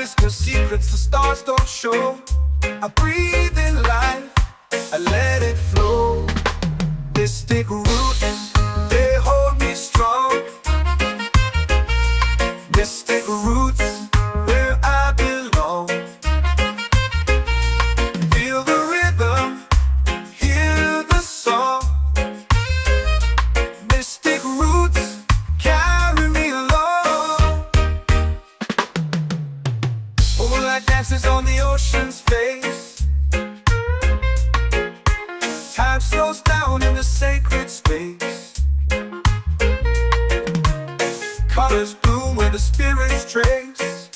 skies, the secrets the stars don't show. I breathe in life, I let it flow. Mystic roots, they hold me strong. Mystic roots, where I belong. Feel the rhythm, hear the song. Mystic roots carry me along. Moonlight dances on the ocean's face. Time slows down in the sacred space. Colors bloom where the spirits trace.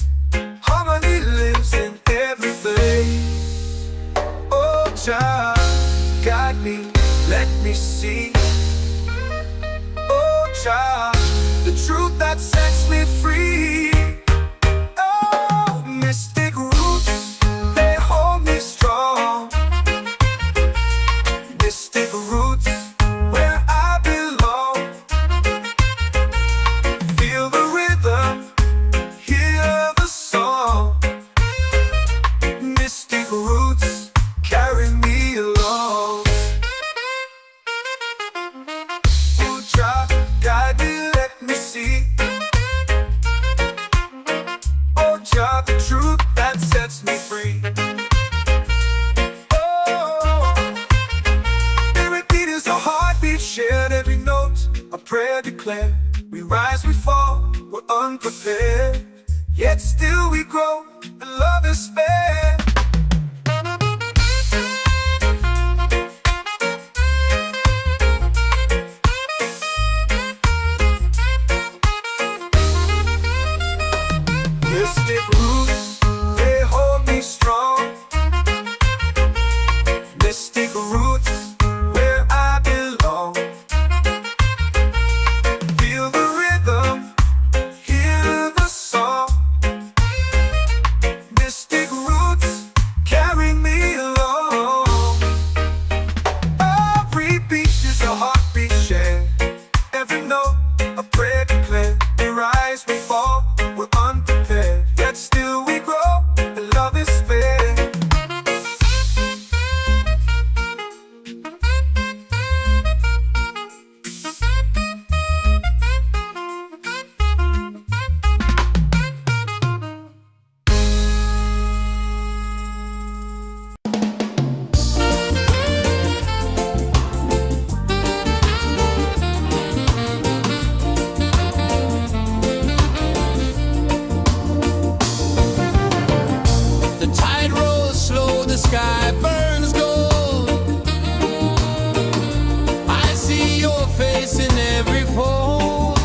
Harmony lives in every place. Oh, child, guide me, let me see. Oh, child, the truth that sets me free. Oh, mystic roots, they hold me strong. Mystic roots, where I belong. Feel the rhythm, hear the song. Mystic roots carry me along. Oh, child, guide me, let me see. Oh, child, the truth that sets me free. Oh, every beat is a heartbeat shared, every note a prayer declared. We rise, we fall, we're unprepared, yet still we grow, and love is spared. Mystic roots, they hold me strong. Mystic roots, where I belong. Feel the rhythm, hear the song. Mystic roots carry me along. Every beat is a heartbeat shared, every note a prayer declared. We rise, we fall, we're unprepared, yet still we grow, and love is spared. The tide rolls slow, the sky burns gold. I see your face in every fold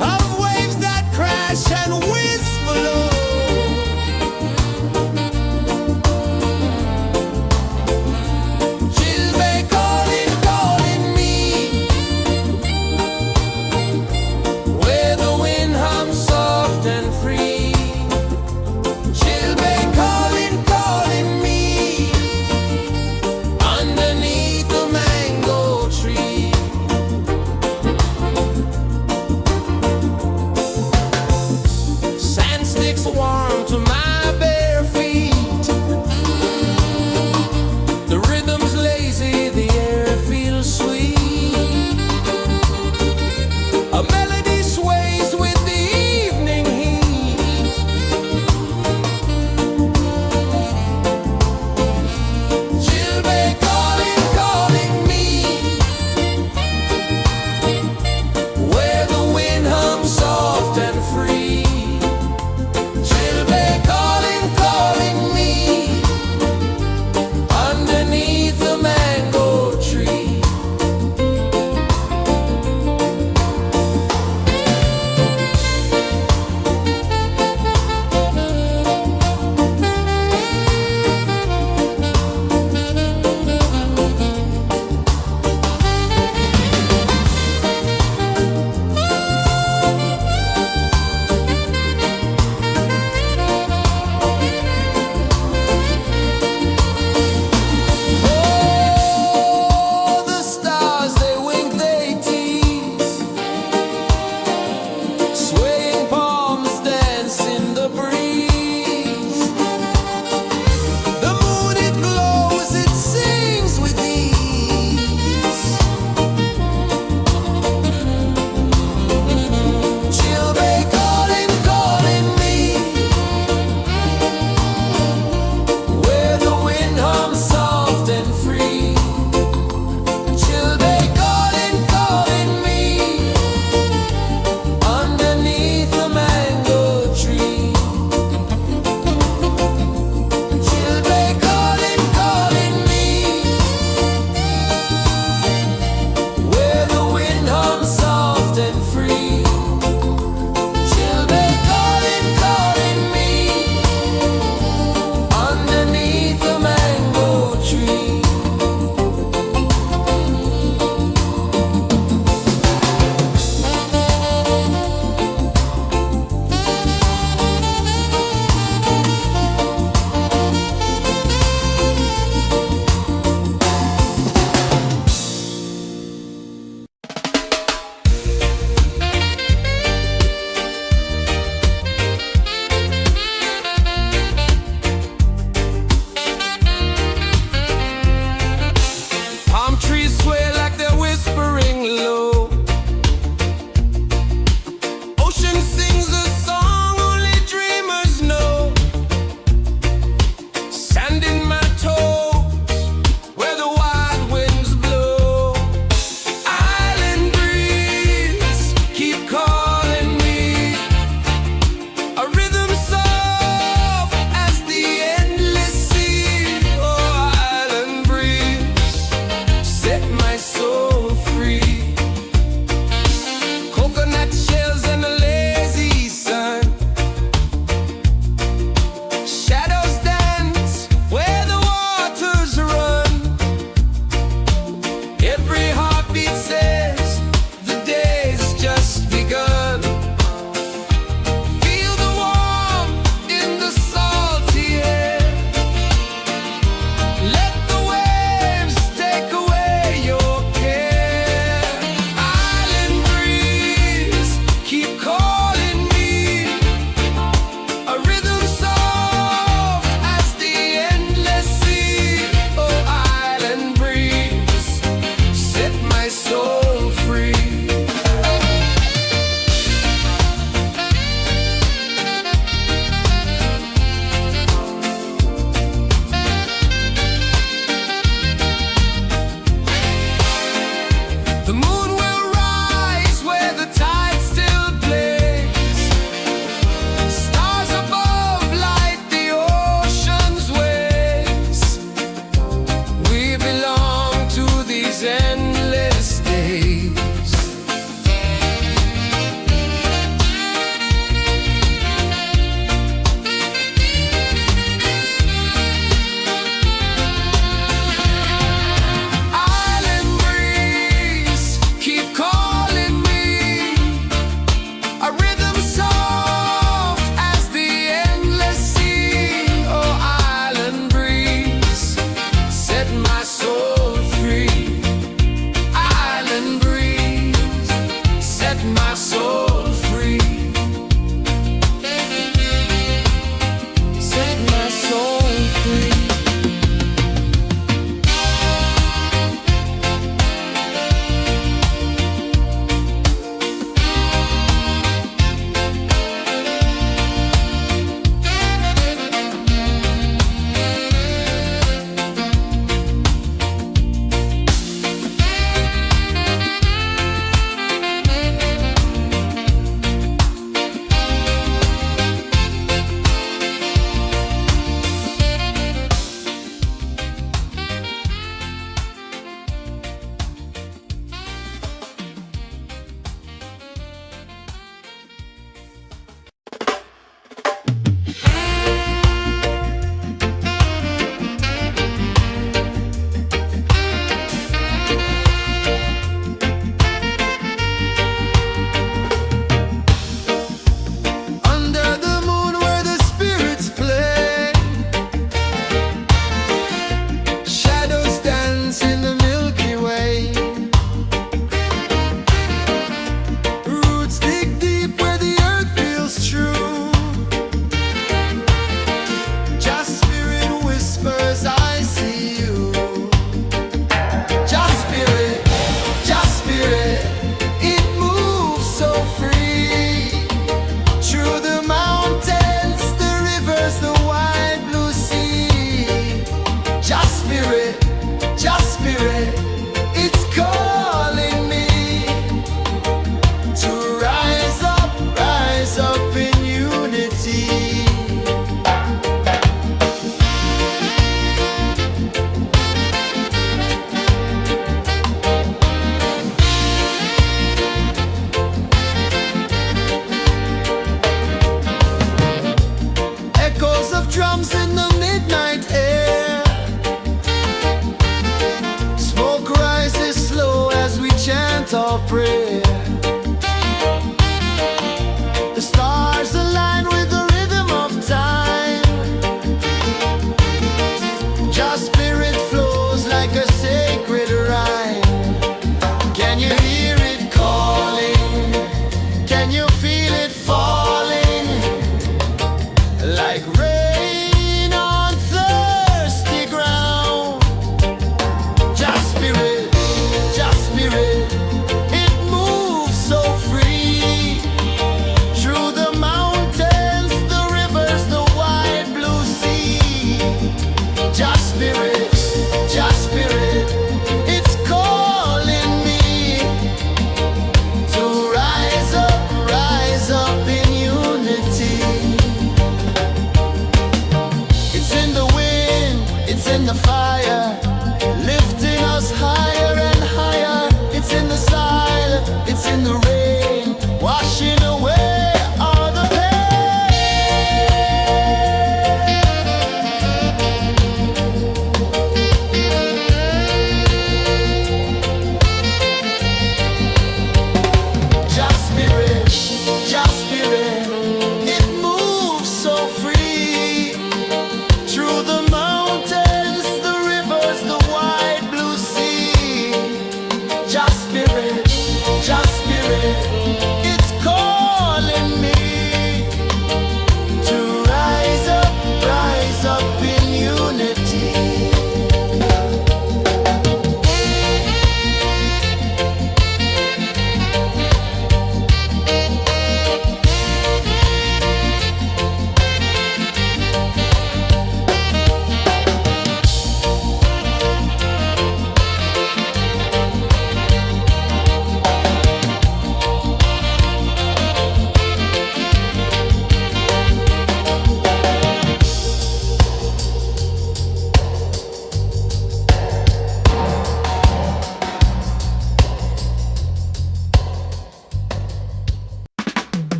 of waves that crash and whisper low. She'll be calling, calling me, where the wind hums soft and free. She'll be calling.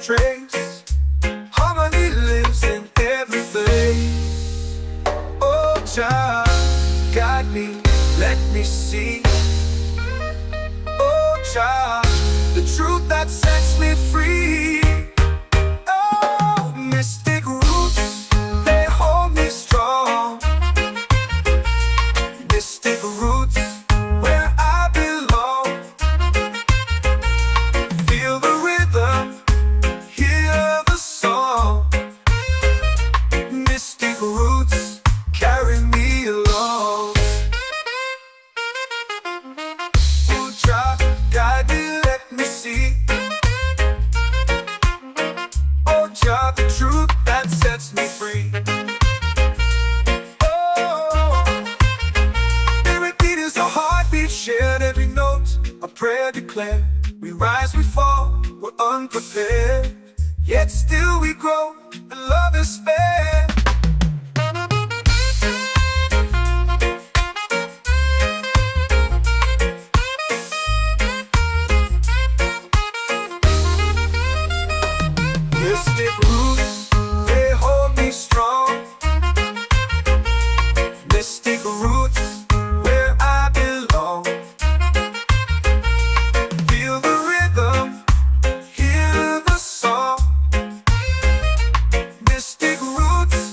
trace. Harmony lives in every face. Oh, Jah, guide me, let me see. Oh, Jah, the truth that sets me free. Oh, mystic roots, they hold me strong. Mystic roots, where I belong. Feel the rhythm, hear the song. Mystic roots, carry me along. Oh, Jah, guide me, let me see. Oh, Jah, the truth that sets me free. Oh, every beat is a heartbeat shared, every note a prayer declared. We rise, we fall, we're unprepared, yet still we grow, and love is spared. Mystic roots, they hold me strong. Mystic roots, where I belong. Feel the rhythm, hear the song. Mystic roots,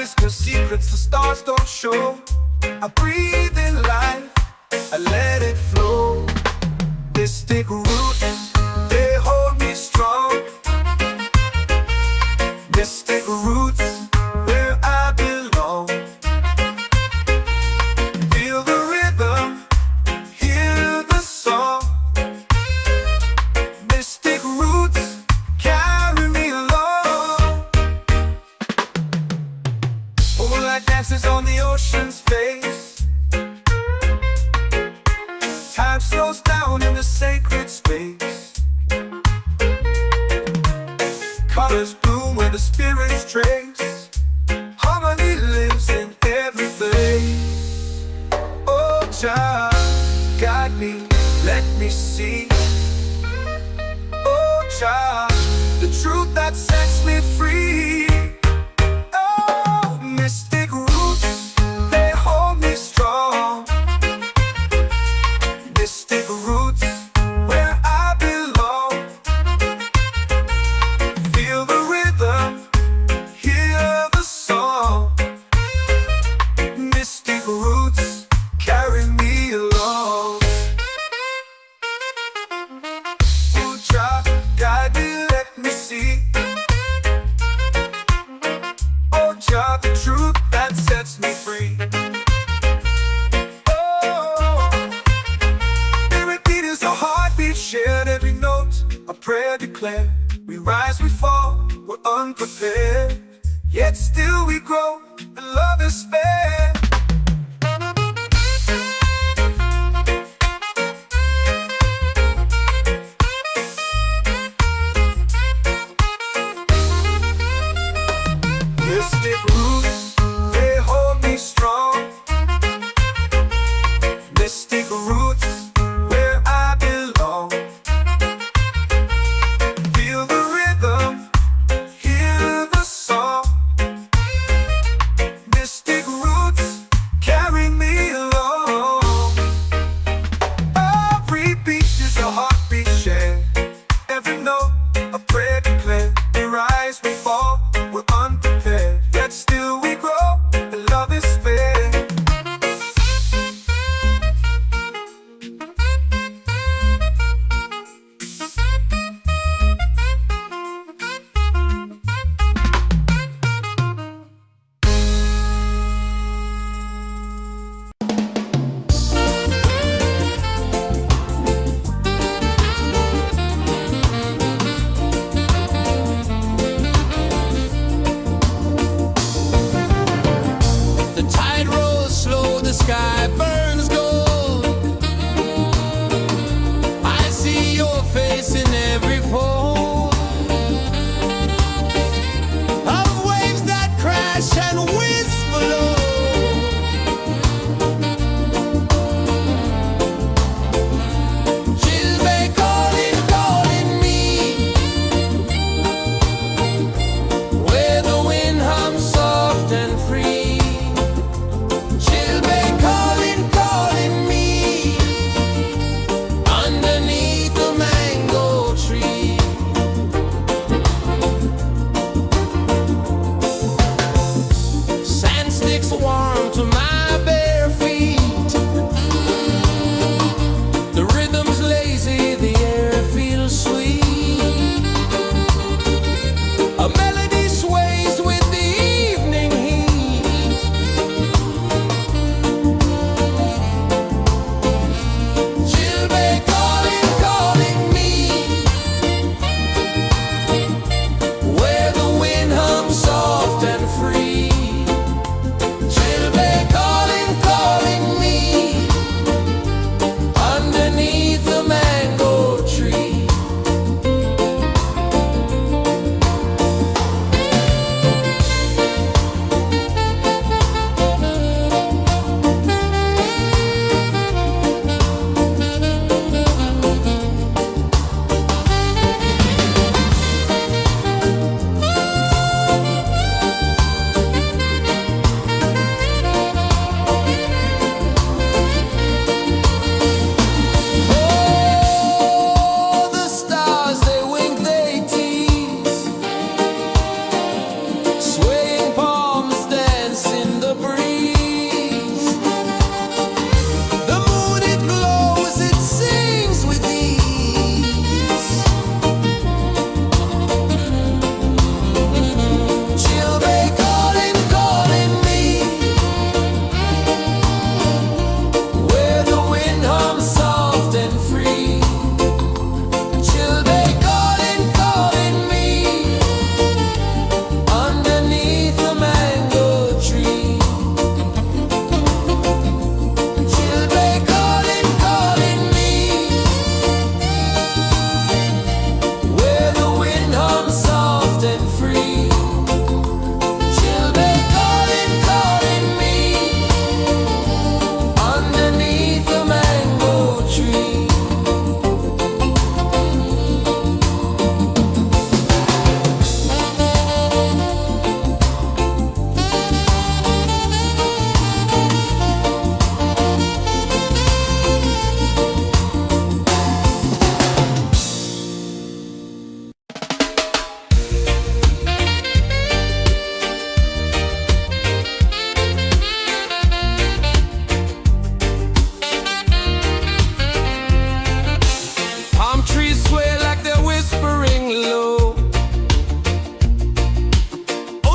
whisper secrets the stars don't show. I breathe in life, I let it flow. Mystic roots, they hold me strong. Mystic roots, where I belong. Feel the rhythm, hear the song. Mystic roots, carry me along. Moonlight dances on the ocean's face. Time slows down in the sacred space. Colors bloom where the spirits trace. Harmony lives in every place. Oh, child, guide me, let me see. Oh, child, the truth that sets me free. Oh, mystic roots, they hold me strong. Mystic roots, where I belong. Feel the rhythm, hear the song. Mystic roots, carry me along. Oh, child, guide me, let me see. Oh, child, the truth that sets me free. Oh, every beat is a heartbeat shared, every note a prayer declared. We rise, we fall, we're unprepared, yet still we grow, and love is spared. Mystic roots, they hold me strong. Mystic roots, where I belong. Feel the rhythm, hear the song. Mystic roots, carry me along. Every beat is a heartbeat shared, every note a prayer declared. We rise, we fall, we're unprepared, yet still we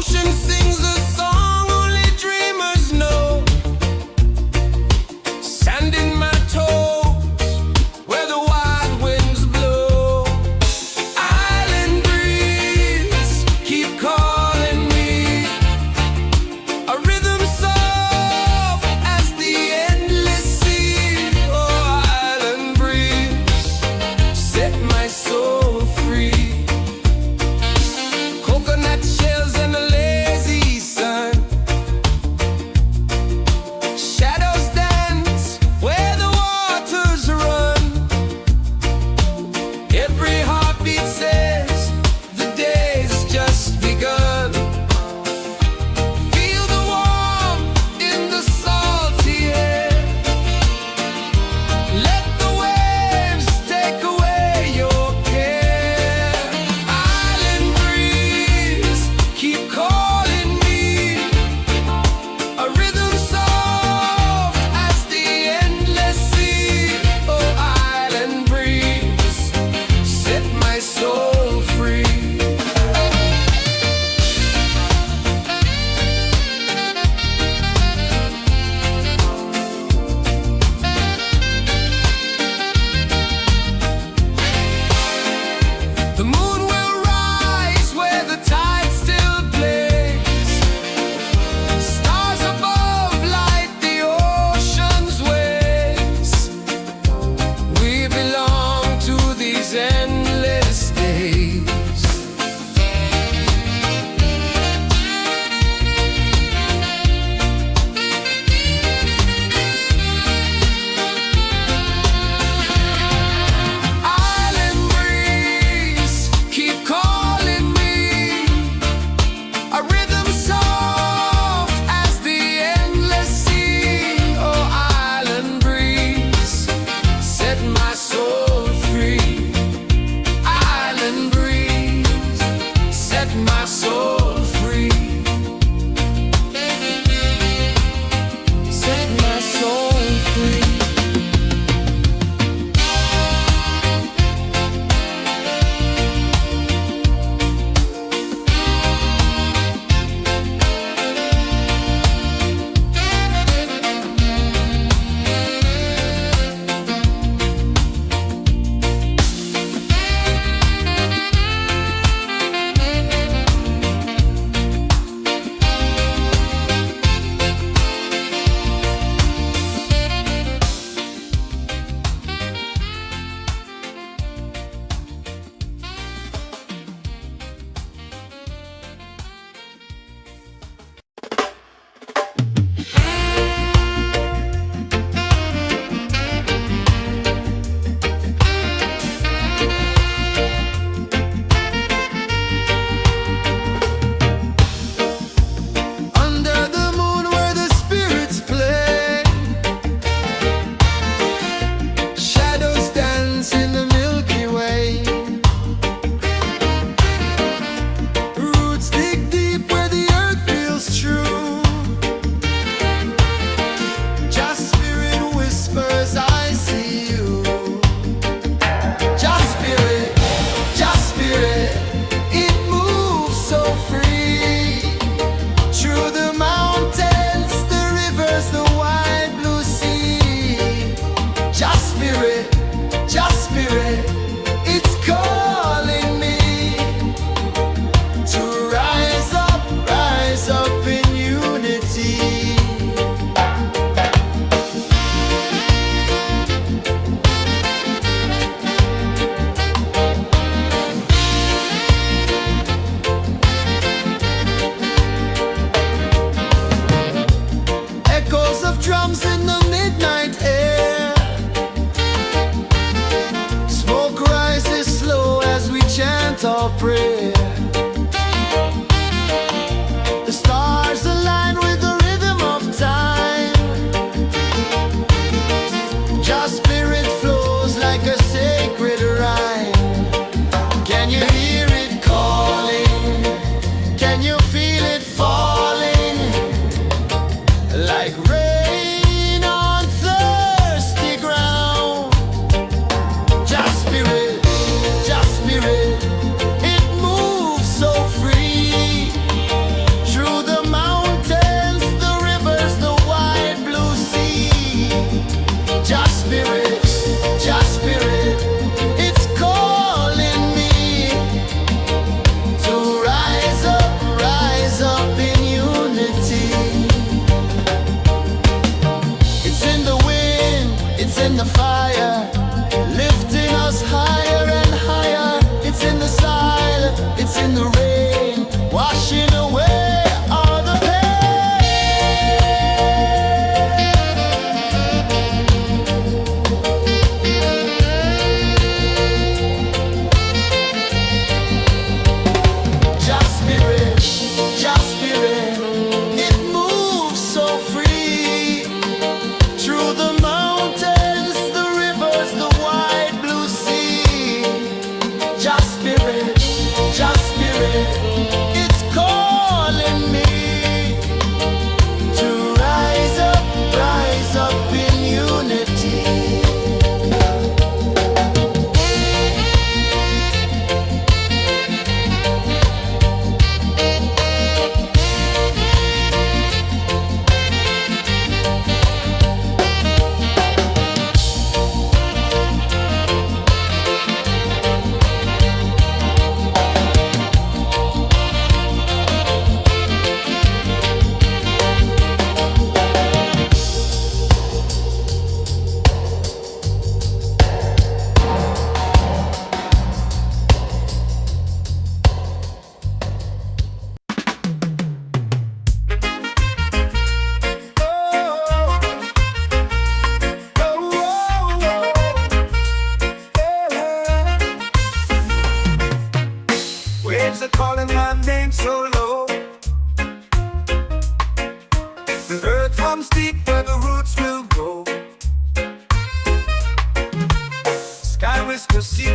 ocean sings a song only dreamers know. Sand in my toes, where the wild winds blow. Island breeze, keep calling me. A rhythm soft as the endless sea. Oh, island breeze, set my soul free. Coconut shells and a lazy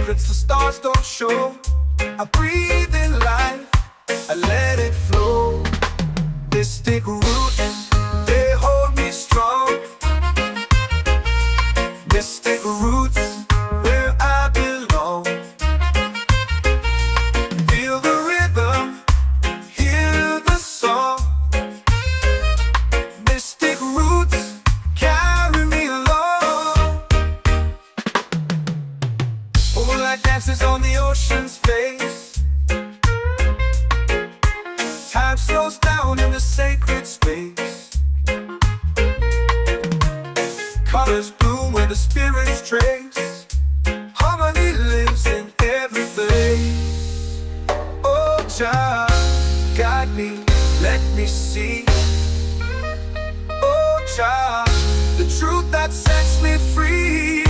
secrets the stars don't show. I breathe in life, I let it flow. Mystic roots, they hold me strong. Mystic roots, where I belong. Feel the rhythm, hear the song. Mystic roots, carry me along. Moonlight dances on the ocean's face. Time slows down in the sacred space. Colors bloom where the spirits trace. Harmony lives in every place. Oh, Jah, guide me, let me see. Oh, Jah, the truth that sets me free.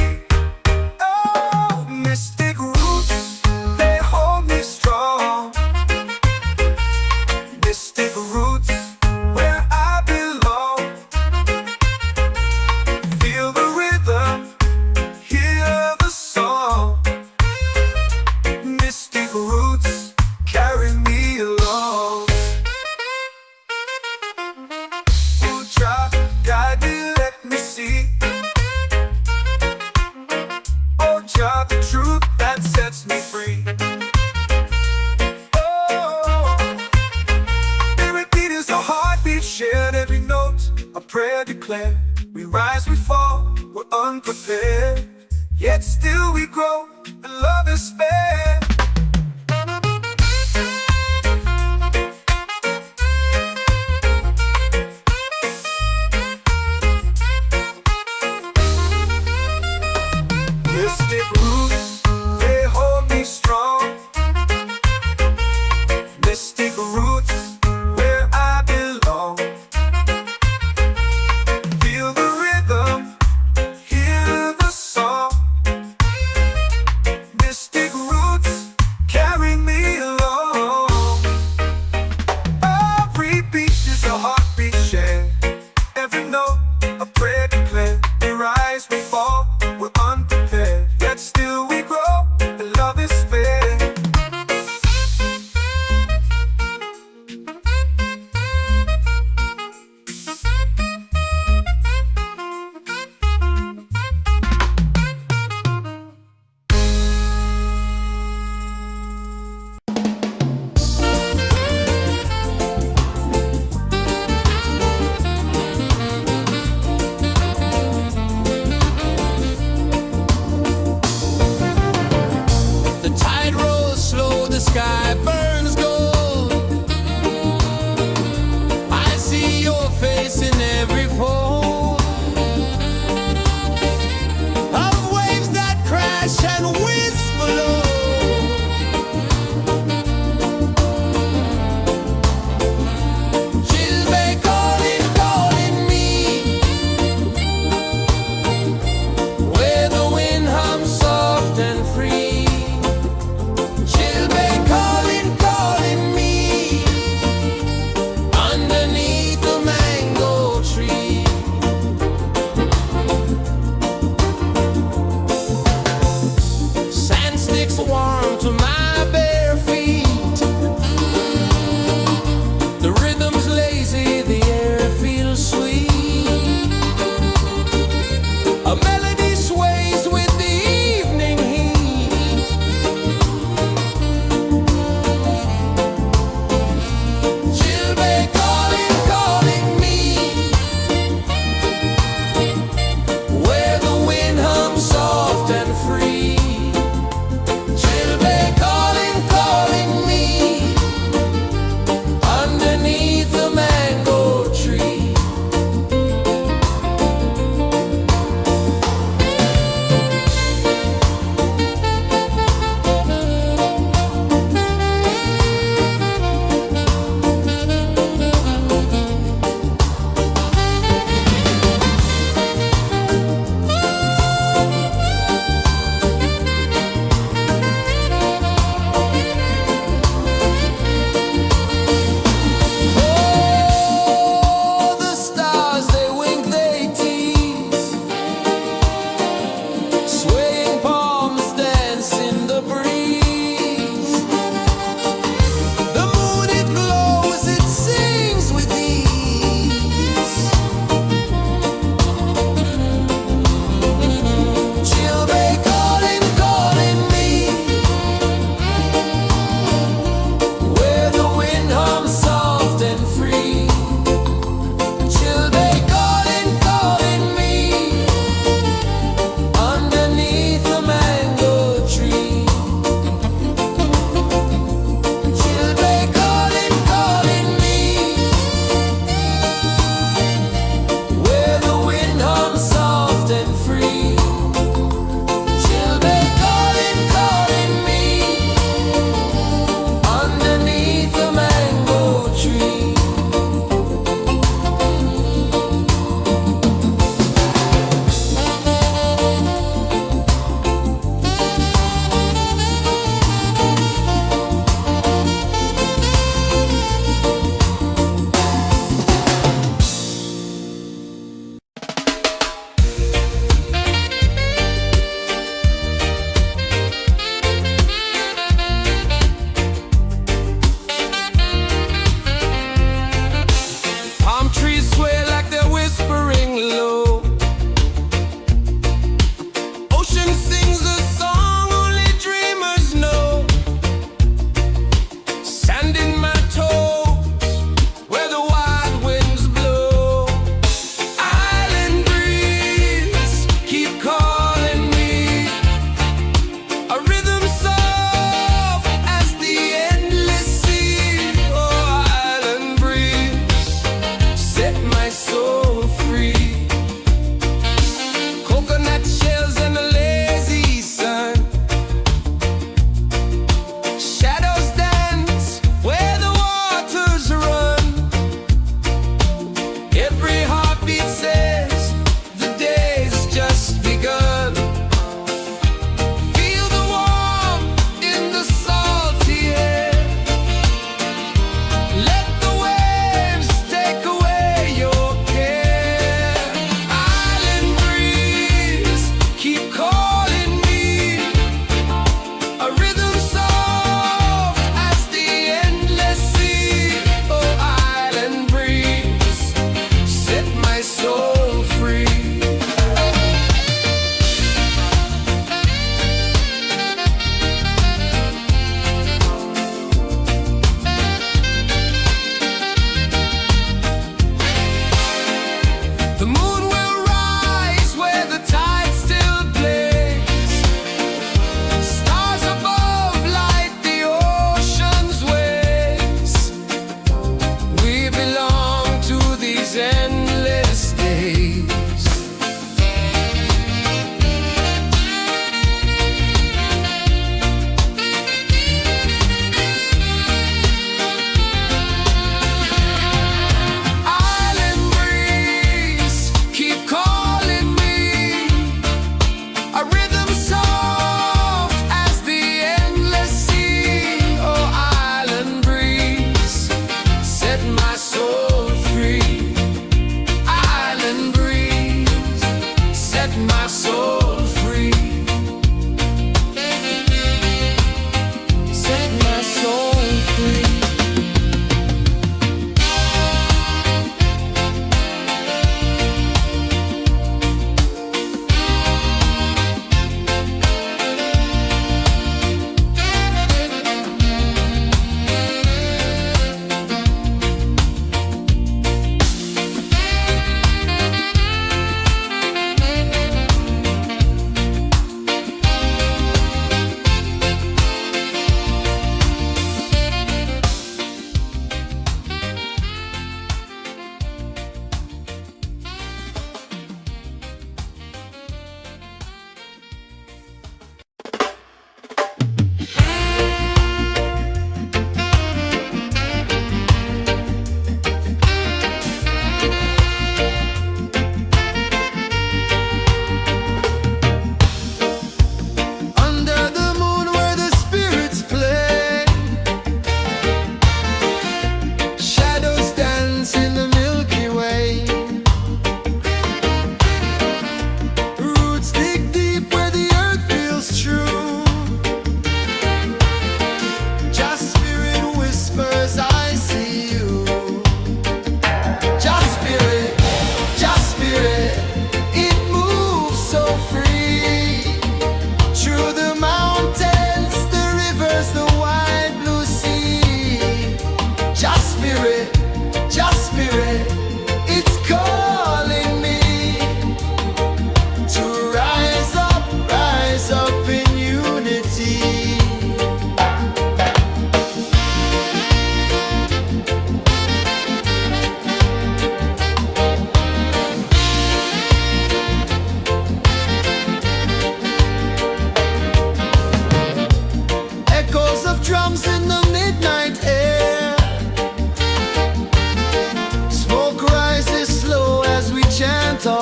Oh, mystic roots, they hold me strong. Mystic roots, where I belong. Feel the rhythm, hear the song. Mystic roots, carry me along. Oh, Jah, guide me, let me see. Oh, Jah, the truth that sets me free. Oh, spirit beat is a heartbeat, shared every note. A prayer declared. We rise, we fall, we're unprepared. Yet still we grow, and love is spared. Mystic roots, they hold me strong. Mystic roots, where I belong. Feel the rhythm, hear the song. Mystic roots,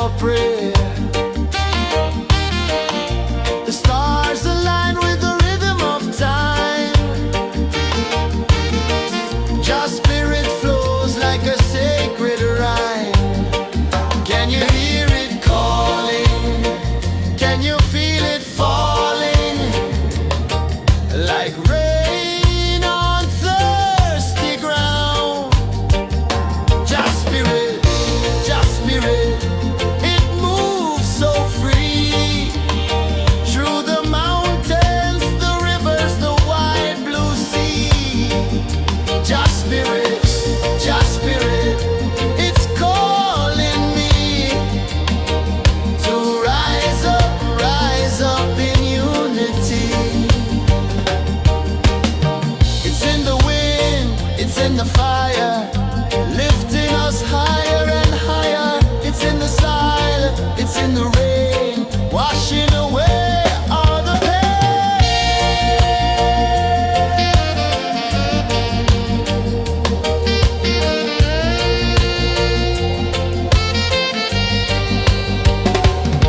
our prayer. The stars align with the rhythm of time. Your spirit flows like a sacred rhyme. Can you hear it calling? Can you feel it falling? Like rain on thirsty ground. Just spirit, it moves so free. Through the mountains, the rivers, the wide blue sea. Just spirit, it's calling me to rise up in unity. It's in the wind, it's in the fire, lifting us higher and higher. It's in the silence, it's in the rain, washing away all the pain.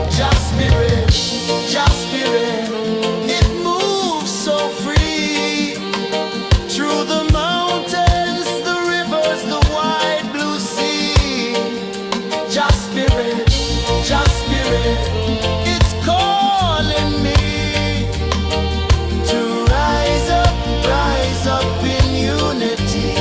Just spirit, it moves so free. Through the mountains, the rivers, the wide blue sea. Just spirit, it's calling me to rise up in unity.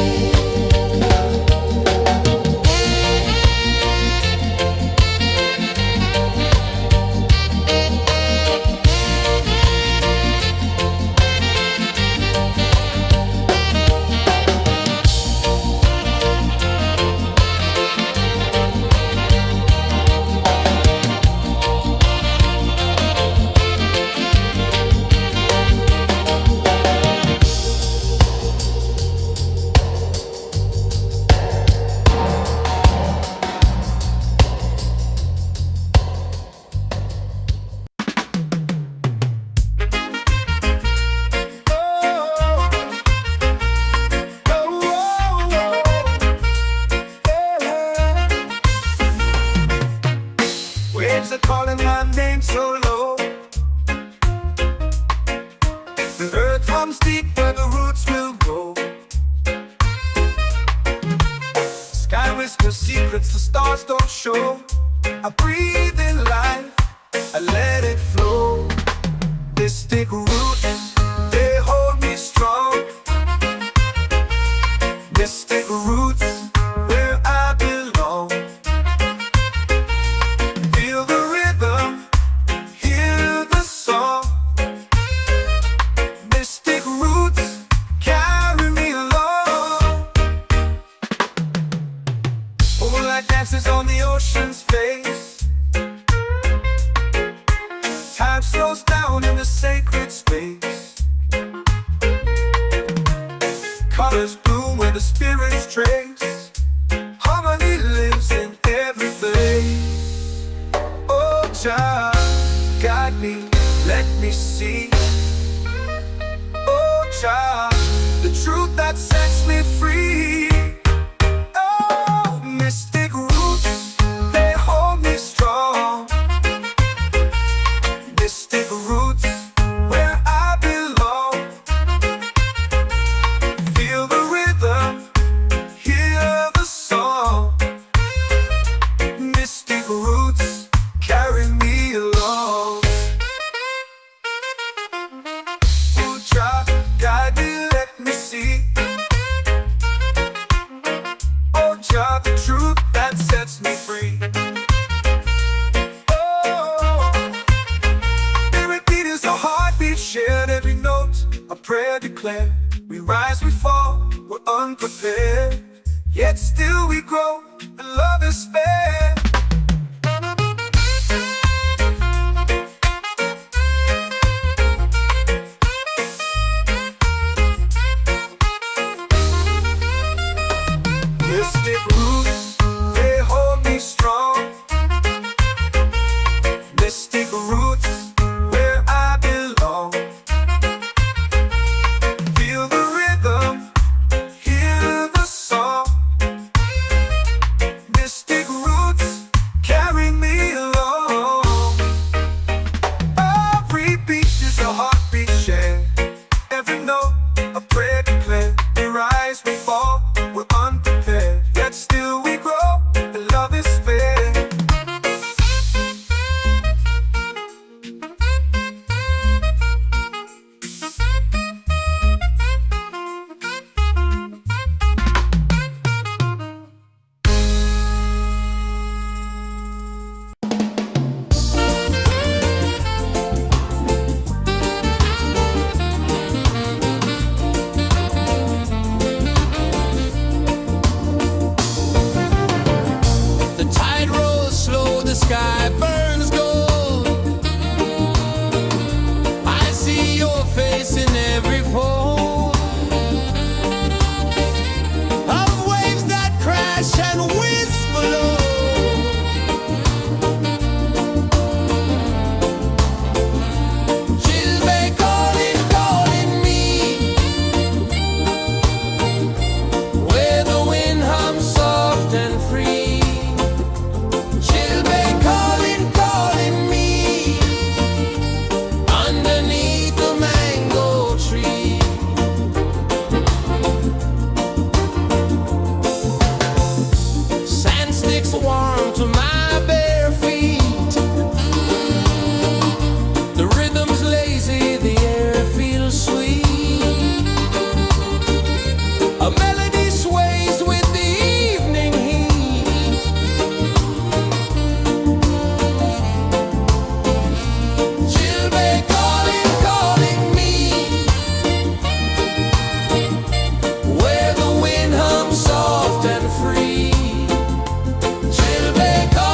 Waves are calling my name so low. The earth runs deep where the roots will grow. Sky whispers secrets the stars don't show. I breathe in life, I let it flow. Mystic roots, they hold me strong. Mystic roots, where I belong. Feel the rhythm, hear the song. Mystic roots, carry me along. Moonlight dances on the ocean's face. Time slows down in the sacred space. Colors bloom where the spirits trace. Harmony lives in every place. Oh, Jah, guide me, let me see. Oh, Jah, the truth that sets me free. Oh, mystic roots, they hold me strong. Mystic roots, where I belong. Feel the rhythm, hear the song. Mystic roots, carry me along. Oh, Jah, guide me, let me see. Oh, Jah, the truth that sets me free. Oh, spirit beat is a heartbeat, shared every note. A prayer declared. We rise, we fall, we're unprepared. Yet still we grow, and love is spared. Mystic roots, they hold me strong. Mystic roots, where I belong. Feel the rhythm, hear the song. Mystic roots. crash and whisper low. Chilbey calling, calling me, where the wind hums soft and free. Chilbey calling, calling me, underneath the mango tree. Sand sticks warm to my bare feet. The rhythm's lazy, the air feels sweet. A melody sways with the evening heat. Chilbey calling, calling me, where the wind hums soft and free. Chilbey calling.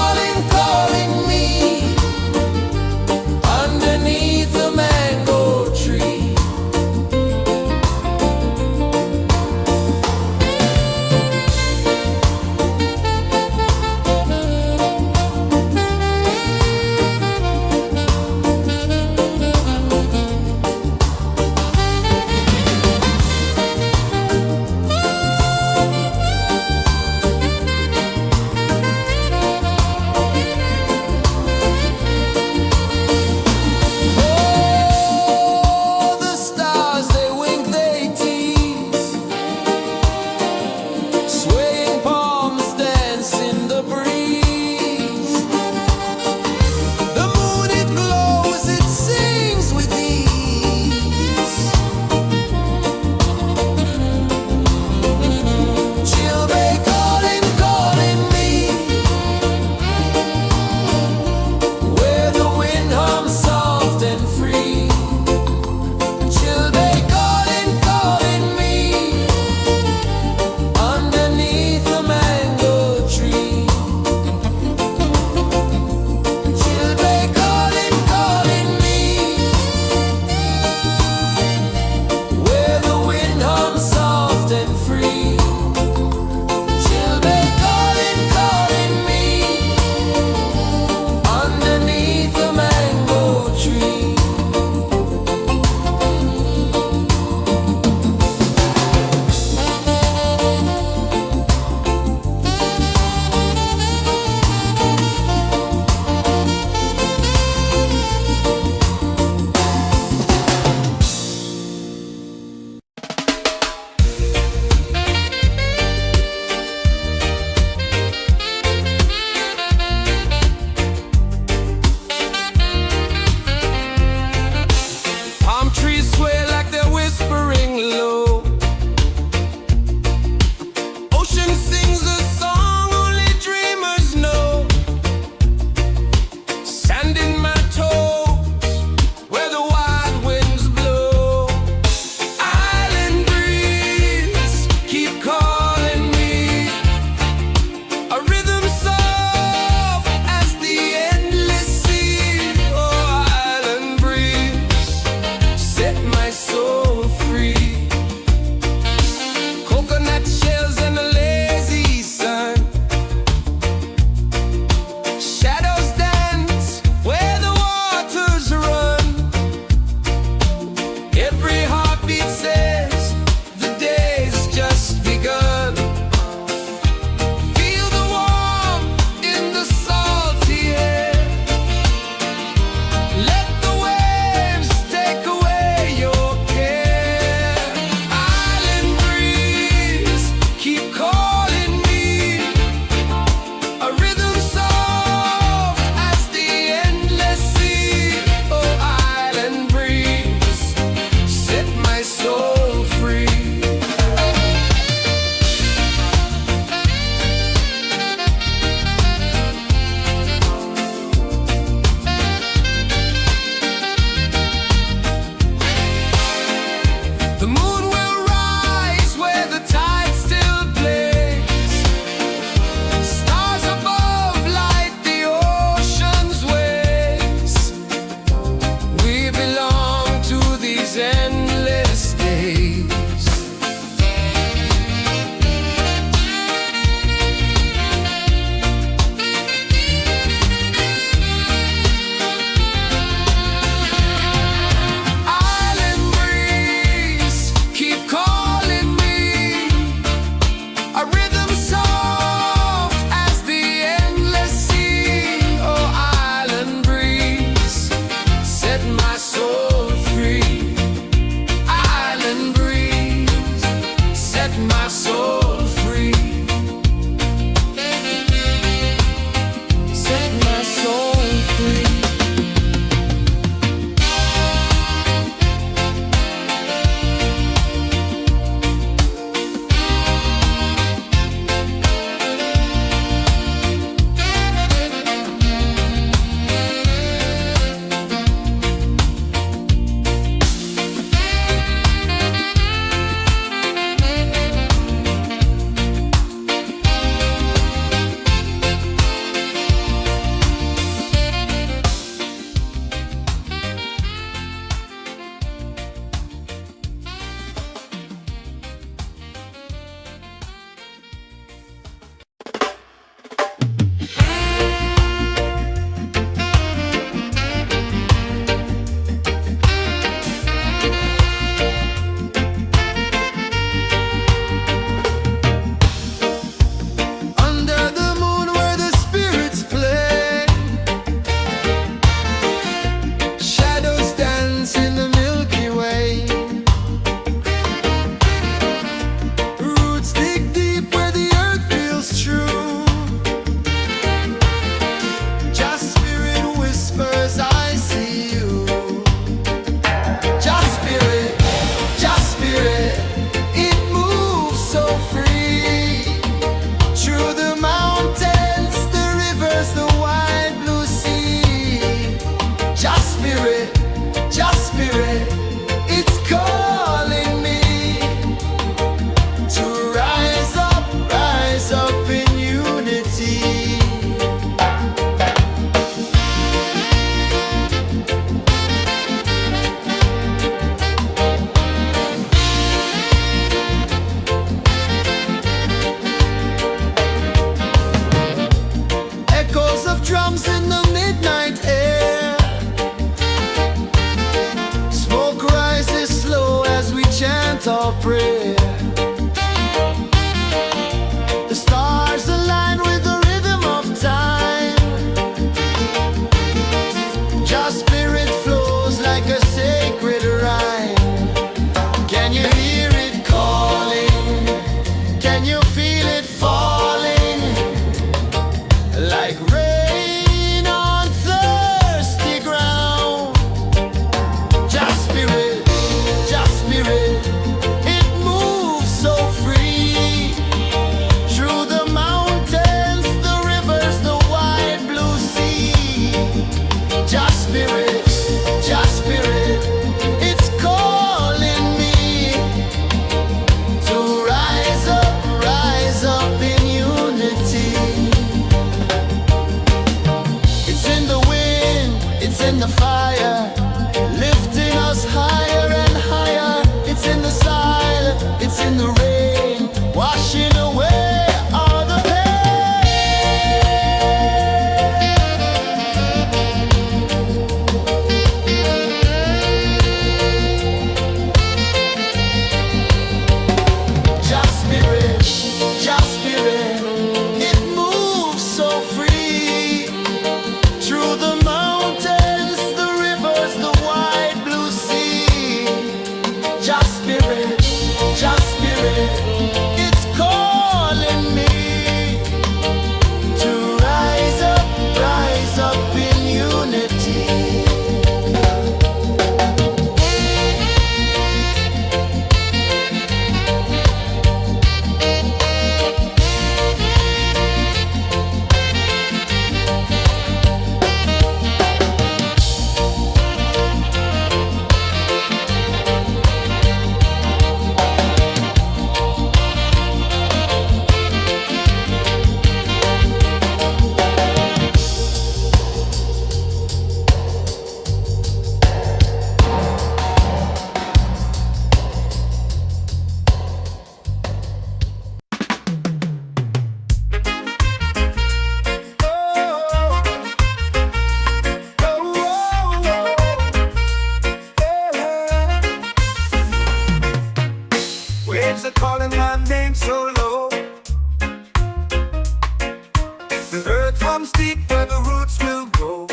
comes deep where the roots will grow.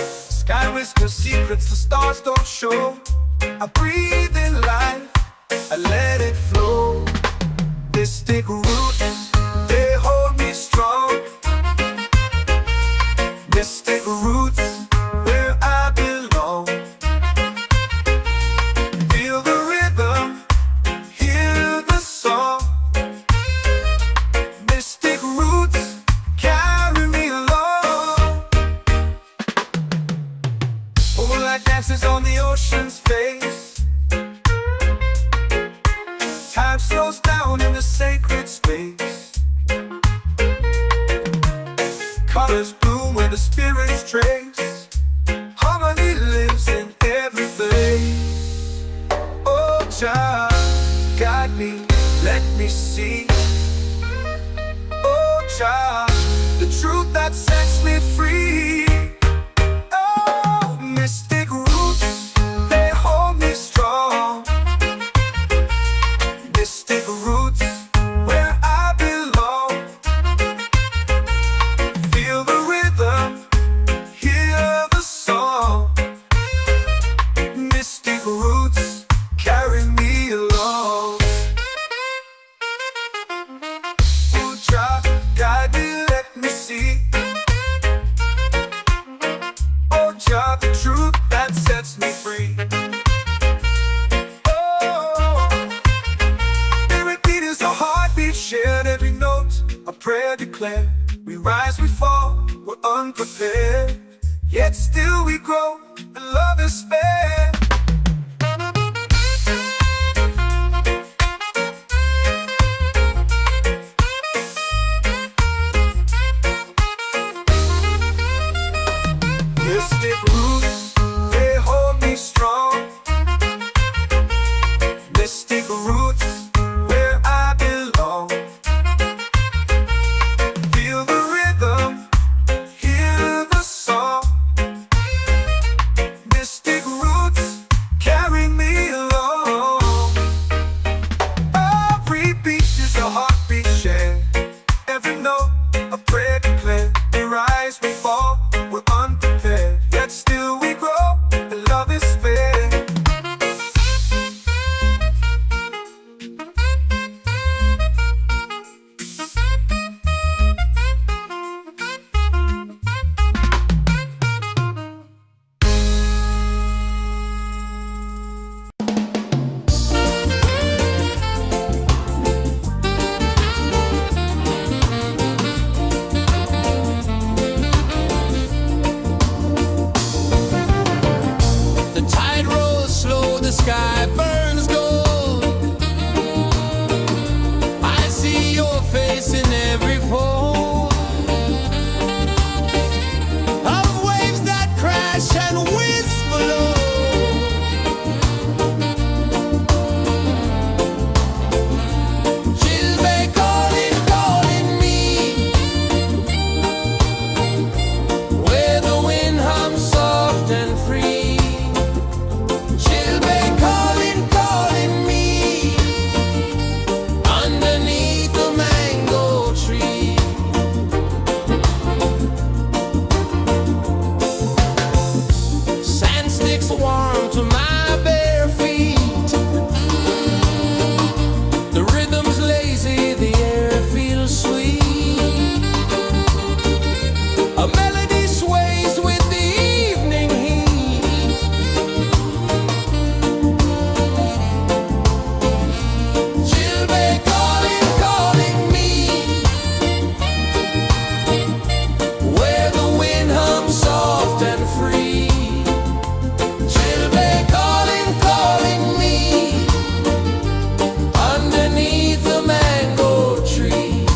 Sky whispers secrets the stars don't show. I breathe in life, I let it flow. Mystic roots, they hold me strong. Mystic roots, where I belong. Feel the rhythm, hear the song. Mystic roots, carry me along. Moonlight dances on the ocean's face. Time slows down in the sacred space. Colors bloom where the spirits trace. Harmony lives in every place. Oh, Jah, guide me, let me see. Oh, Jah, the truth that sets me free. Oh, mystic roots, they hold me strong. Mystic roots, where I belong. Feel the rhythm, hear the song. Mystic roots, carry me along. Oh, Jah, guide me, let me see. Oh, Jah, the truth that sets me free. Shared every note, a prayer declared. We rise, we fall, we're unprepared. Yet still we grow, and love is spared. Mystic roots, they hold me strong. Mystic roots, where I belong. Feel the rhythm, hear the song. Mystic roots, carry me along. Every beat is a heartbeat shared. Every note, a prayer declared. We rise, we fall, we're unprepared. Yet still we grow, and love is spared. The tide rolls slow, the sky burns gold. I see your face in every fold of waves that crash and whisper low. She'll be calling, calling me, where the wind hums soft and free. She'll be calling, calling me, underneath the mango tree. Sand sticks warm to my bare feet. The rhythm's lazy, the air feels sweet. A melody sways with the evening heat. She'll be calling, calling me, where the wind hums soft and free. She'll be calling, calling me, underneath the mango tree.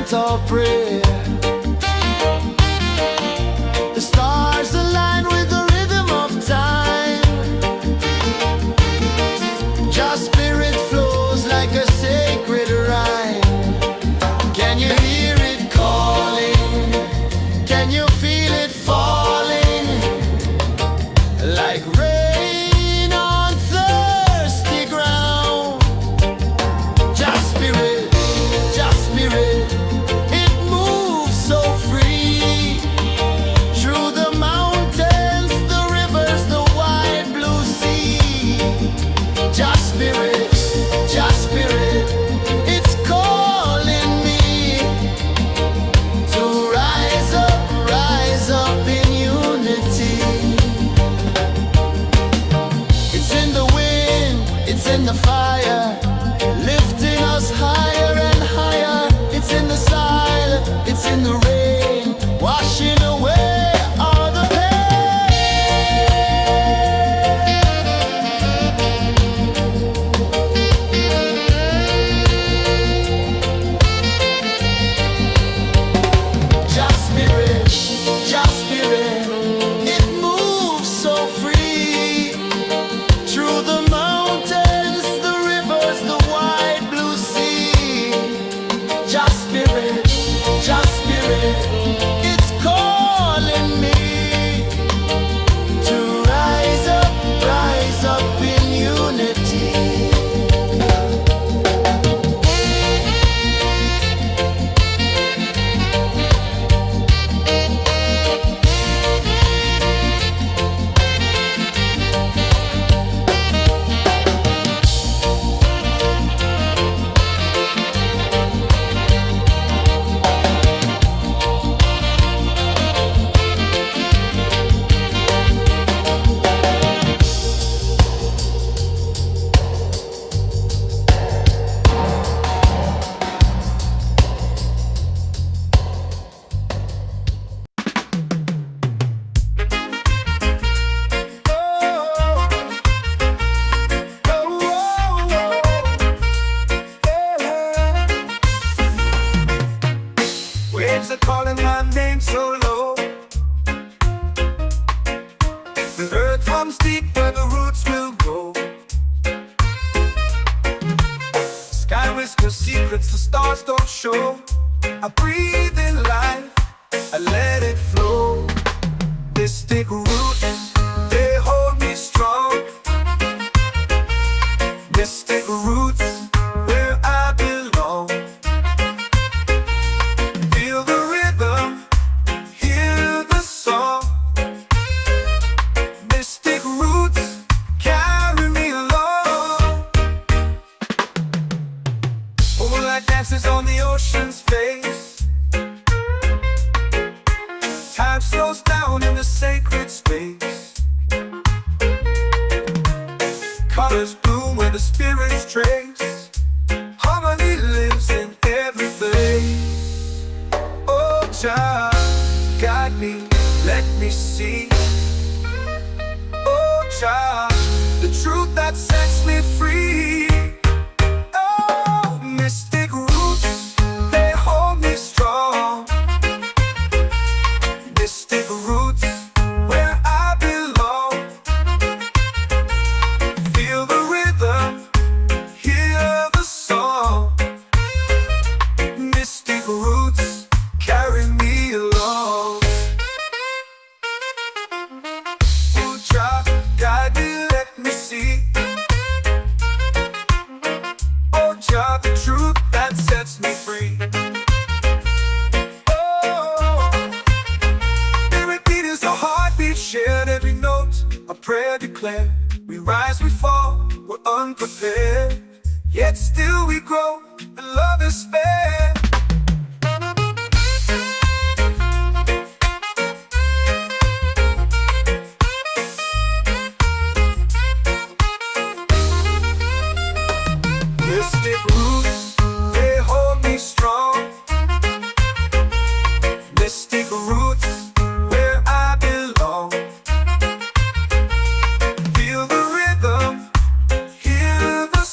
chant or pray. The stars align with the rhythm of time. Your spirit flows like a sacred rhyme. Can you hear it calling? Can you feel it falling? Like rain on thirsty ground. Just spirit, it moves so free. Through the mountains, the rivers, the wide blue sea. Just spirit, it's calling me to rise up in unity. It's in the wind, it's in the fire, lifting us higher and higher. It's in the silence, it's in the rain, washing away all the pain. Just spirit, it moves so free. Through the mountains, the rivers, the wide blue sea. Just spirit, it's calling me to rise up in unity. Waves are calling my name so low. The earth hums deep where the roots will go. Sky whispers secrets the stars don't show. I breathe in life, I let it flow. Mystic roots, they hold me strong. Mystic roots, where I belong. Feel the rhythm, hear the song. Mystic roots, carry me along. Moonlight dances on the ocean's face. Time slows down in the sacred space. Colors bloom where the spirits trace. Harmony lives in every place. Oh, child, guide me, let me see. Oh, child, the truth that sets me free. Oh, mystic roots, they hold me strong. Mystic roots, where I belong. Feel the rhythm, hear the song. Mystic roots, carry me along. Oh, child, guide me, let me see. Oh, child, the truth that sets me free. Oh, every beat is a heartbeat shared, every note a prayer declared. We rise, we fall, we're unprepared, yet still we grow, and love is spared. Mystic roots, they hold me strong. Mystic roots, where I belong. Feel the rhythm, hear the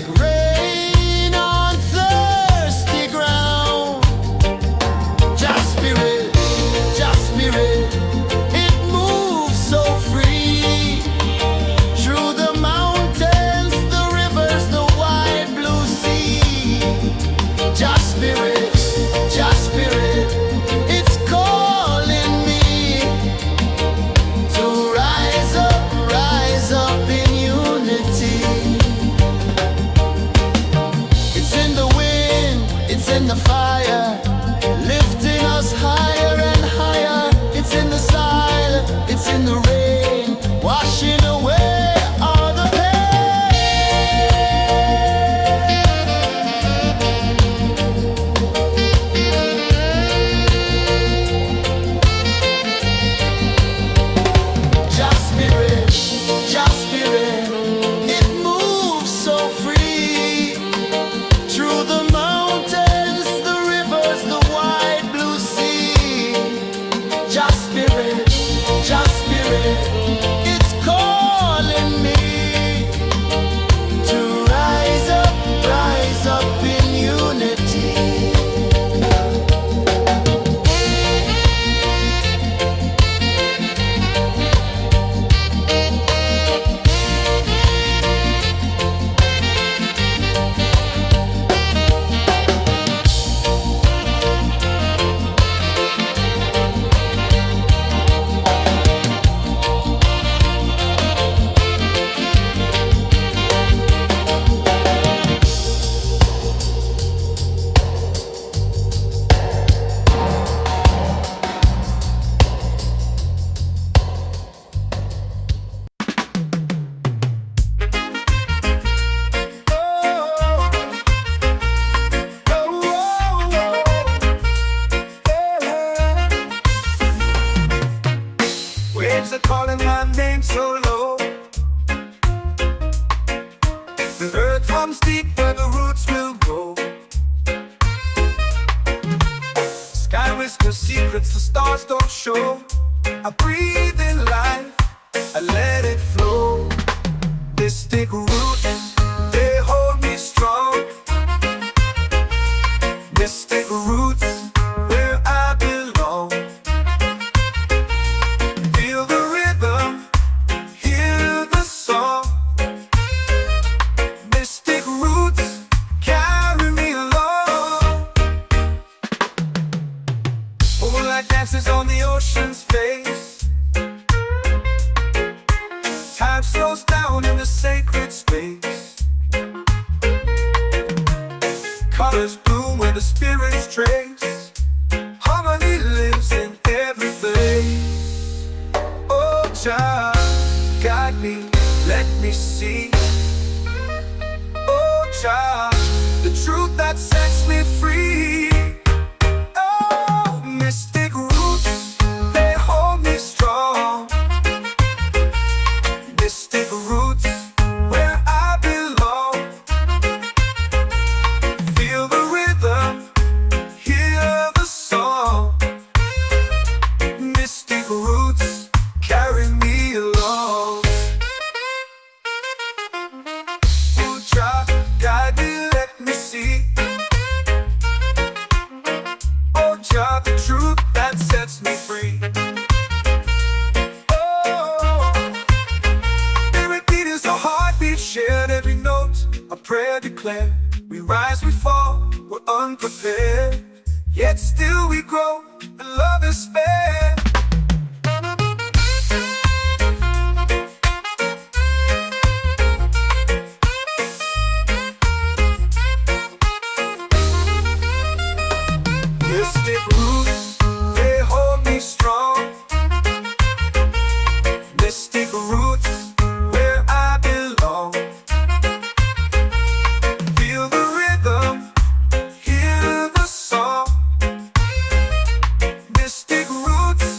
like rain on thirsty ground. Just spirit, it moves so free through the mountains, the rivers, the wide blue sea. Just spirit, it's calling me to rise up in unity. It's in the wind, it's in the fire, lifting us higher and higher. It's in the silence, it's in the rain, washing away all the pain. Just spirit, it moves so free through the mountains, the rivers, the wide blue sea. Just spirit, it's calling me to rise up in unity. Waves are calling my name so low. The earth runs deep where the roots will go. Sky whispers secrets the stars don't show. I breathe in life, I let it flow. Mystic roots, they hold me strong. Mystic roots, where I belong. Feel the rhythm, hear the song. Mystic roots, carry me along. Moonlight dances on the ocean's face. Time slows down in the sacred space. Colors bloom where the spirits trace. Harmony lives in every place. Oh, Jah, guide me, let me see. Oh, Jah, the truth that sets me free. Oh, mystic roots, they hold me strong. Mystic roots, where I belong. Feel the rhythm, hear the song. Mystic roots, carry me along. Oh, Jah, guide me, let me see. Oh, Jah, the truth that sets me free. Oh, spirit beat is a heartbeat, shared every note. A prayer declared. We rise, we fall, we're unprepared. Yet still we grow, and love is spared. Mystic roots, they hold me strong. Mystic roots, where I belong. Feel the rhythm, hear the song. Mystic roots,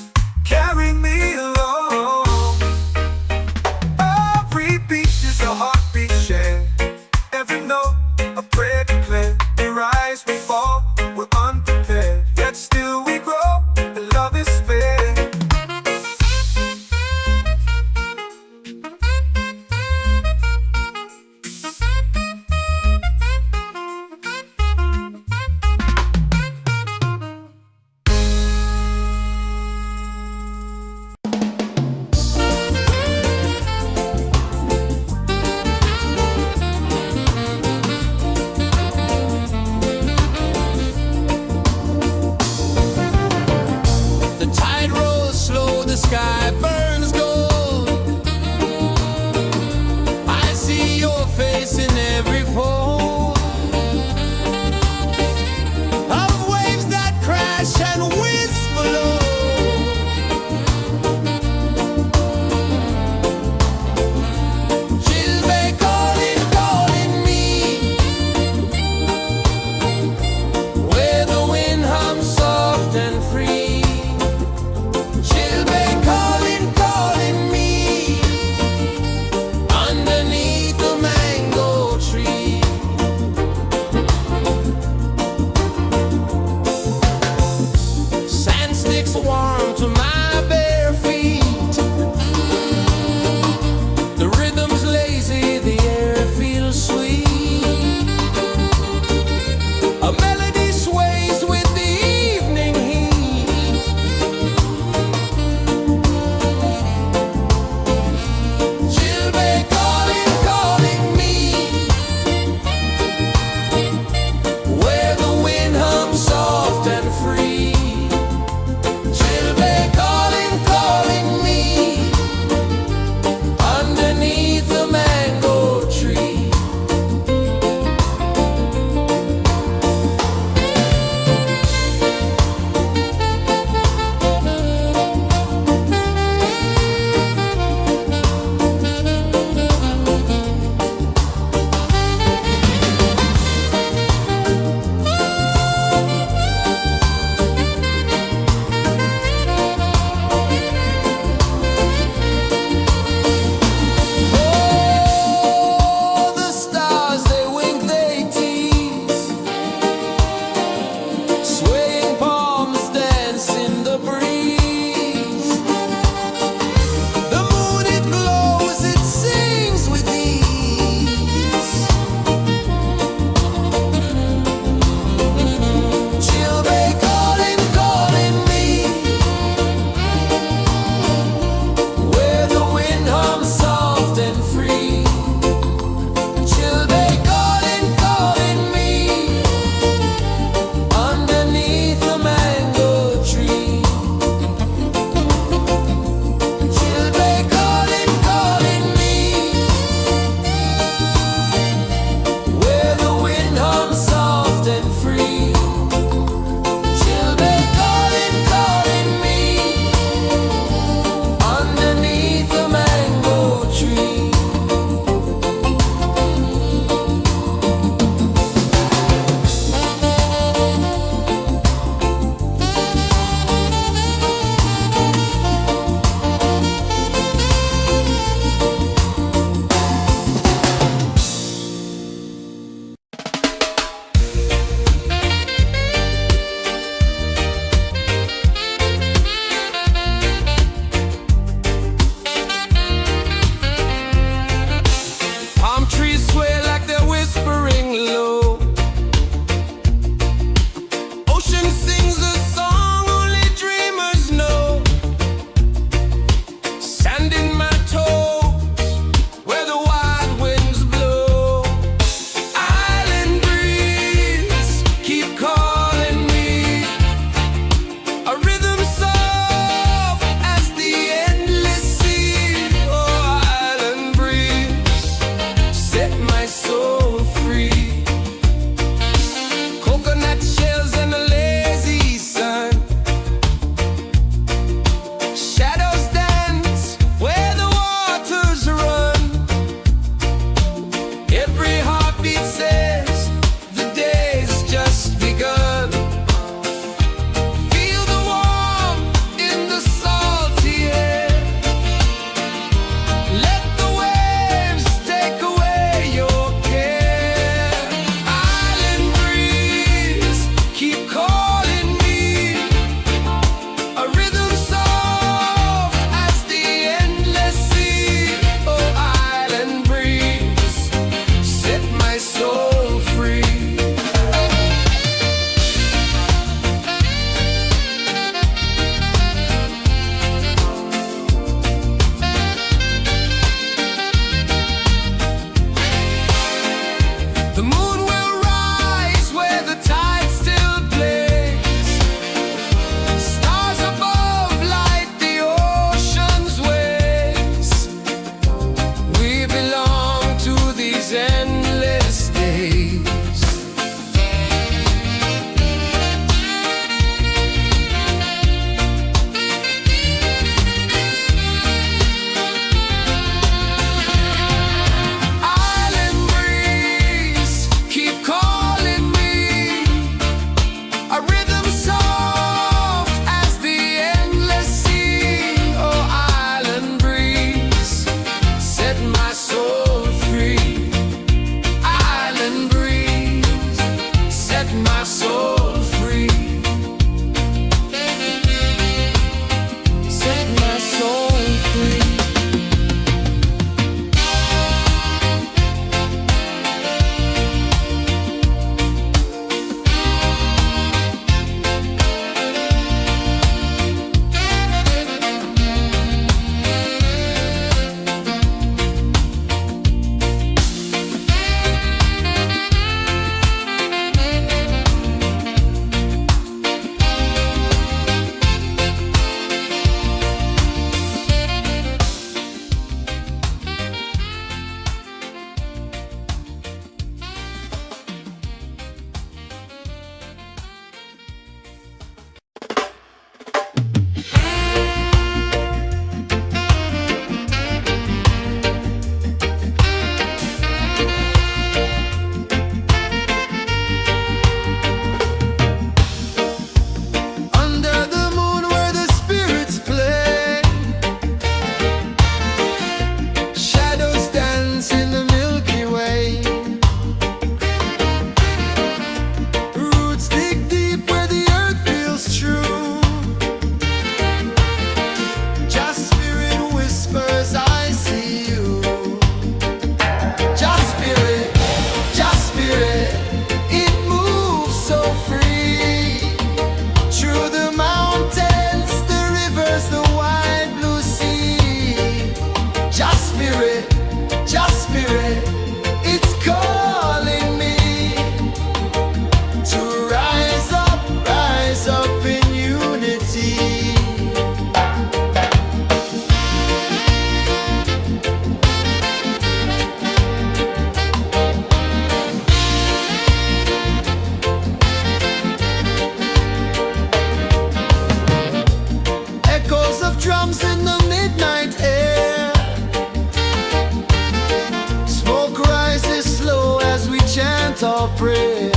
prayer.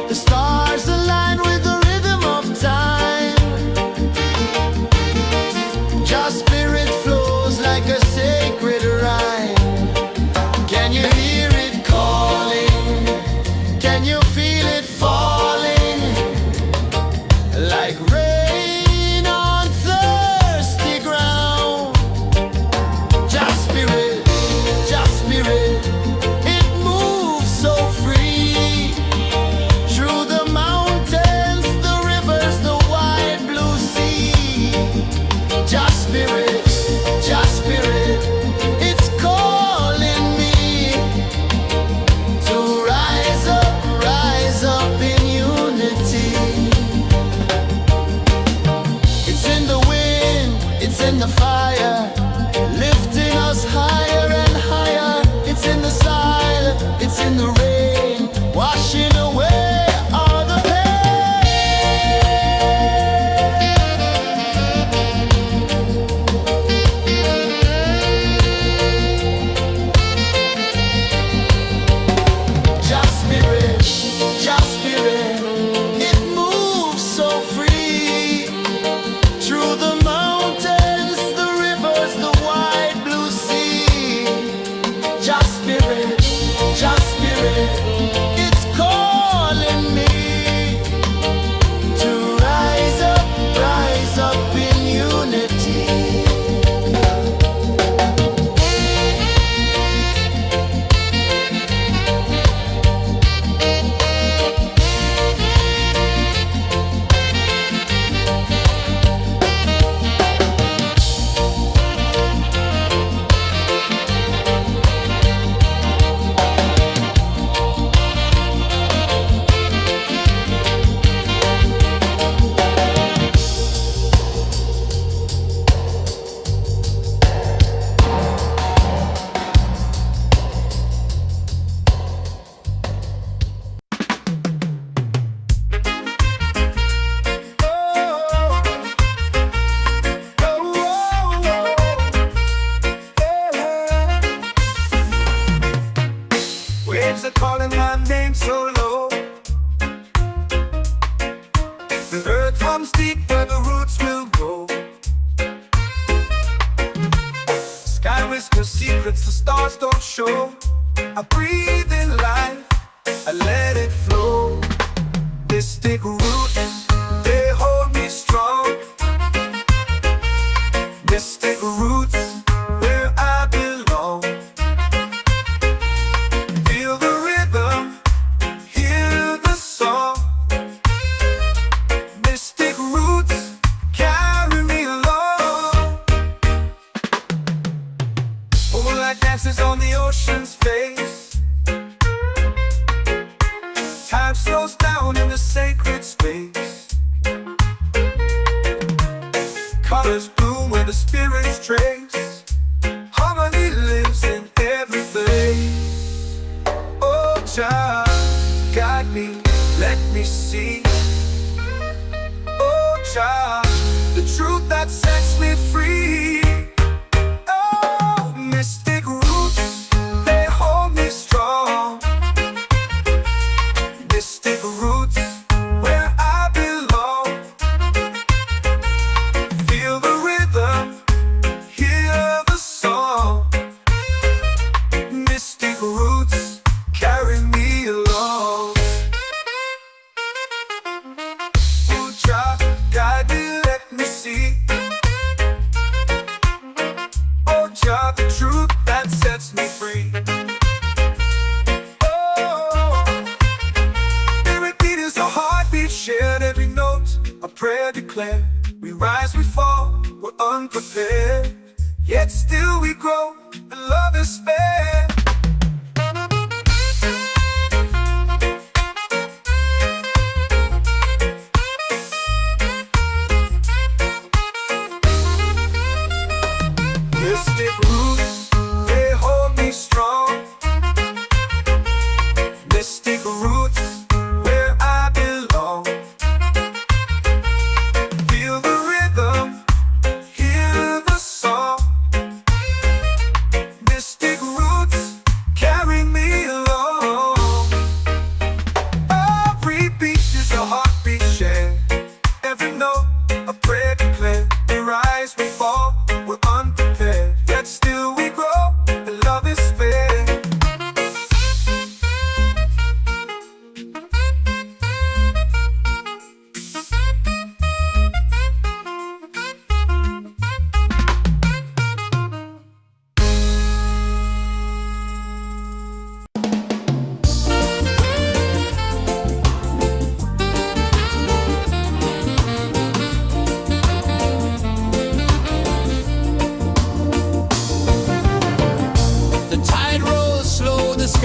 The stars align with the rhythm of time. Your spirit flows like a sacred rhyme. Can you hear it calling? Can you feel it falling? Like rain on thirsty ground. Just spirit, it moves so free. Through the mountains, the rivers, the wide blue sea. Just spirit, it's calling me to rise up in unity. It's in the wind, it's in the fire, lifting us higher and higher. It's in the silence, it's in the rain, washing away all the Just spirit, it moves so free. Through the mountains, the rivers, the wide blue sea. Just spirit, it's calling me to rise up in unity. Waves are calling my name so low. The earth hums deep where the roots will grow. Sky whispers secrets the stars don't show. I breathe in life, I let it flow. Mystic roots, they hold me strong. Mystic roots, where I belong. Feel the rhythm, hear the song. Mystic roots, carry me along. Moonlight dances on the ocean's face. Time slows down in the sacred space. Colors bloom where the spirits trace. Harmony lives in every place. Oh, child, guide me, let me see. Oh, child, the truth that sets me free. Oh, mystic roots, they hold me strong. Mystic roots, where I belong. Feel the rhythm, hear the song. Mystic roots, carry me along. Oh, child, guide me, let me see. Oh, child, the truth that sets me free. Oh, spirit beat is a heartbeat shared, every note a prayer declared. We rise, we fall, we're unprepared, yet still we grow, and love is spared. Mystic roots, they hold me strong. Mystic roots, where I belong. Feel the rhythm, hear the song. Mystic roots,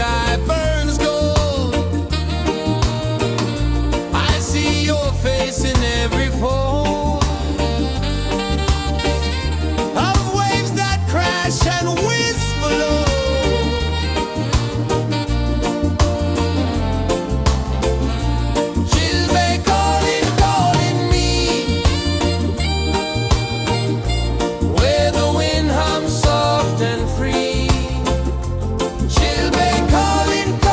sky burns gold. I see your face in every fold of waves that crash and whisper low. She'll be calling, calling me where the wind hums soft and free. She'll be calling, calling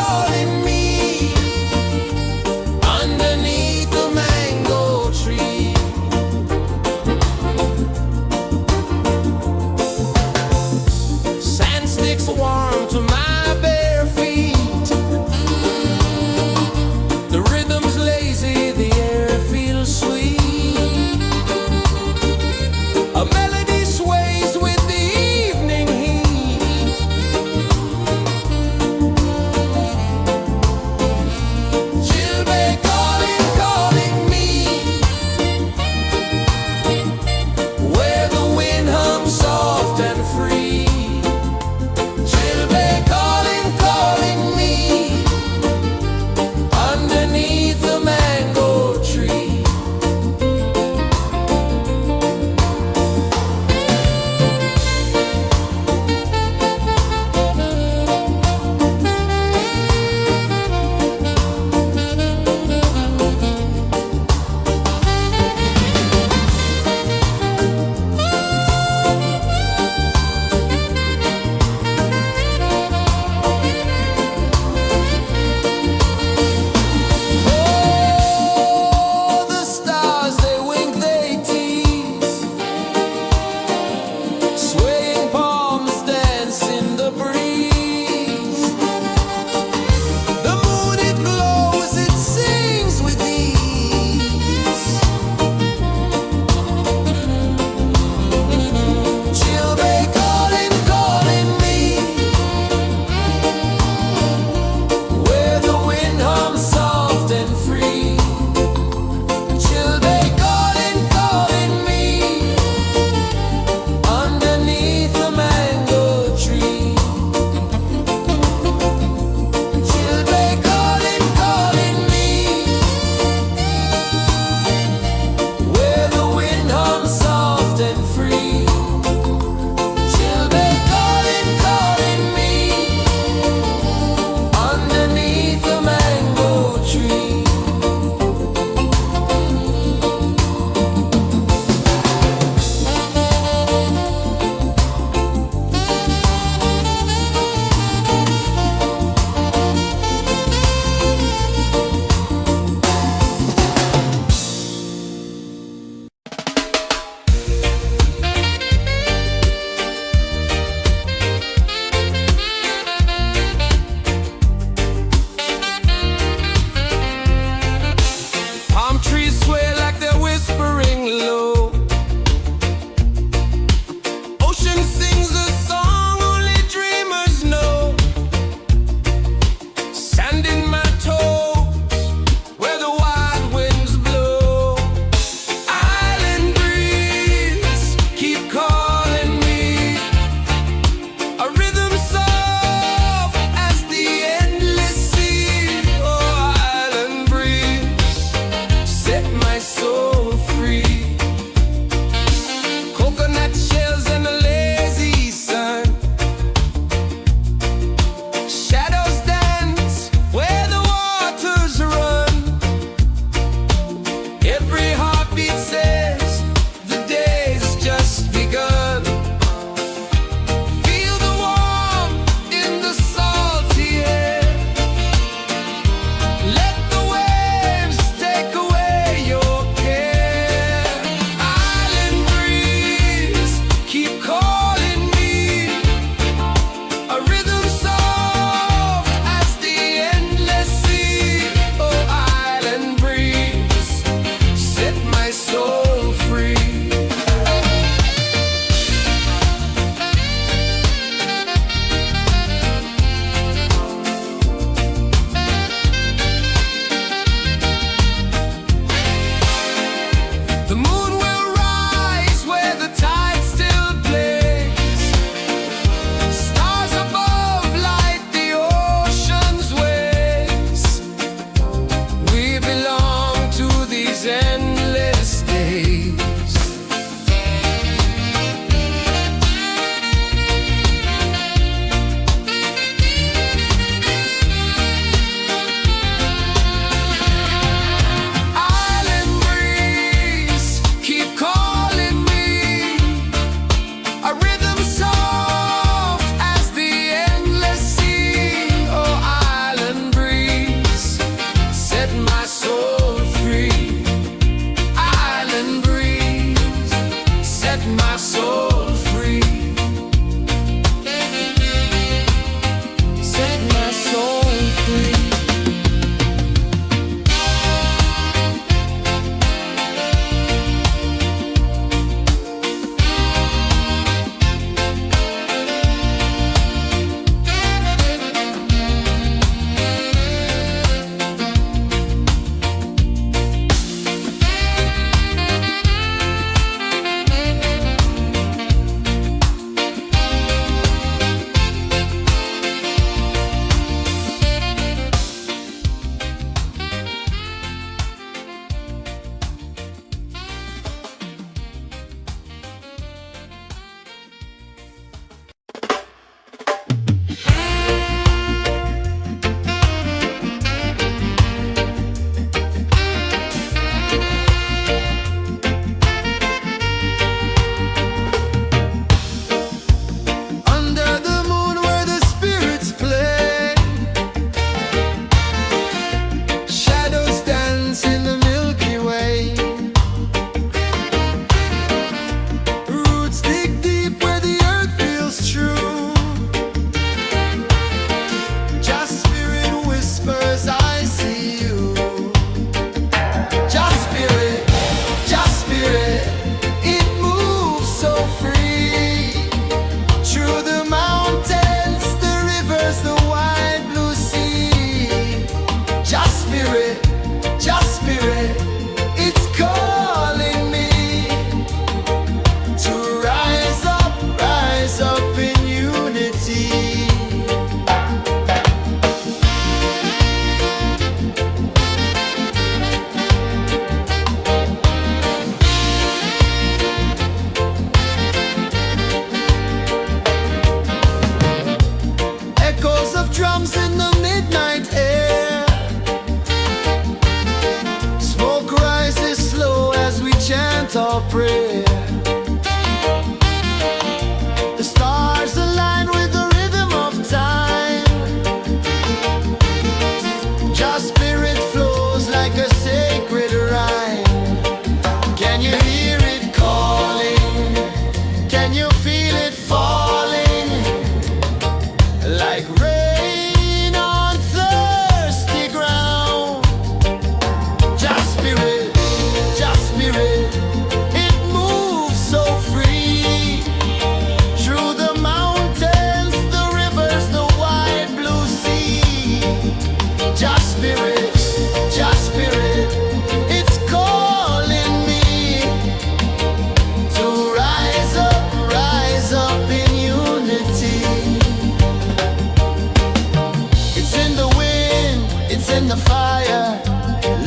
it's in the fire,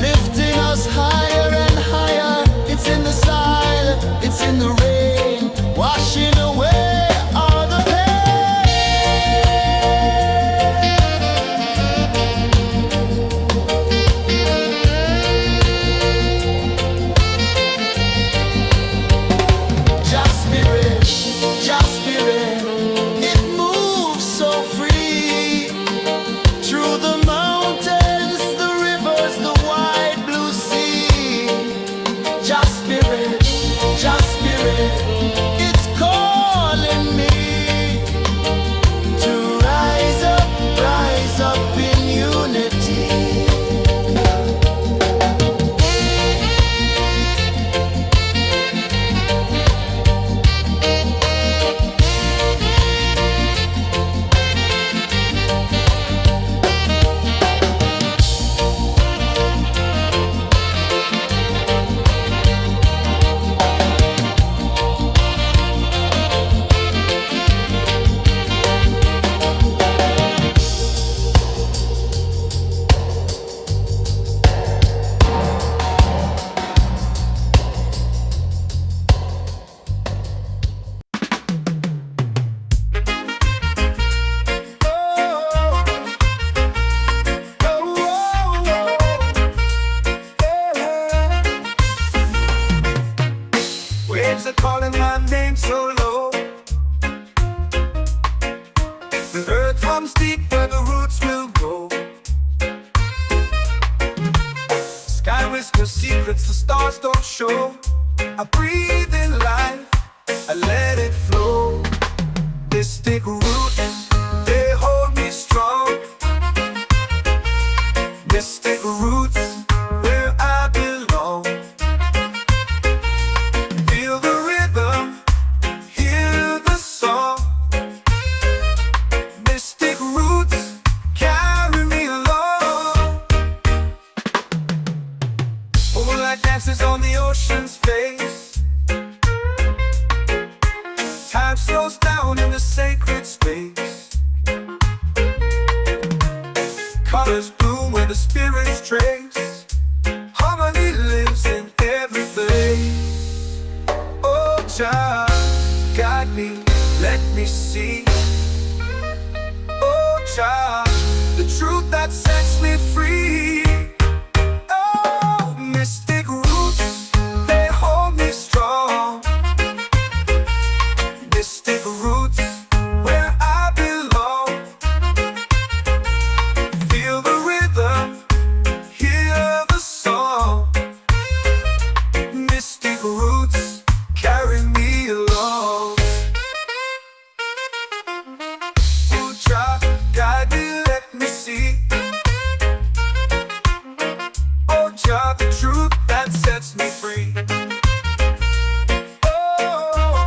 lifting us higher and higher. It's in the sun, it's in the rain, washing away all the pain. Just spirit, it moves so free through the mountains, the rivers, the wide blue sea. Just spirit, it's calling me to rise up in unity. Waves are calling my name so low. The earth hums deep where the roots will go. Sky whispers secrets the stars don't show. I breathe in life, I let it flow. Mystic roots, they hold me strong. Mystic roots, where I belong. Feel the rhythm, hear the song. Mystic roots, carry me along. Moonlight dances on the ocean's face. Time slows down in the sacred space. Colors bloom where the spirits trace. Harmony lives in every place. Oh, Jah, guide me, let me see. Oh, Jah, the truth that sets me free. Oh, mystic roots, they hold me strong. Mystic roots, where I belong. Feel the rhythm, hear the song. Mystic roots, carry me along. Oh, Jah, guide me, let me see. Oh, Jah, the truth that sets me free. Oh,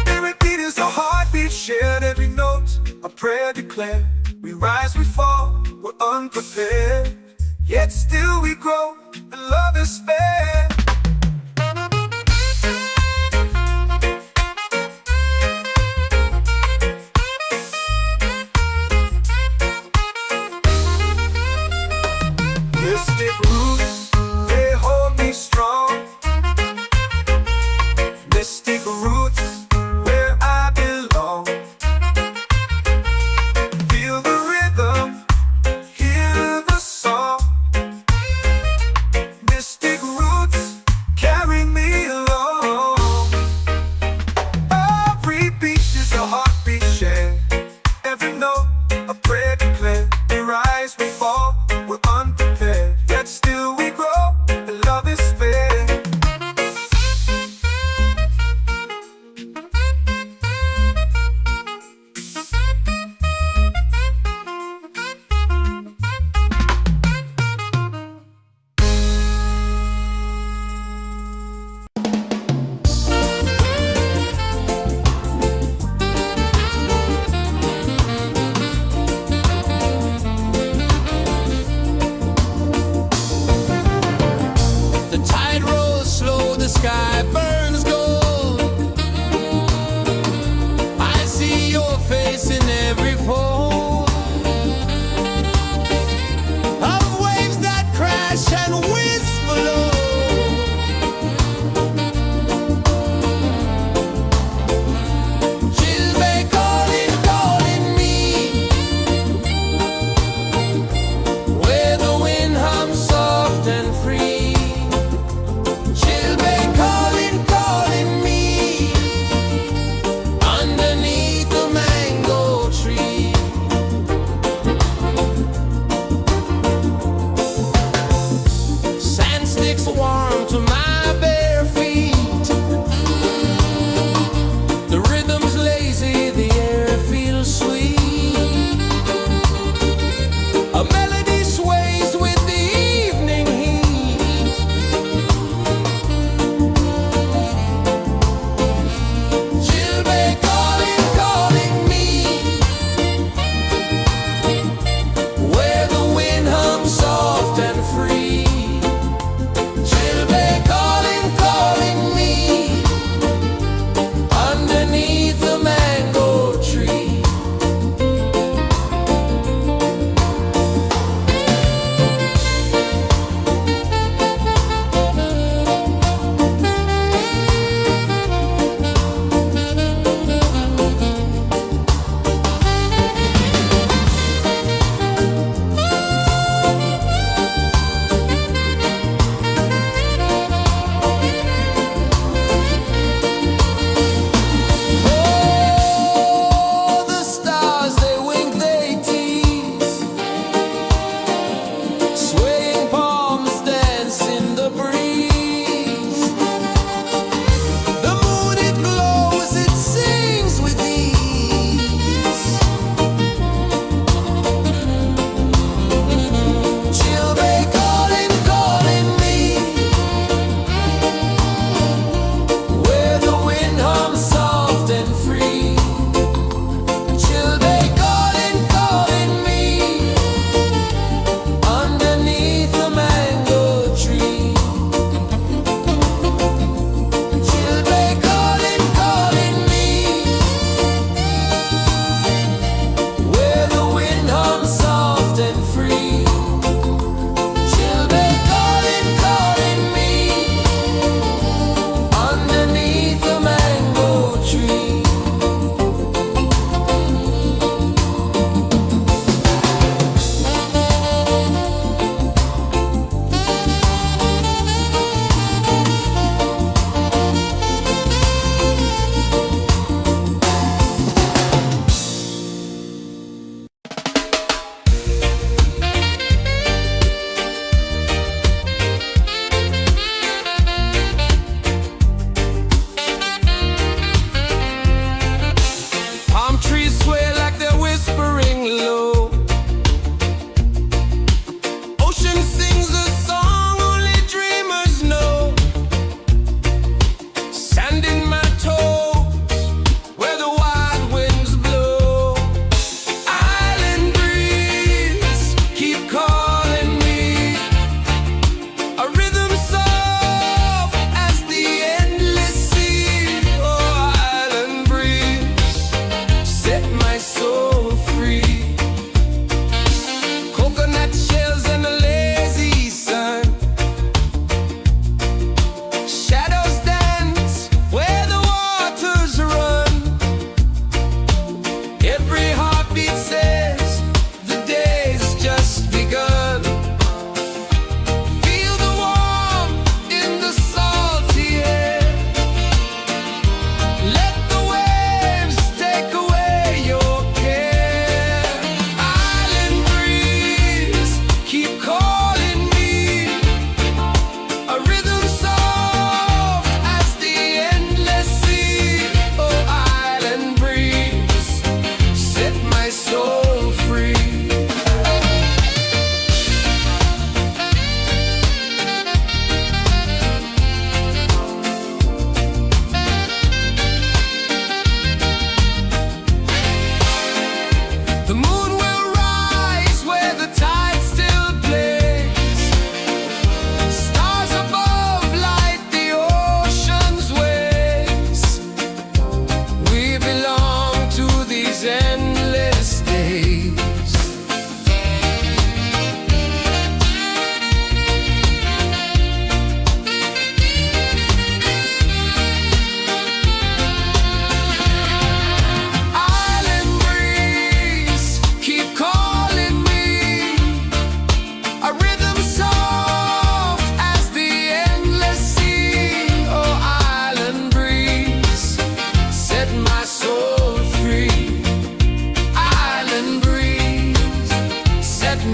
every beat is a heartbeat shared, every note a prayer declared. We rise, we fall, we're unprepared, yet still we grow, and love is spared. Mystic roots, they hold me strong. Mystic roots, where I belong. Feel the rhythm, hear the song. Mystic roots,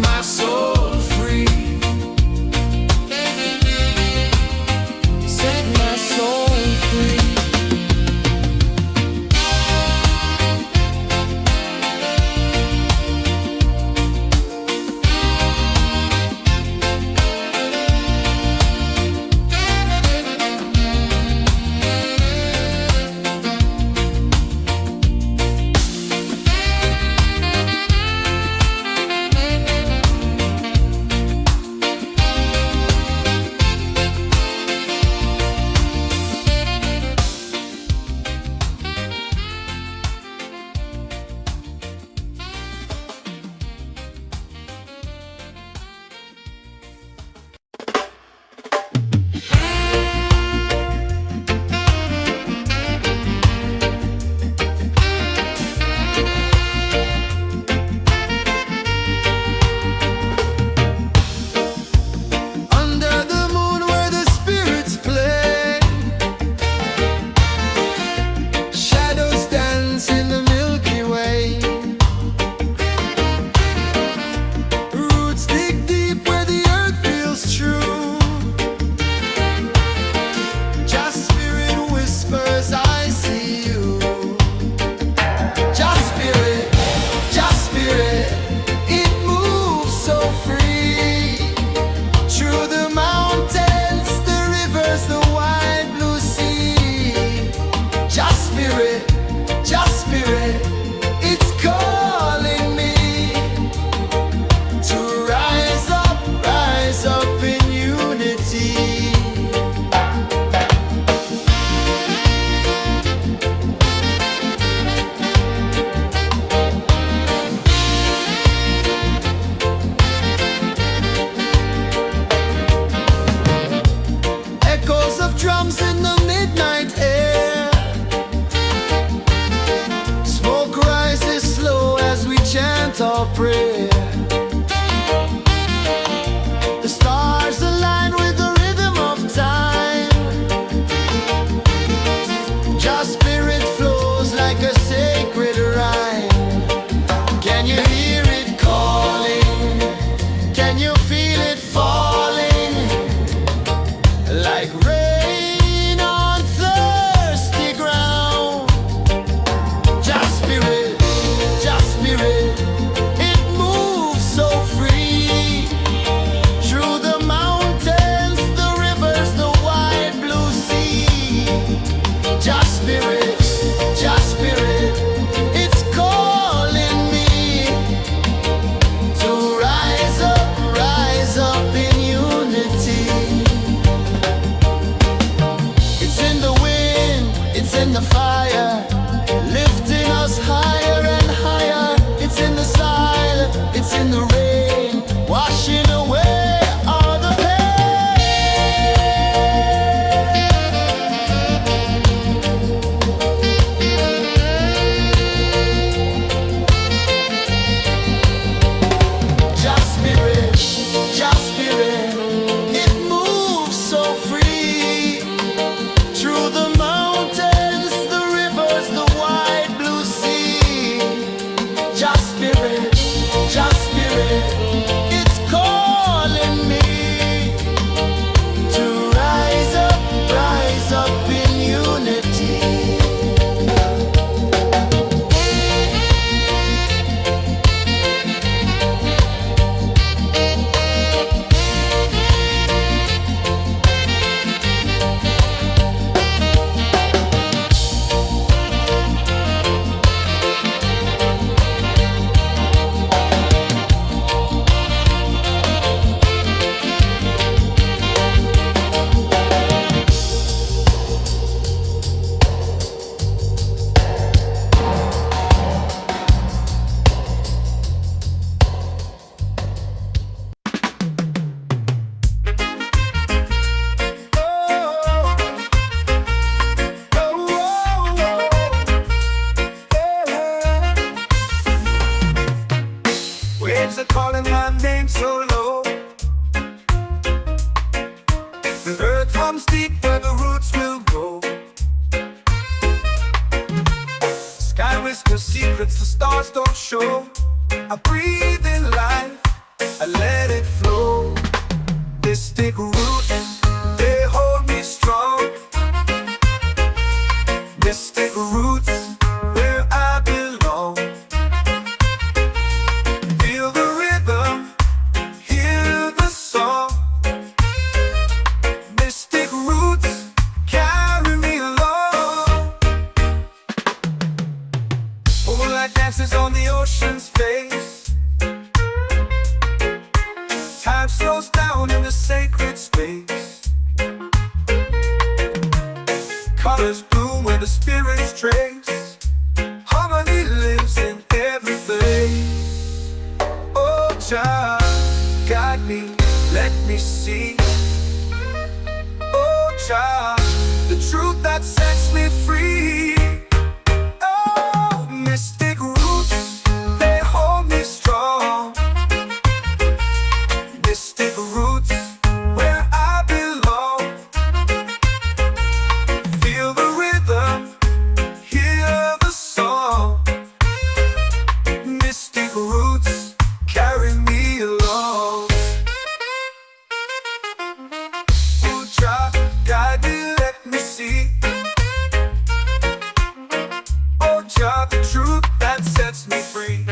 my soul free. Set my soul free. I let it flow. Mystic roots, they hold me strong. Mystic roots, where I belong. Feel the rhythm, hear the song. Mystic roots, carry me along. Moonlight dances on the ocean's face. Time slows down in the sacred space. Colors bloom where the spirits trace. Harmony lives in every place. Oh, Jah, guide me, let me see. Oh, Jah, the truth that sets me free. Oh, mystic roots, they hold me strong. Mystic roots, where I belong. Feel the rhythm, hear the song. Mystic roots, carry me along. Oh, Jah, guide me, let me see. Oh, Jah, the truth that sets me free.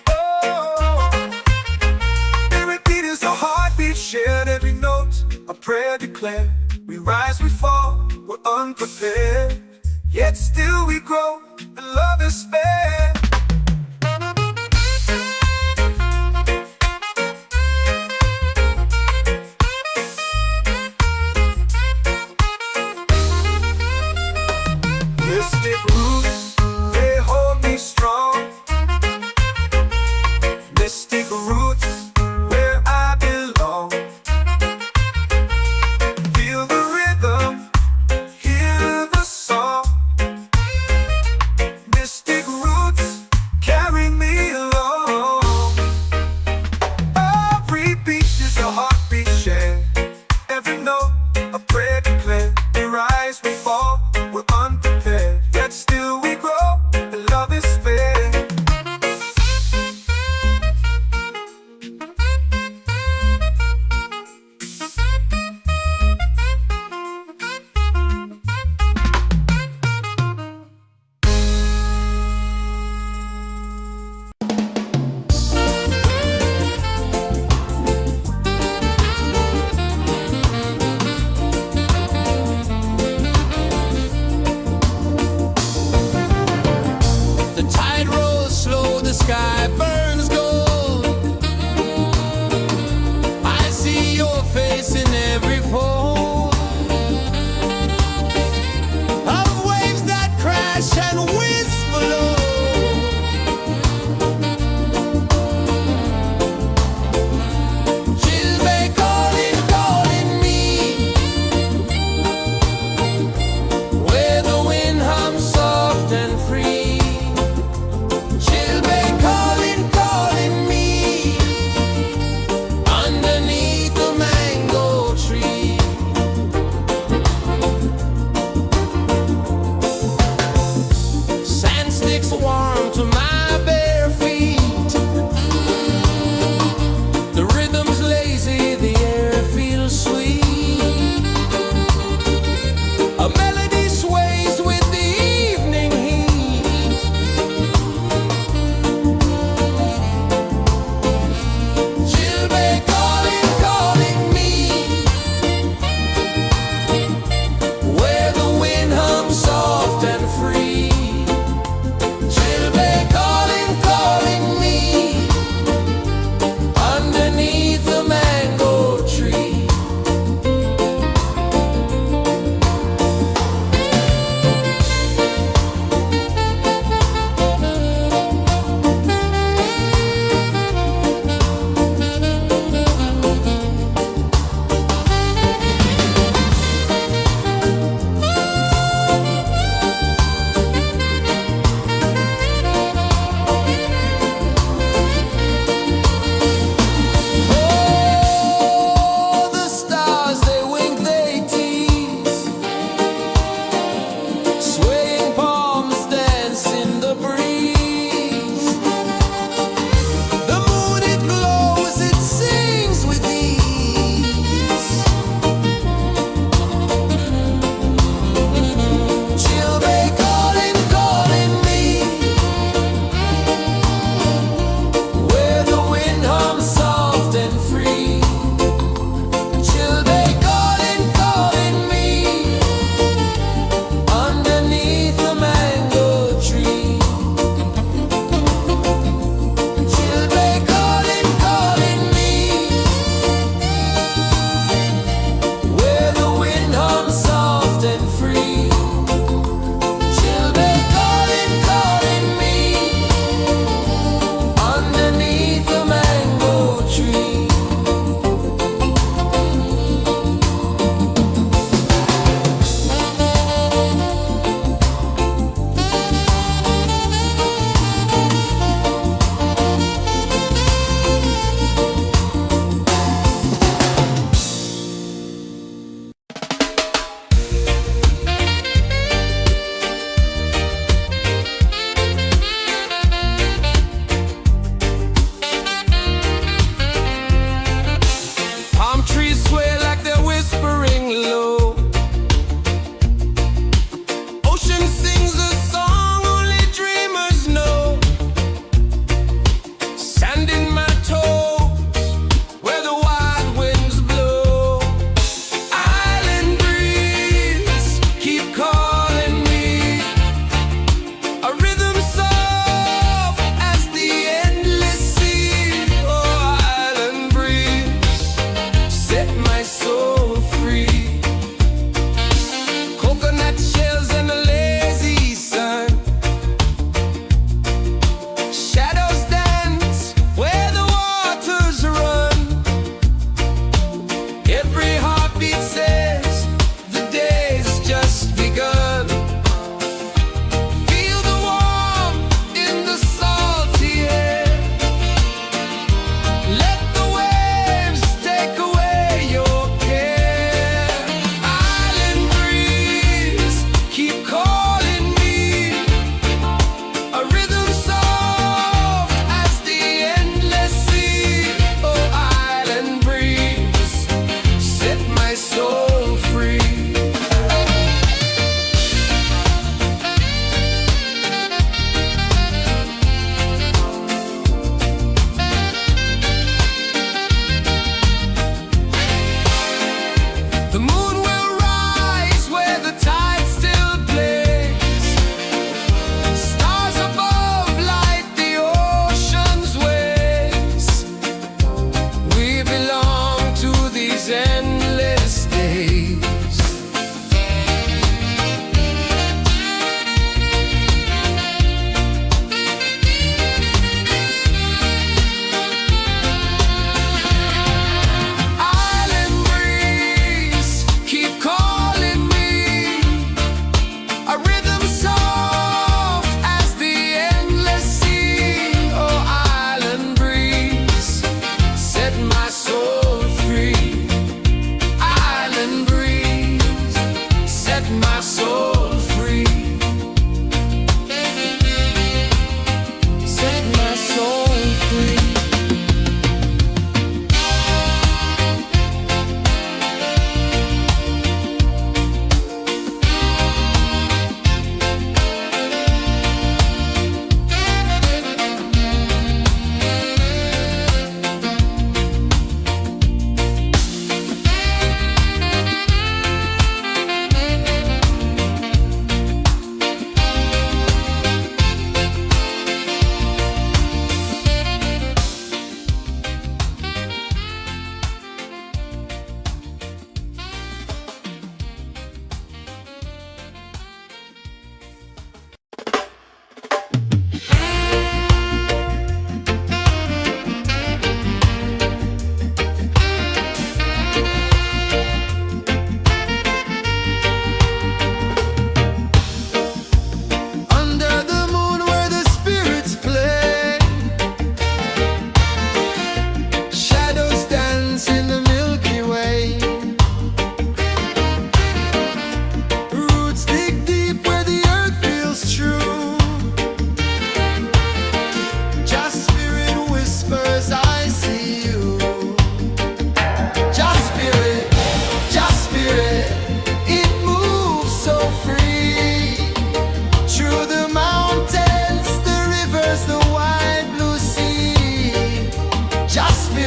Oh, spirit beat is a heartbeat, shared every note, a prayer declared. We rise, we fall, we're unprepared, yet still we grow, and love is spared. Mystic roots, they hold me strong. Mystic roots, where I belong. Feel the rhythm, hear the song. Mystic roots, carry me along. Every beat is a heartbeat shared. Every note, a prayer declared. We rise, we fall, we're unprepared, yet still we grow, and love is spared.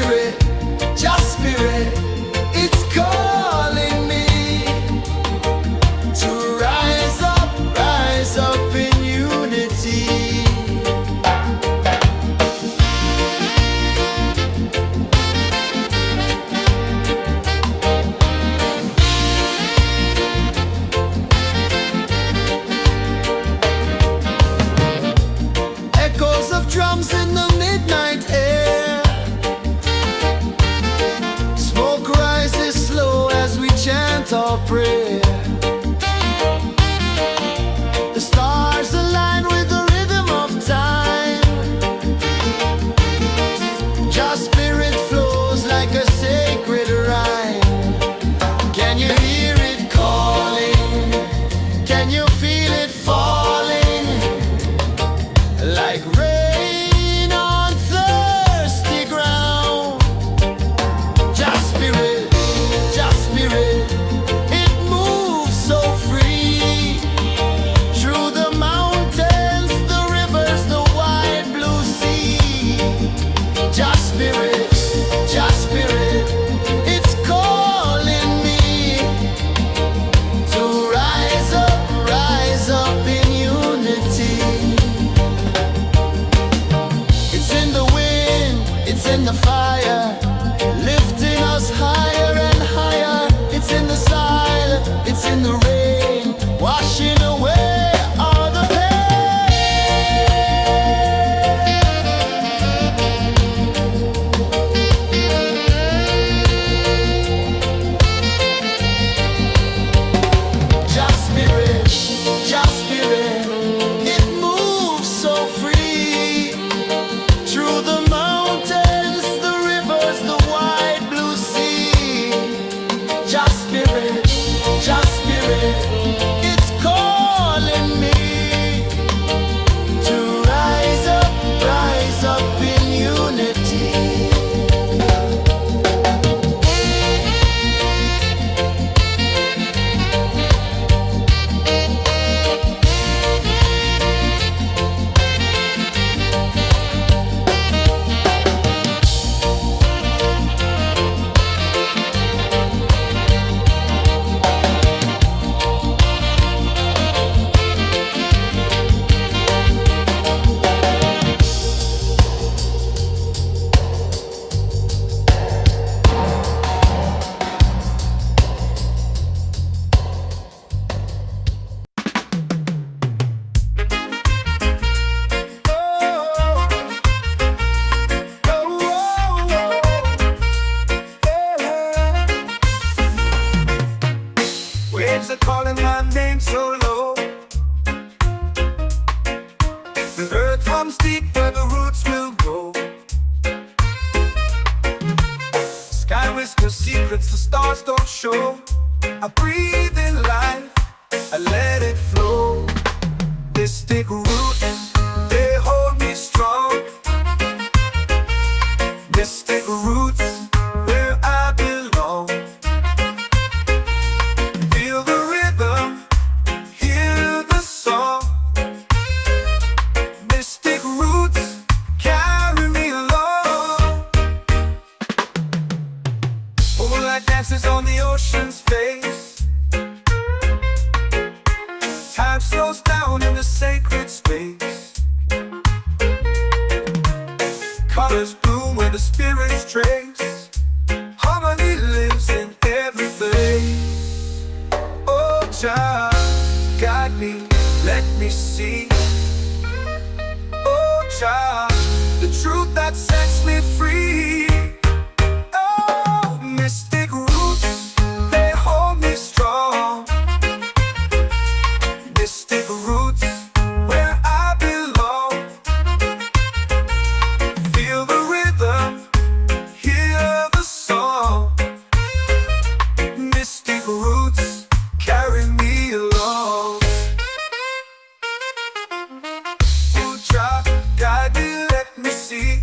spirit, just spirit, it's calling me to rise up in unity. Echoes of drums in the midnight air. Smoke rises slow as we chant our prayer. The stars align with the rhythm of time. Just spirit flows like a sacred rhyme. Can you hear it calling? Can you feel it falling? Like rain on thirsty ground. Just spirit, it moves so free. Through the mountains, the rivers, the wide blue sea. Just spirit, it's calling me to rise up in unity. It's in the wind, it's in the fire, lifting us higher and higher. It's in the silence, it's in the rain, washing away all the pain. Just spirit, it moves so free. Through the mountains, the rivers, the wide blue sea. Just spirit, it's calling me to rise up in unity. Waves are calling my name so low. The earth hums deep where the roots will go. Sky whispers secrets the stars don't show. I breathe in life, I let it flow. Mystic roots, they hold me strong. Mystic roots, where I belong. Feel the rhythm, hear the song. Mystic roots, carry me along. Moonlight dances on the ocean's face. Time slows down in the sacred space. Colors bloom where the spirits trace. Harmony lives in every place. Oh, Jah, guide me, let me see. Oh, Jah, the truth that sets me free. Oh, mystic roots, they hold me strong. Mystic roots, where I belong. Feel the rhythm, hear the song. Mystic roots, carry me along. Oh, Jah, guide me, let me see.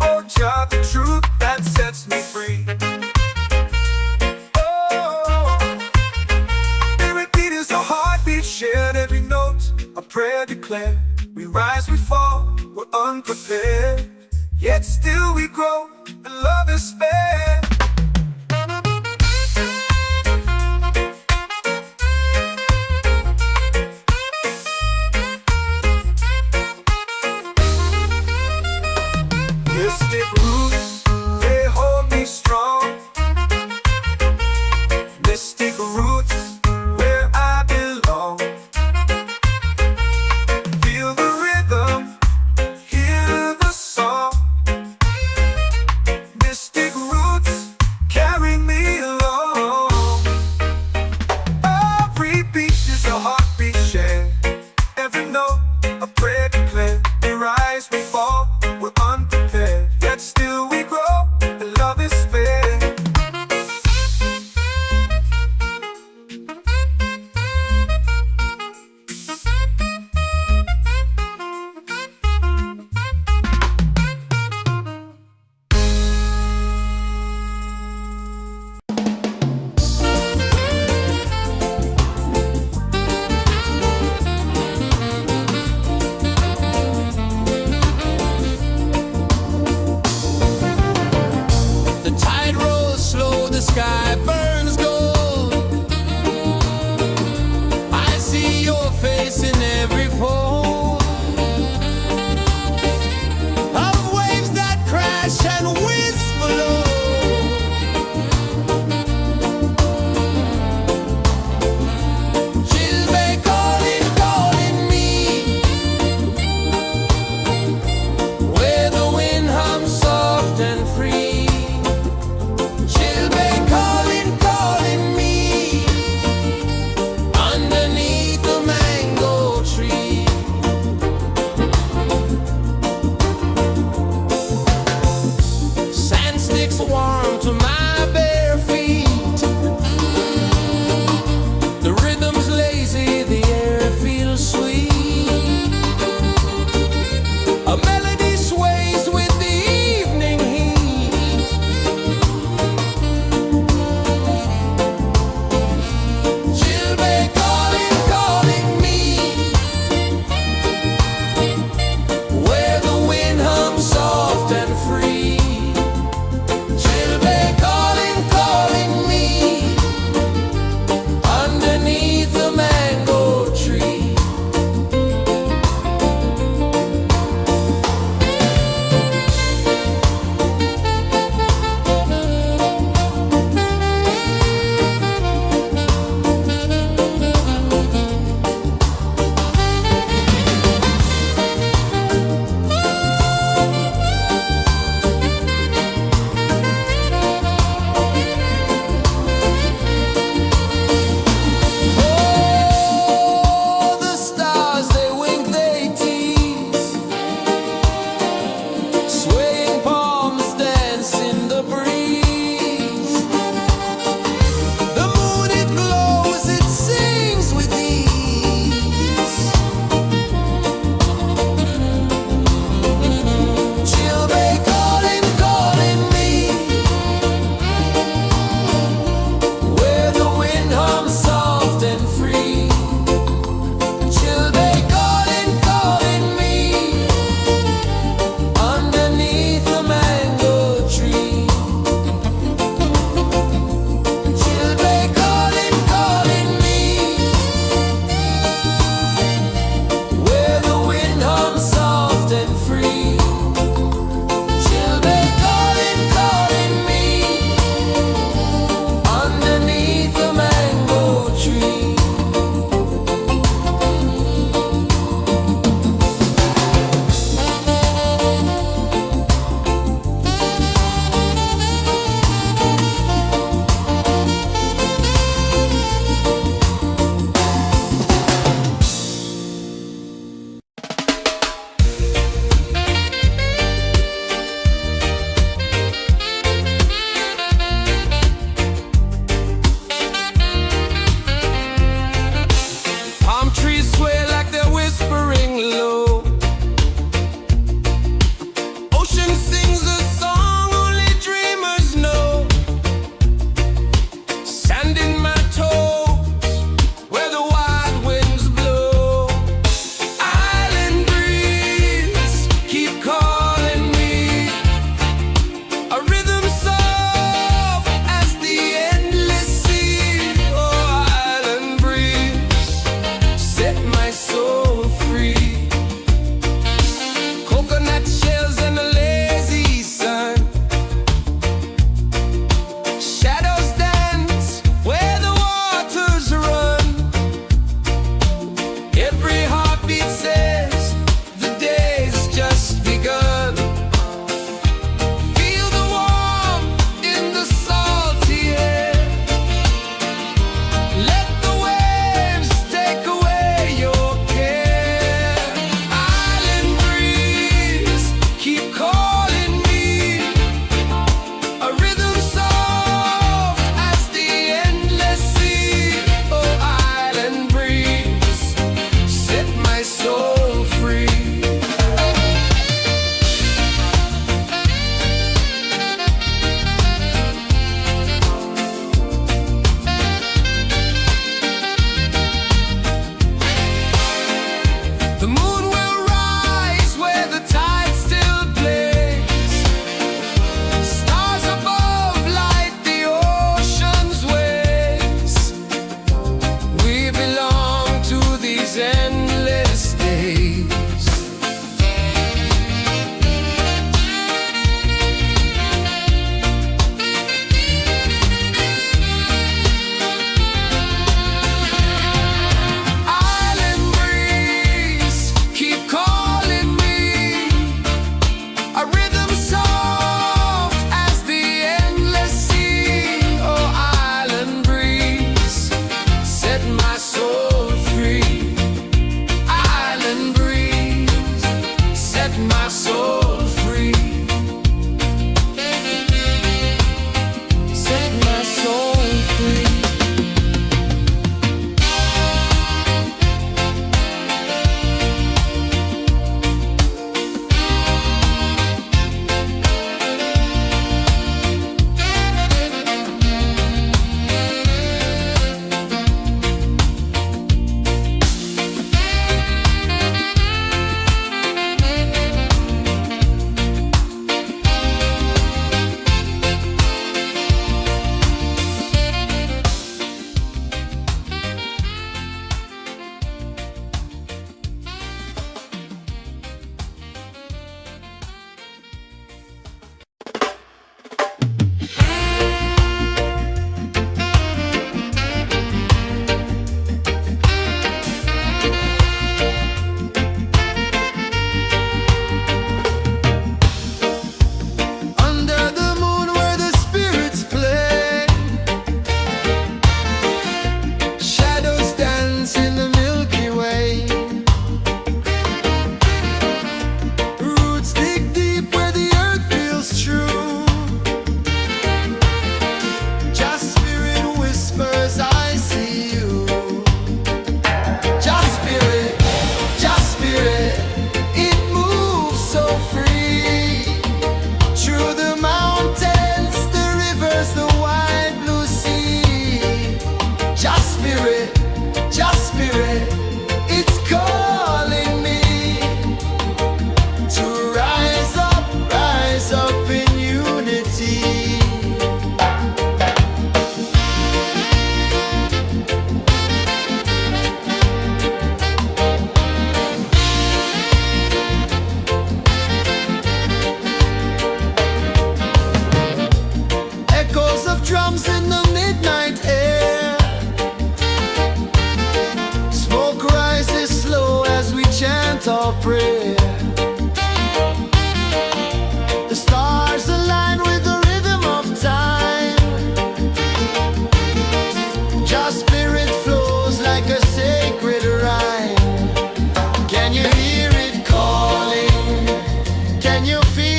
Oh, Jah, the truth that sets me free. Oh, spirit beat is a heartbeat, shared every note. A prayer declared. We rise, we fall, we're unprepared. yet still we grow, and love is spared. Mystic roots, they hold me strong. Mystic roots, where I belong. Feel the rhythm, hear the song. Mystic roots, carry me along. Every beat is a heartbeat shared. Every note, a prayer declared. We rise, we fall, we're unprepared, yet still we grow, and love is spared. The tide rolls slow, the sky burns gold. I see your face in every fold of waves that crash and whisper low. She'll be calling, calling me, where the wind hums soft and free. She'll be calling,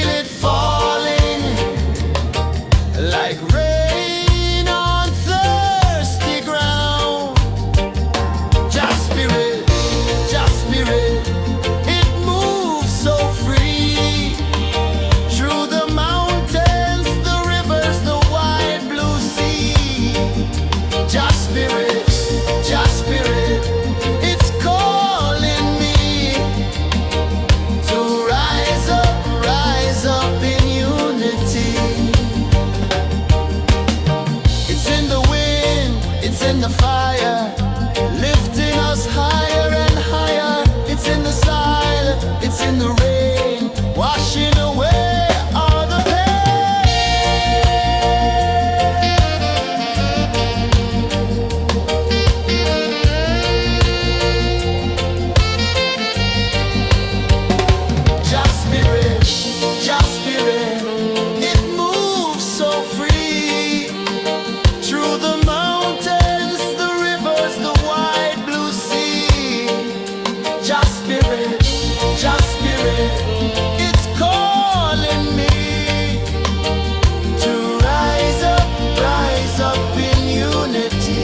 feel it falling like rain on thirsty ground. Just spirit, it moves so free through the mountains, the rivers, the wide blue sea. Just spirit, it's calling me to rise up in unity. It's in the wind, it's in the fire, lifting us higher and higher. It's in the silence, it's in the rain, washing away all the pain. Just spirit, it moves so free through the mountains, the rivers, the wide blue sea. Just spirit, it's calling me to rise up in unity.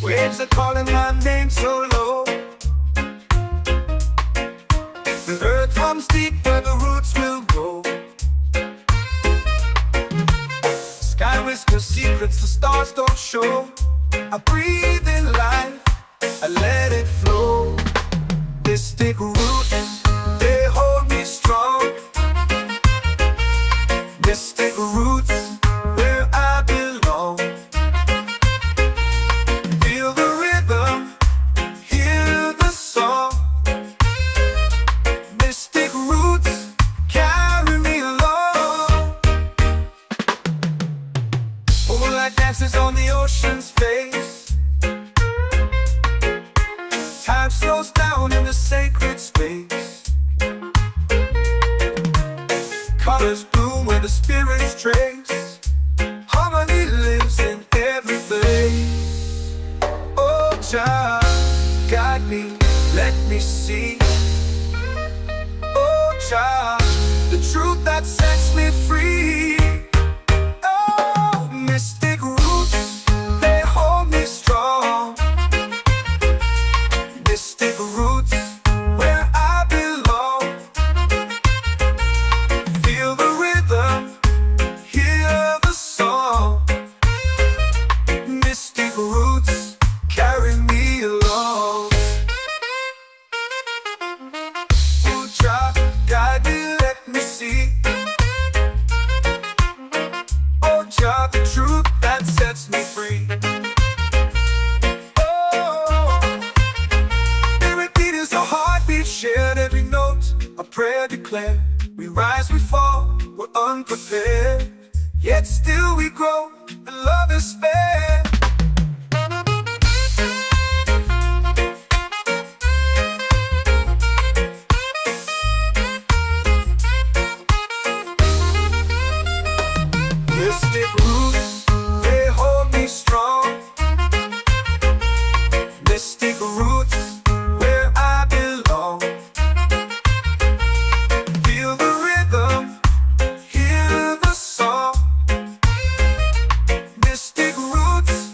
Waves are calling my name so low. The earth hums deep where the roots will go. Sky whispers secrets the stars don't show. I breathe in life, I let it flow. Mystic roots, they hold me strong. Mystic roots, where I belong. Feel the rhythm, hear the song. Mystic roots, carry me along. Moonlight dances on the ocean's face. Time slows down in the sacred space. Colors bloom where the spirits trace. Harmony lives in every place. Oh, Jah, guide me, let me see. Oh, Jah, the truth that sets me free. Oh, mystic roots, they hold me strong. Mystic roots, where I belong. Feel the rhythm, hear the song. Mystic roots, carry me along. Oh, Jah, guide me, let me see. Oh, Jah, the truth that sets me free. Oh, every beat is a heartbeat shared, every note a prayer declared. We rise, we fall, we're unprepared, yet still we grow, and love is spared. Mystic roots, they hold me strong. Mystic roots, where I belong. Feel the rhythm, hear the song. Mystic roots,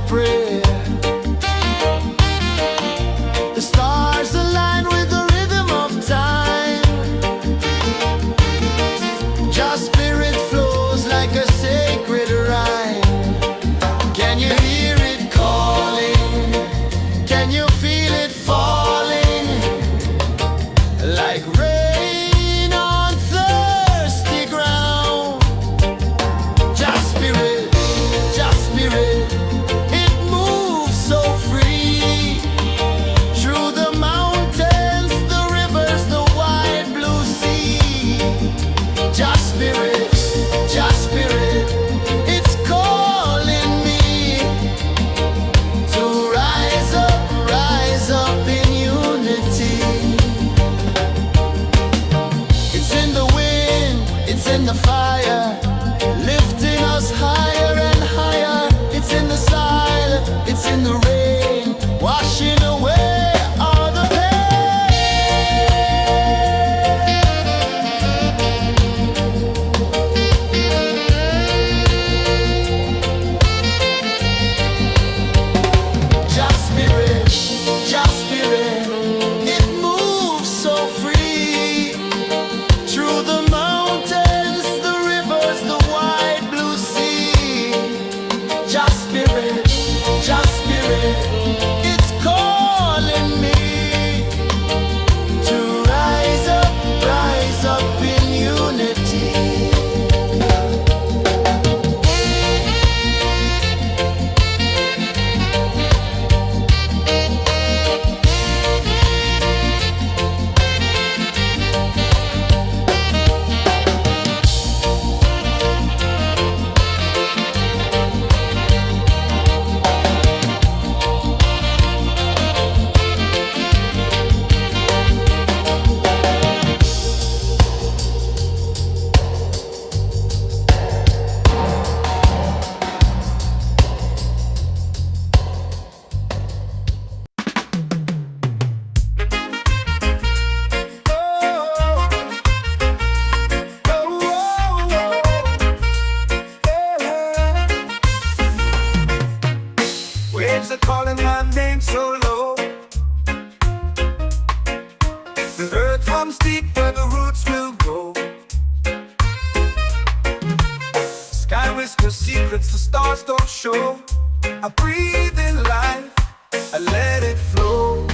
pray. The stars align with the rhythm of time. Just spirit flows like a sacred rhyme. Can you hear it calling? Can you feel it falling? Like rain on thirsty ground. Just spirit, it moves so free. Through the mountains, the rivers, the wide blue sea. Just spirit, it's calling me to rise up in unity. It's in the wind, it's in the fire, lifting us higher and higher. It's in the silence, it's in the rain, washing away all the pain. Just spirit, it moves so free. Through the mountains, the rivers, the wide blue sea. Just spirit, it's calling me to rise up in unity. Waves are calling my name so low. The earth runs deep where the roots will go. Sky whispers secrets the stars don't show. I breathe in life, I let it flow.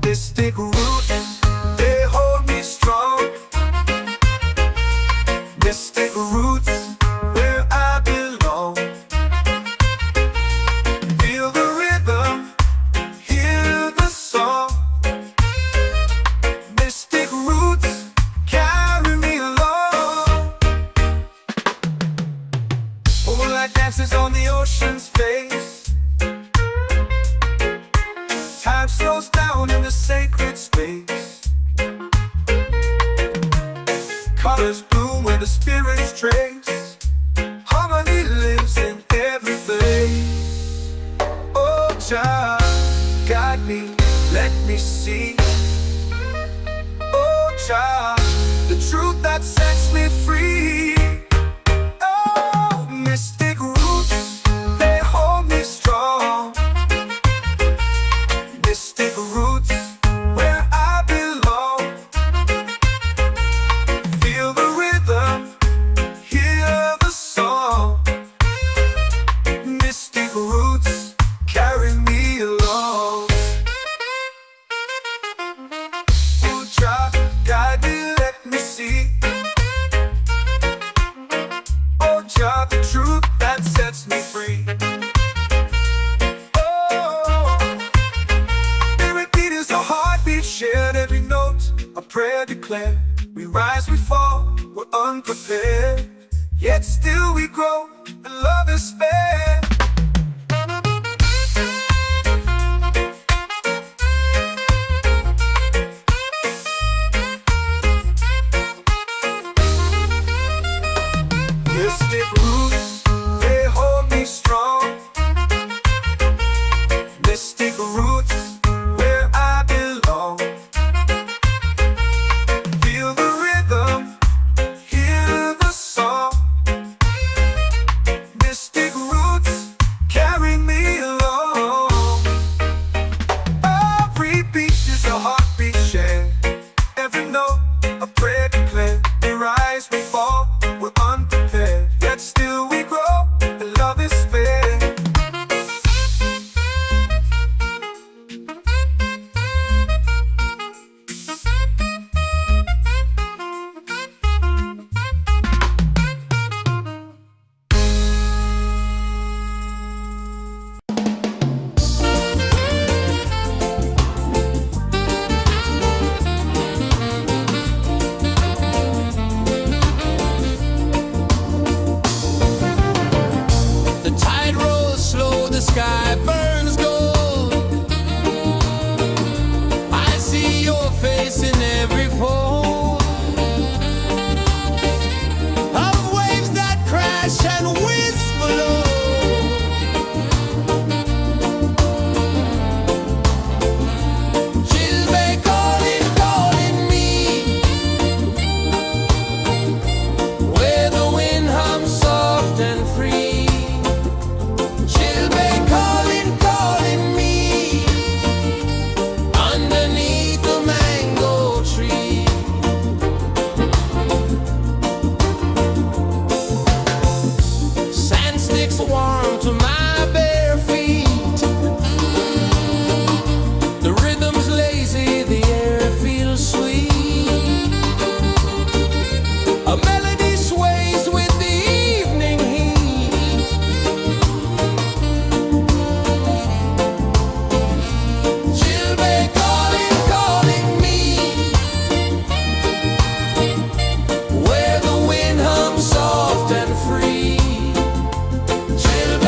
Mystic roots, they hold me strong. Mystic roots, where I belong. Feel the rhythm, hear the song. Mystic roots, carry me along. Moonlight dances on the ocean's face. Time slows down in the sacred space. Colors bloom where the spirits trace. Harmony lives in every place. Oh, Jah, guide me, let me see. Oh, Jah, the truth that sets me free. Oh, mystic roots, they hold me strong. Mystic roots, where I belong. Feel the rhythm, hear the song. Mystic roots, carry me along. Oh, Jah, guide me, let me see. Oh, Jah, the truth that sets me free. Oh, spirit beat is a heartbeat, shared every note. A prayer declared. We rise, we fall, we're unprepared. Yet still we grow, and love is spared. Mystic roots, they hold me strong. Mystic roots, where I belong. Feel the rhythm, hear the song. Mystic roots, carry me along. winds blow. Chilbay calling, calling me, where the wind hums soft and free. Chilbay calling, calling me, underneath the mango tree. Sand sticks warm to my bare feet. The rhythm's lazy, the air feels sweet. A melody sways with the evening heat. Chilbay calling, calling me, where the wind hums soft and free. Chilbay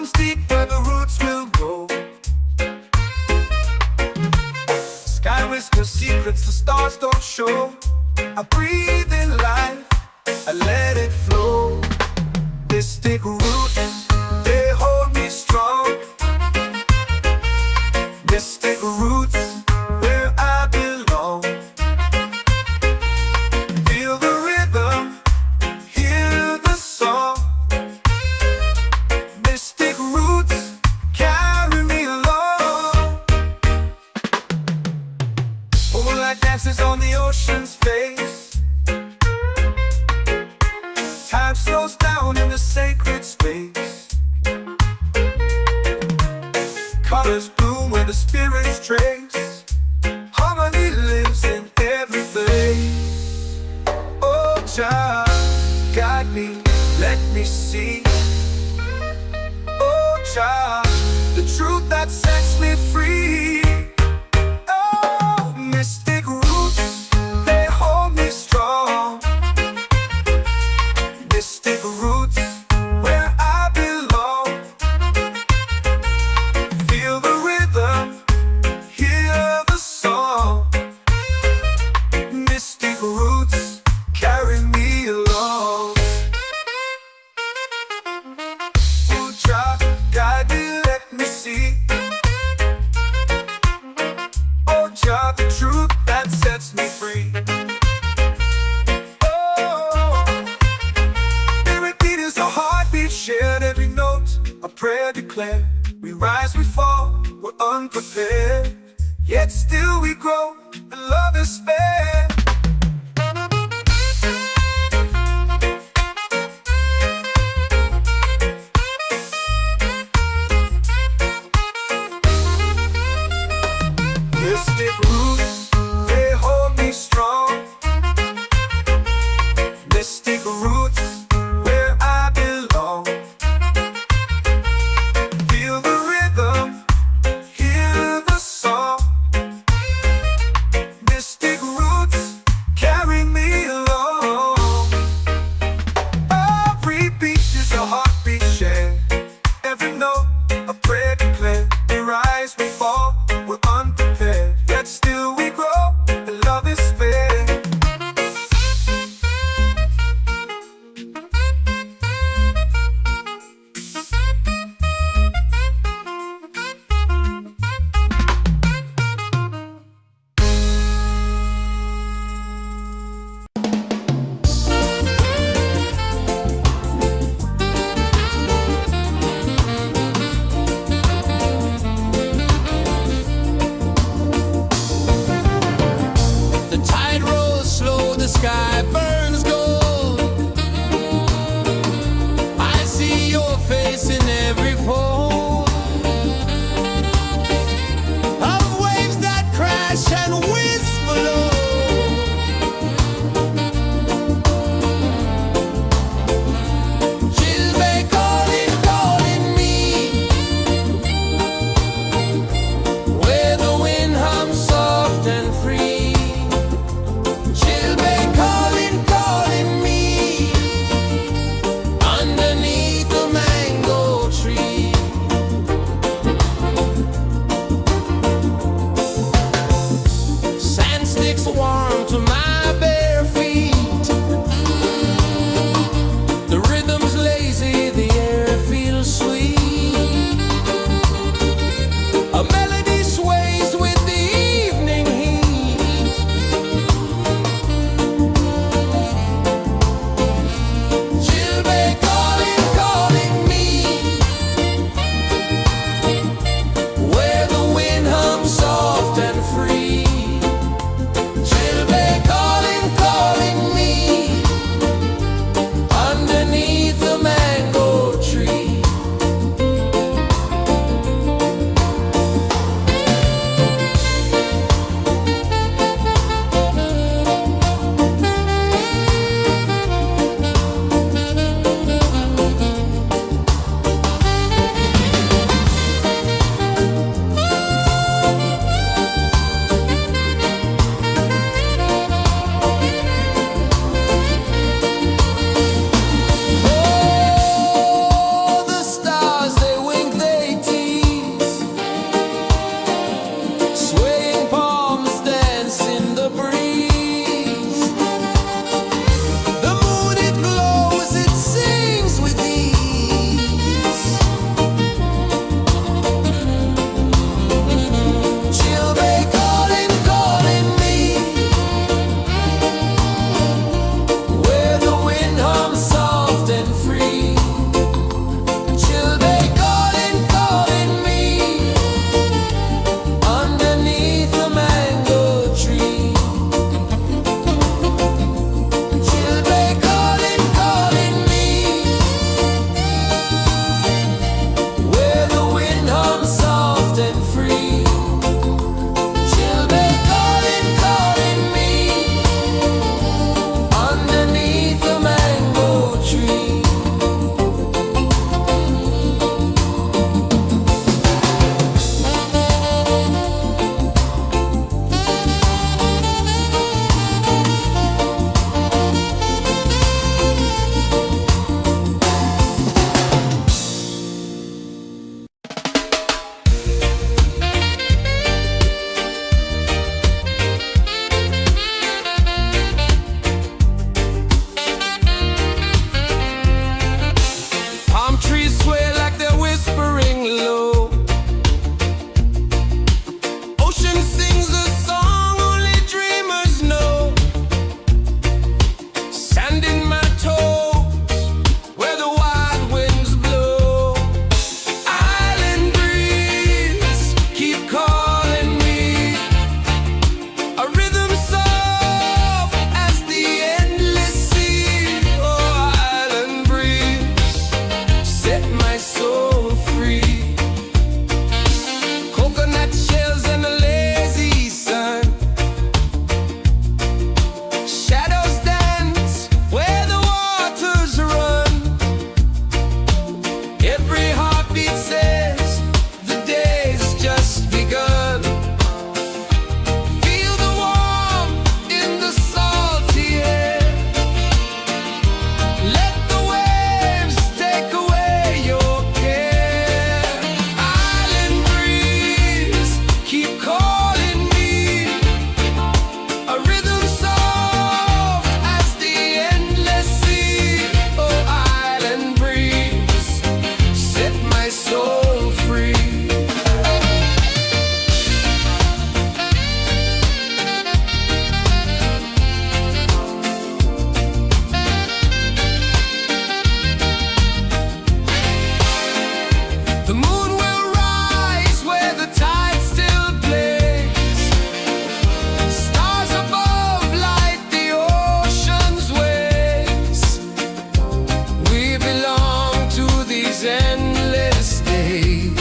runs deep where the roots will grow. Sky whispers secrets the stars don't show. I breathe in life, I let it flow. Mystic roots, they hold me strong. Mystic roots, where I belong. Feel the rhythm, hear the song. Mystic roots, carry me along. Moonlight dances on the ocean's face. Time slows down in the sacred space. Colors bloom where the spirits trace. Harmony lives in every face. Oh, Jah, guide me, let me see. Oh, Jah, the truth that sets me free. Oh, mystic roots, they hold me strong. Mystic roots, where I belong. Feel the rhythm, hear the song. Mystic roots, carry me along. Oh, Jah, guide me, let me see. Oh, Jah, the truth that sets me free. Oh, spirit beat is a heartbeat, shared every note, a prayer declared. We rise, we fall, we're unprepared, yet still we grow, and love is spared. Mystic roots, they hold me strong. Mystic roots, where I belong. Feel the rhythm, hear the song. Mystic roots, soul free. Coconut shells and a lazy sun. Shadows dance where the waters run. Every heartbeat says the day's just begun. Feel the warmth in the salty air. Let the waves take away your care. Island breeze, keep calling me. A rhythm soft as the endless sea. Oh, island breeze, set my soul free. The moon will rise where the tide still plays. Stars above light the ocean's waves. We belong to these endless days.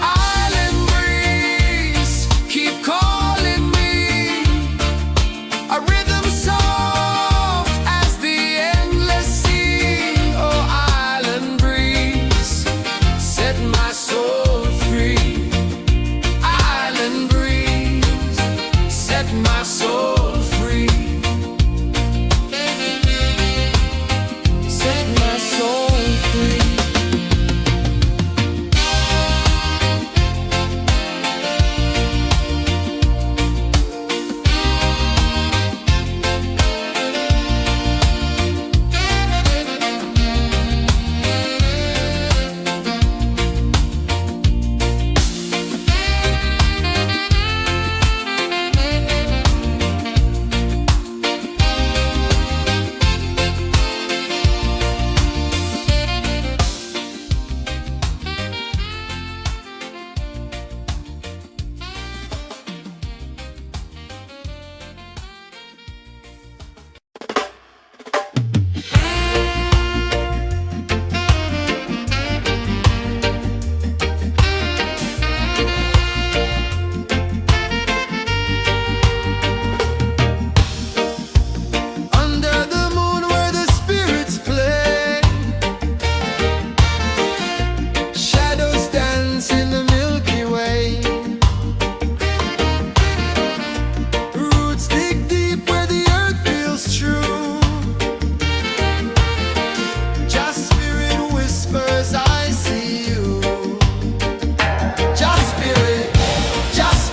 Island breeze, keep calling me. A rhythm soft as the endless sea. Oh, island breeze, set my soul free. Island breeze, set my soul free. Set my soul free. Under the moon where the spirits play. Shadows dance in the Milky Way. Roots dig deep where the earth feels true. Just spirit whispers, I see you. Just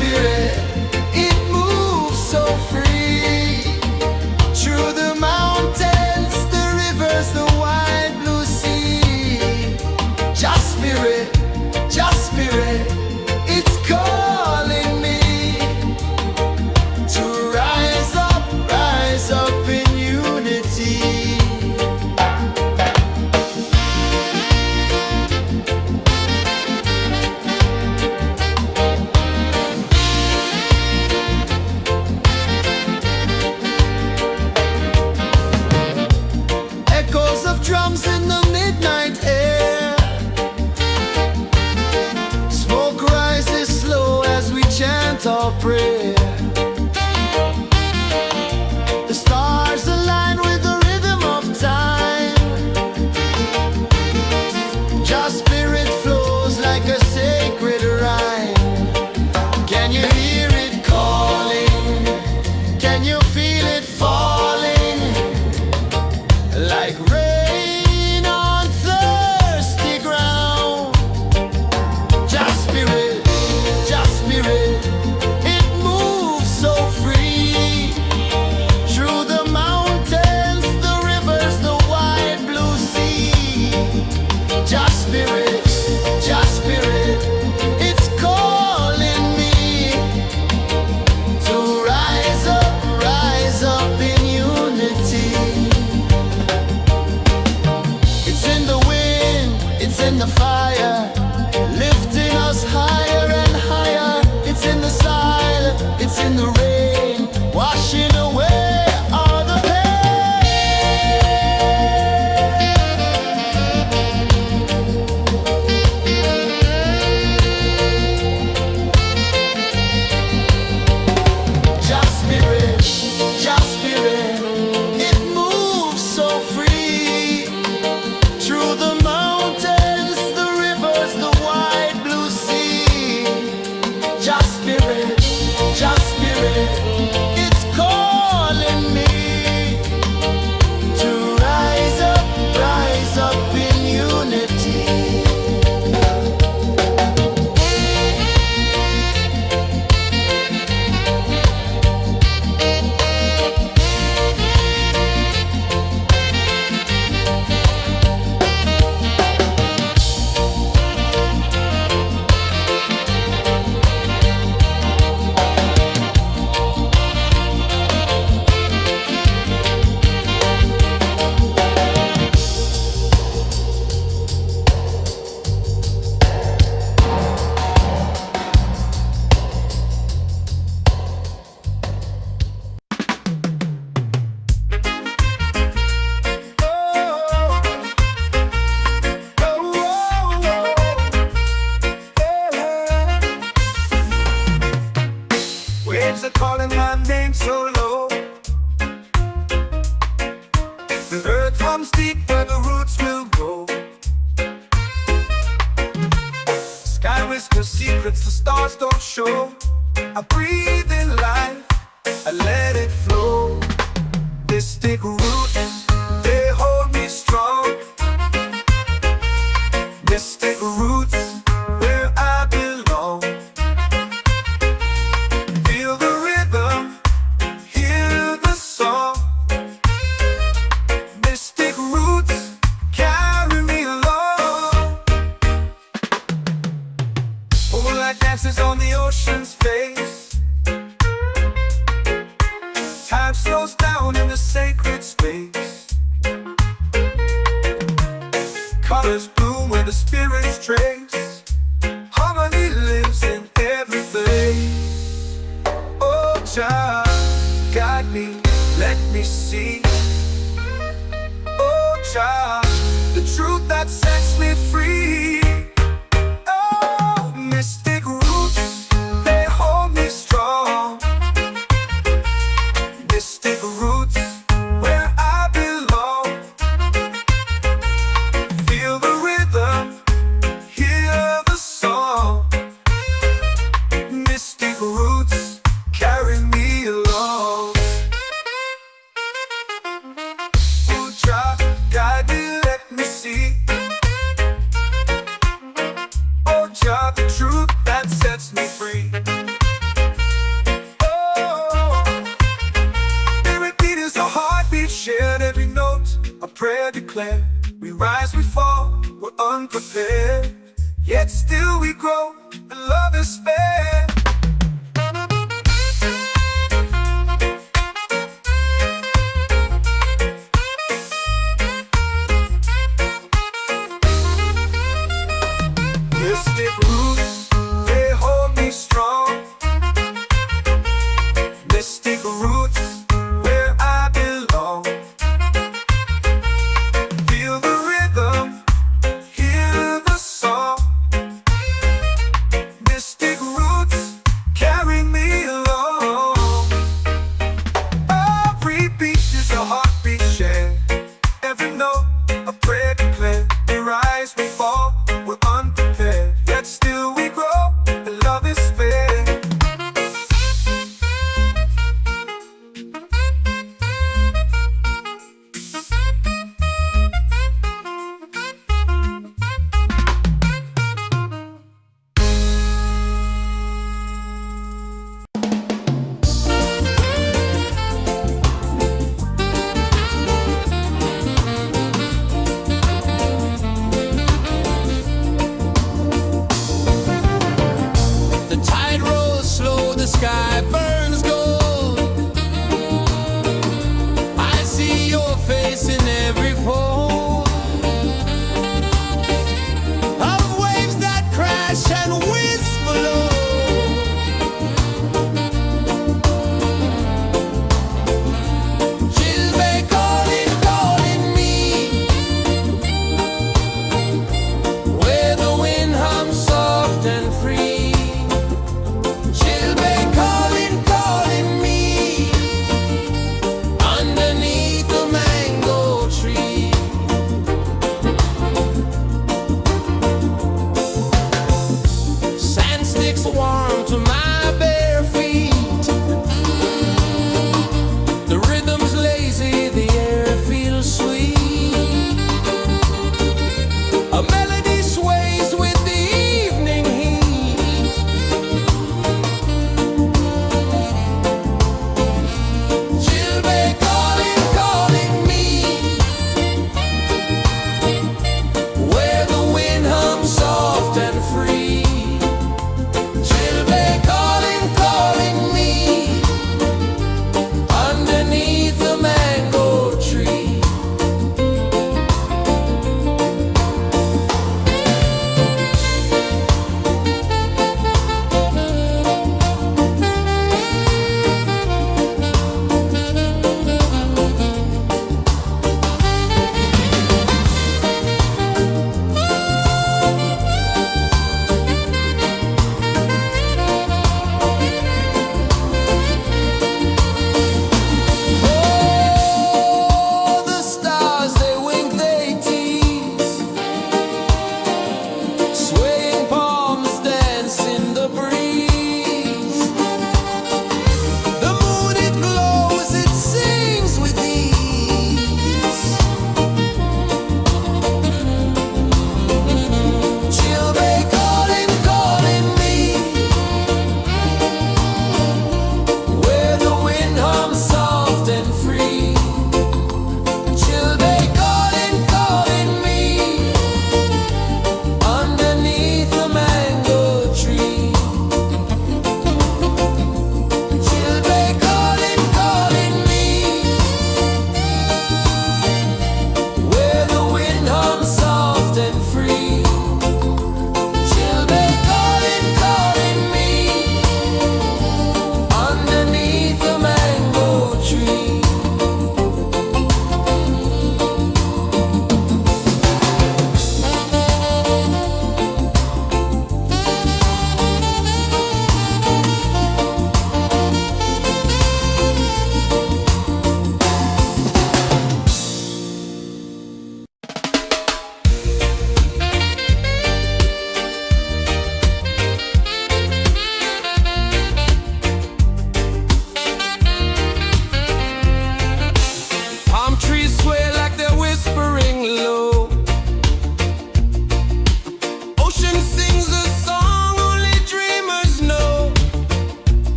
spirit, it moves so free. Through the mountains, the rivers, the wide blue sea. Just spirit, it's calling me to rise up in unity. Echoes of drums in the midnight air. Smoke rises slow as we chant our prayer. The stars align with the rhythm of time. Just spirit flows like a sacred rhyme. Can you hear it calling? Can you feel it falling? Like rain on thirsty ground. Just spirit, it moves waves are calling my name so low. The earth comes deep where the roots will grow. Sky whispers secrets the stars don't show. I breathe in life, I let it flow. Mystic roots, they hold me strong. Mystic roots, where I belong. Feel the rhythm, hear the song. Mystic roots, carry me along. Moonlight dances on the ocean's face. Time slows down in the sacred space. Colors bloom where the spirits trace. Harmony lives in every place. Oh, Jah, guide me, let me see. Oh, Jah, the truth that sets me free. Oh, mystic roots, they hold me strong. Mystic roots, where I belong. Feel the rhythm, hear the song. Mystic roots, carry me along. Oh, Jah, guide me, let me see. Oh, Jah, the truth that sets me free. Shared every note, a prayer declared. We rise, we fall, we're unprepared. Yet still we grow, and love is spared. Mystic roots, they hold me strong. Mystic roots, where I belong. Feel the rhythm, hear the song. Mystic roots, carry me along. Every beat is a heartbeat shared. Every note, a prayer declared. We rise, we fall, we're unprepared. Yet still we grow, and love is fair. The tide rolls slow, the sky burns gold. I see your face in every fold of waves that crash and whisper low. She'll be calling, calling me, where the wind hums soft and free. She'll be calling, calling me, underneath the mango tree. Sand sticks warm to my bare feet. The rhythm's lazy, the air feels sweet. A melody sways with the evening heat. She'll be calling, calling me, where the wind hums soft and free. She'll be calling.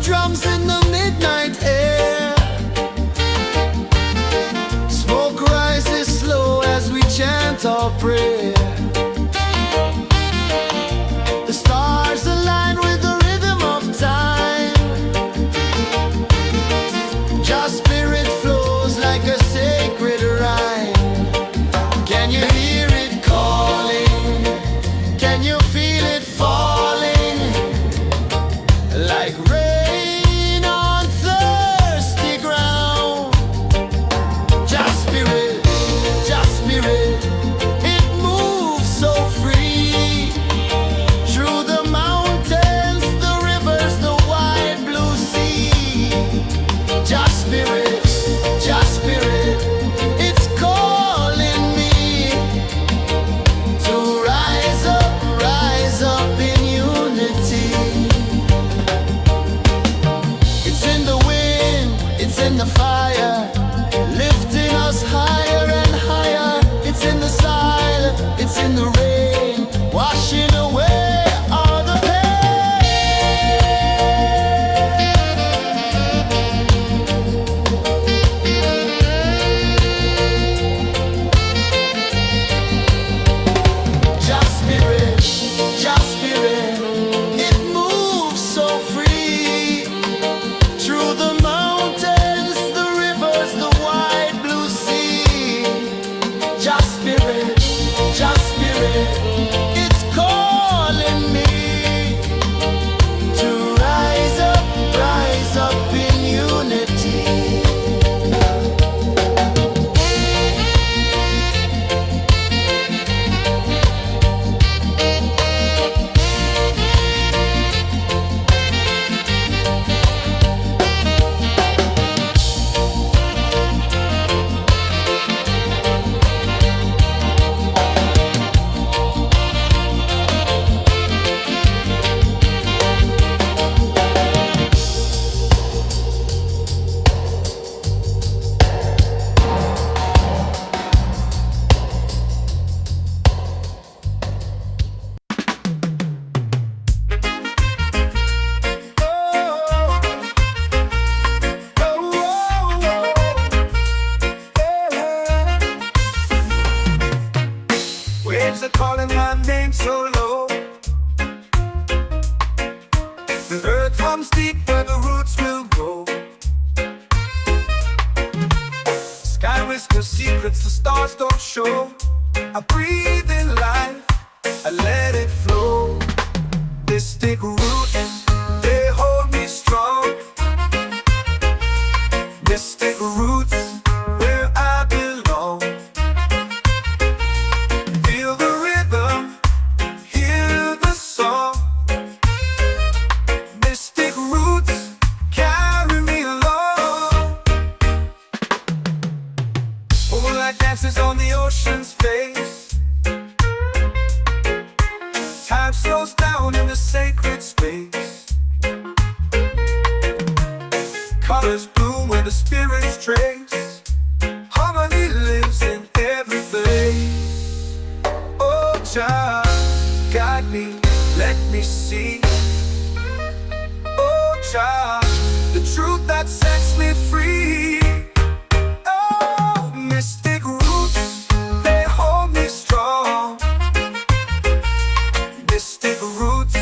of drums in the midnight air. Smoke rises slow as we chant our prayer. The stars align with the rhythm of time. Just spirit flows like a sacred rhyme. Can you hear it calling? Can you feel it falling? Like rain on thirsty ground. Just spirit, it moves so free. Through the mountains, the rivers, the wide blue sea. Just spirit, it's calling me to rise up in unity. It's in the wind, it's in the fire, lifting us higher and higher. It's in the silence, it's in the rain, washing away all the pain. Just spirit, it moves so free. Through the mountains, the rivers, the wide blue sea. Just spirit, it's calling me to rise up in unity. Waves are calling my name so low. The earth runs deep where the roots will grow. Sky whispers secrets the stars don't show. I breathe in life, I let it flow. Mystic roots, they hold me strong. Mystic roots, where I belong. Feel the rhythm, hear the song. Mystic roots, carry me along. Moonlight dances on the ocean's face. Time slows down in the sacred space. Colors bloom where the spirits trace. Harmony lives in every place. Oh, Jah, guide me, let me see. Oh, Jah, the truth that sets me free. Oh, mystic roots, they hold me strong. Mystic roots,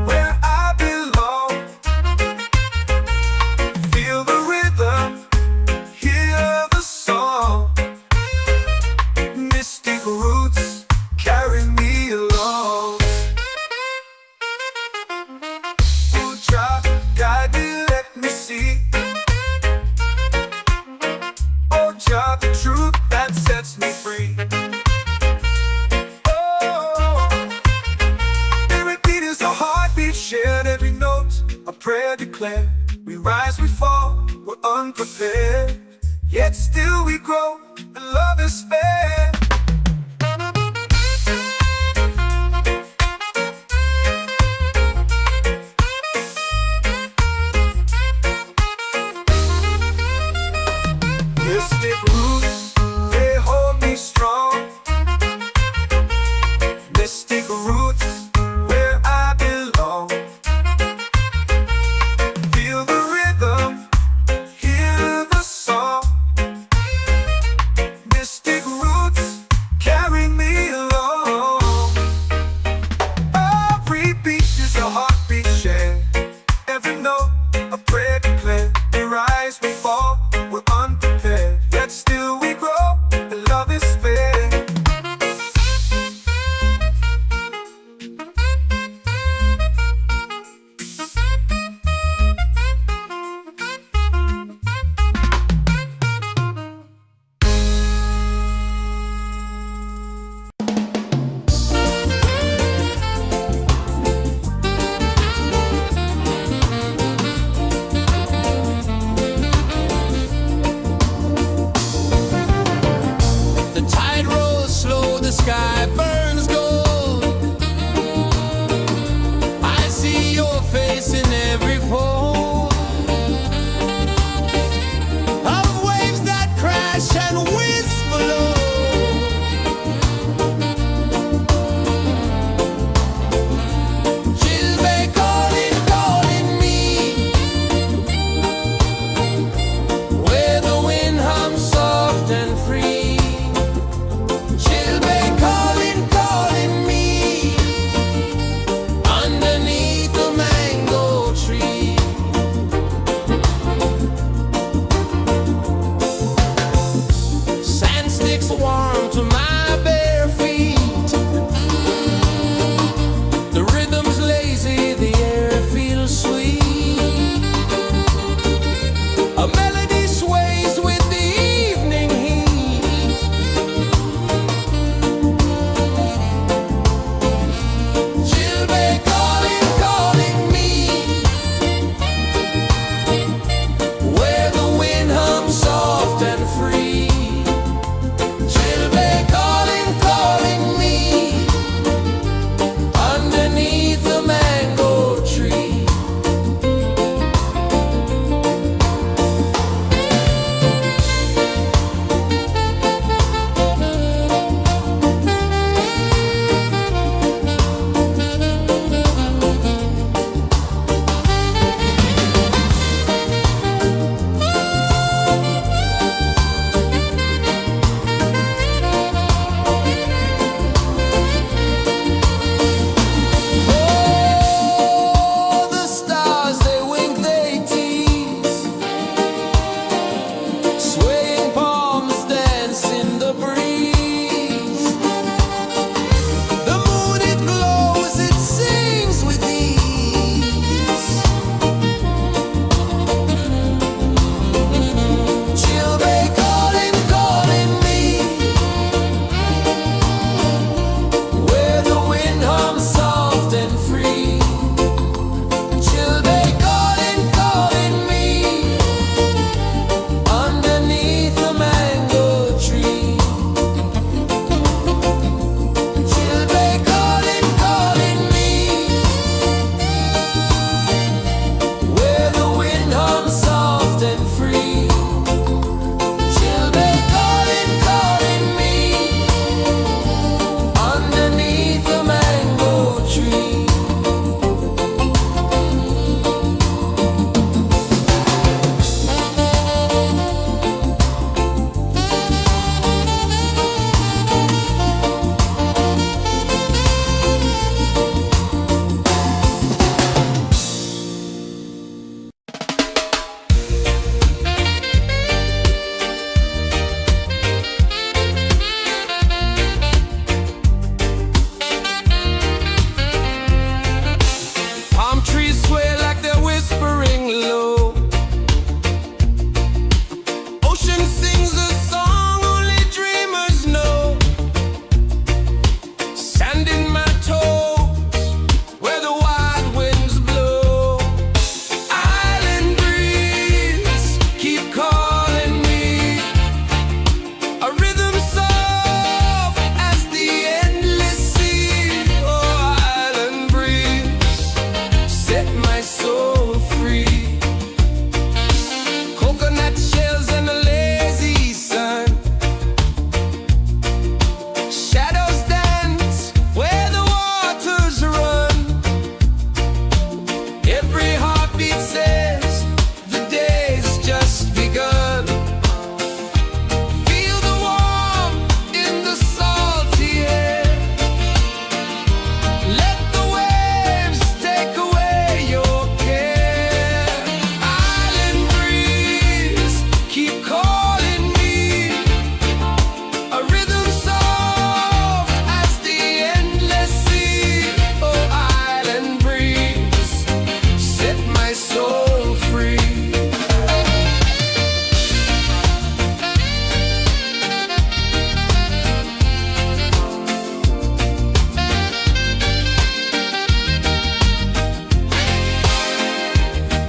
where I belong. Feel the rhythm, hear the song. Mystic roots, carry me along. Oh, Jah, guide me, let me see. Oh, Jah, the truth that sets me free. Oh, spirit beat is a heartbeat, shared every note. A prayer declared. We rise, we fall, we're unprepared. Yet still we grow, and love is fair. Mystic roots, they hold me strong. Mystic roots, where I belong. Feel a prayer declare. We rise, we fall, we're unprepared. Yet still we grow, and love is spared.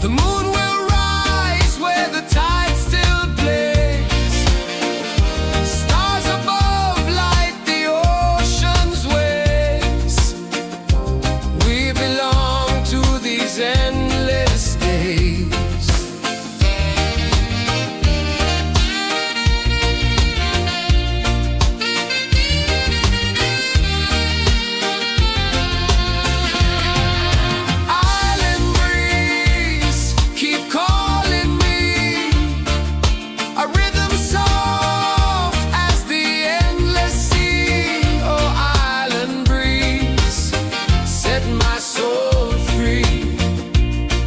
The moon will rise where the tide still plays. Stars above light the ocean's waves. We belong to these endless days. Island breeze, keep calling me. A rhythm soft as the endless sea. Oh, island breeze, set my soul free.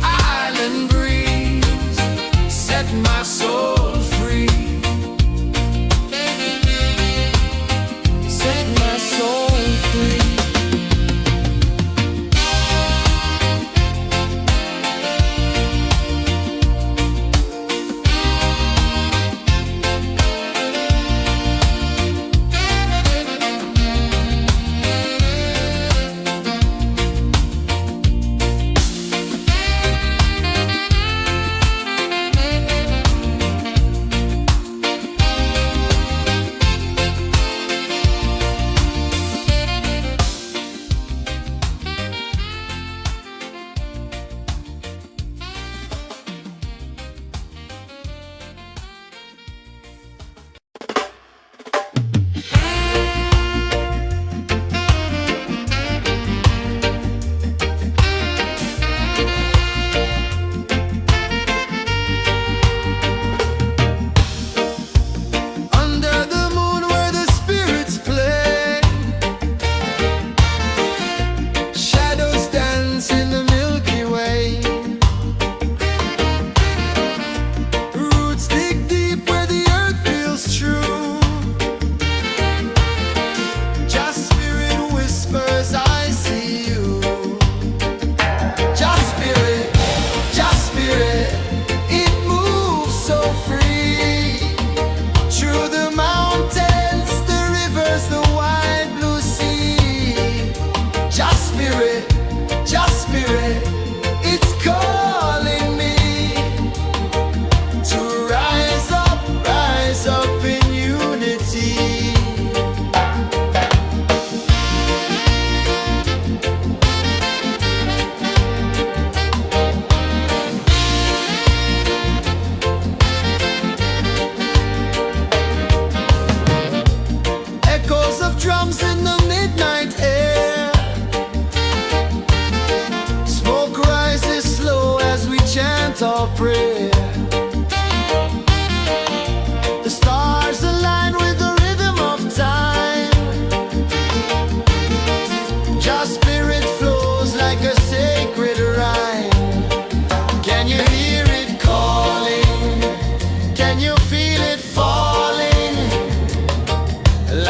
Island breeze, set my soul free. Set my soul free. Under the moon where the spirits play, shadows dance in the Milky Way. Roots dig deep where the earth feels true. Just spirit whispers, I see you. Just spirit, it moves so free. Through the mountains, the rivers, the wide blue sea. Just spirit, it's calling me to rise up in unity. Echoes of drums in the midnight air. Smoke rises slow as we chant our prayer. The stars align with the rhythm of time. Just spirit flows like a sacred rhyme. Can you hear it calling? Can you feel it falling?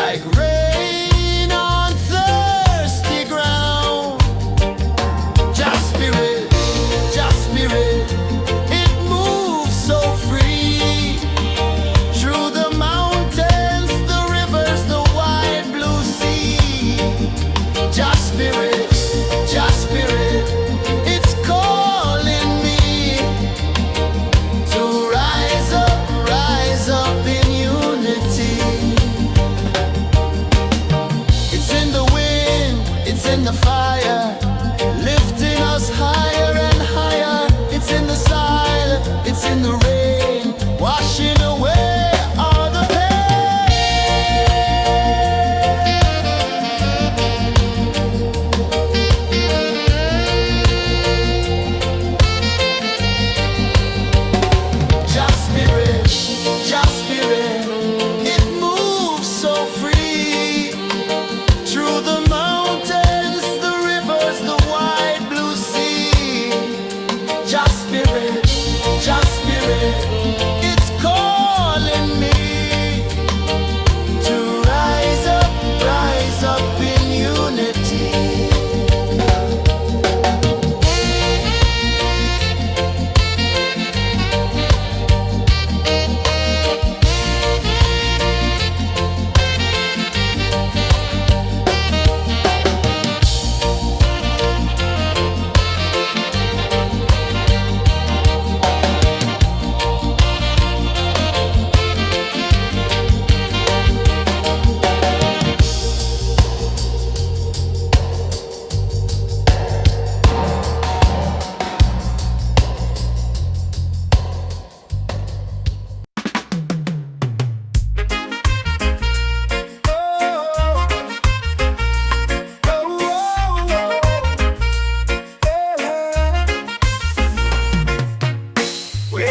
Like rain on thirsty ground. Just spirit, it moves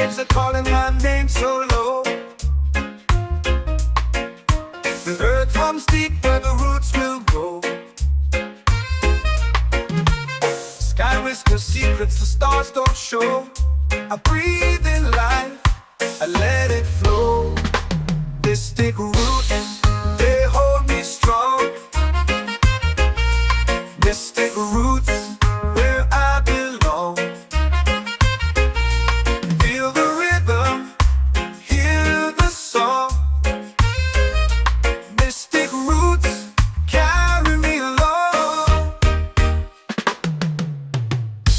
lips are calling my name so low. The earth comes deep where the roots will grow. Sky whispers secrets the stars don't show. I breathe in life, I let it flow. Mystic roots, they hold me strong. Mystic roots, where I belong. Feel the rhythm, hear the song. Mystic roots, carry me along.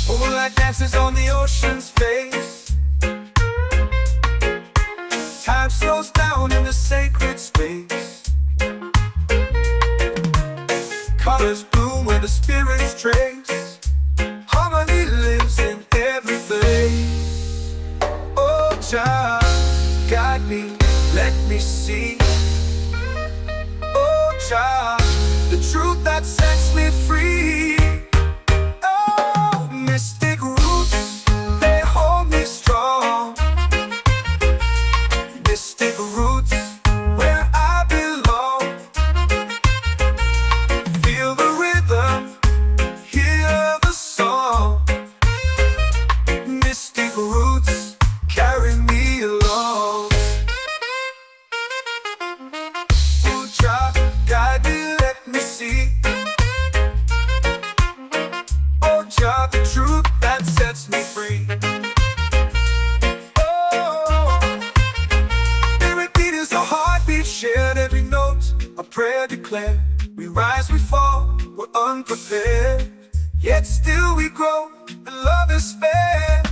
Moonlight dances on the ocean's face. Time slows down in the sacred space. Colors bloom where the spirits trace. Harmony lives in every place. Oh, Jah, guide me, let me see. Oh, Jah, the truth that sets me free. Oh, mystic roots, they hold me strong. Mystic roots, where I belong. Feel the rhythm, hear the song. Mystic roots, carry me along. Oh, Jah, guide me, let me see. Oh, Jah, the truth that sets me free. Shared every note, a prayer declared. We rise, we fall, we're unprepared. Yet still we grow, and love is spared.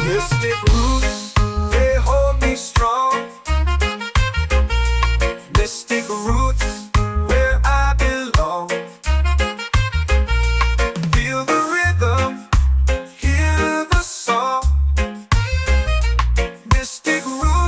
Mystic roots, they hold me strong. Mystic roots, where I belong. Feel the rhythm, hear the song. Mystic roots.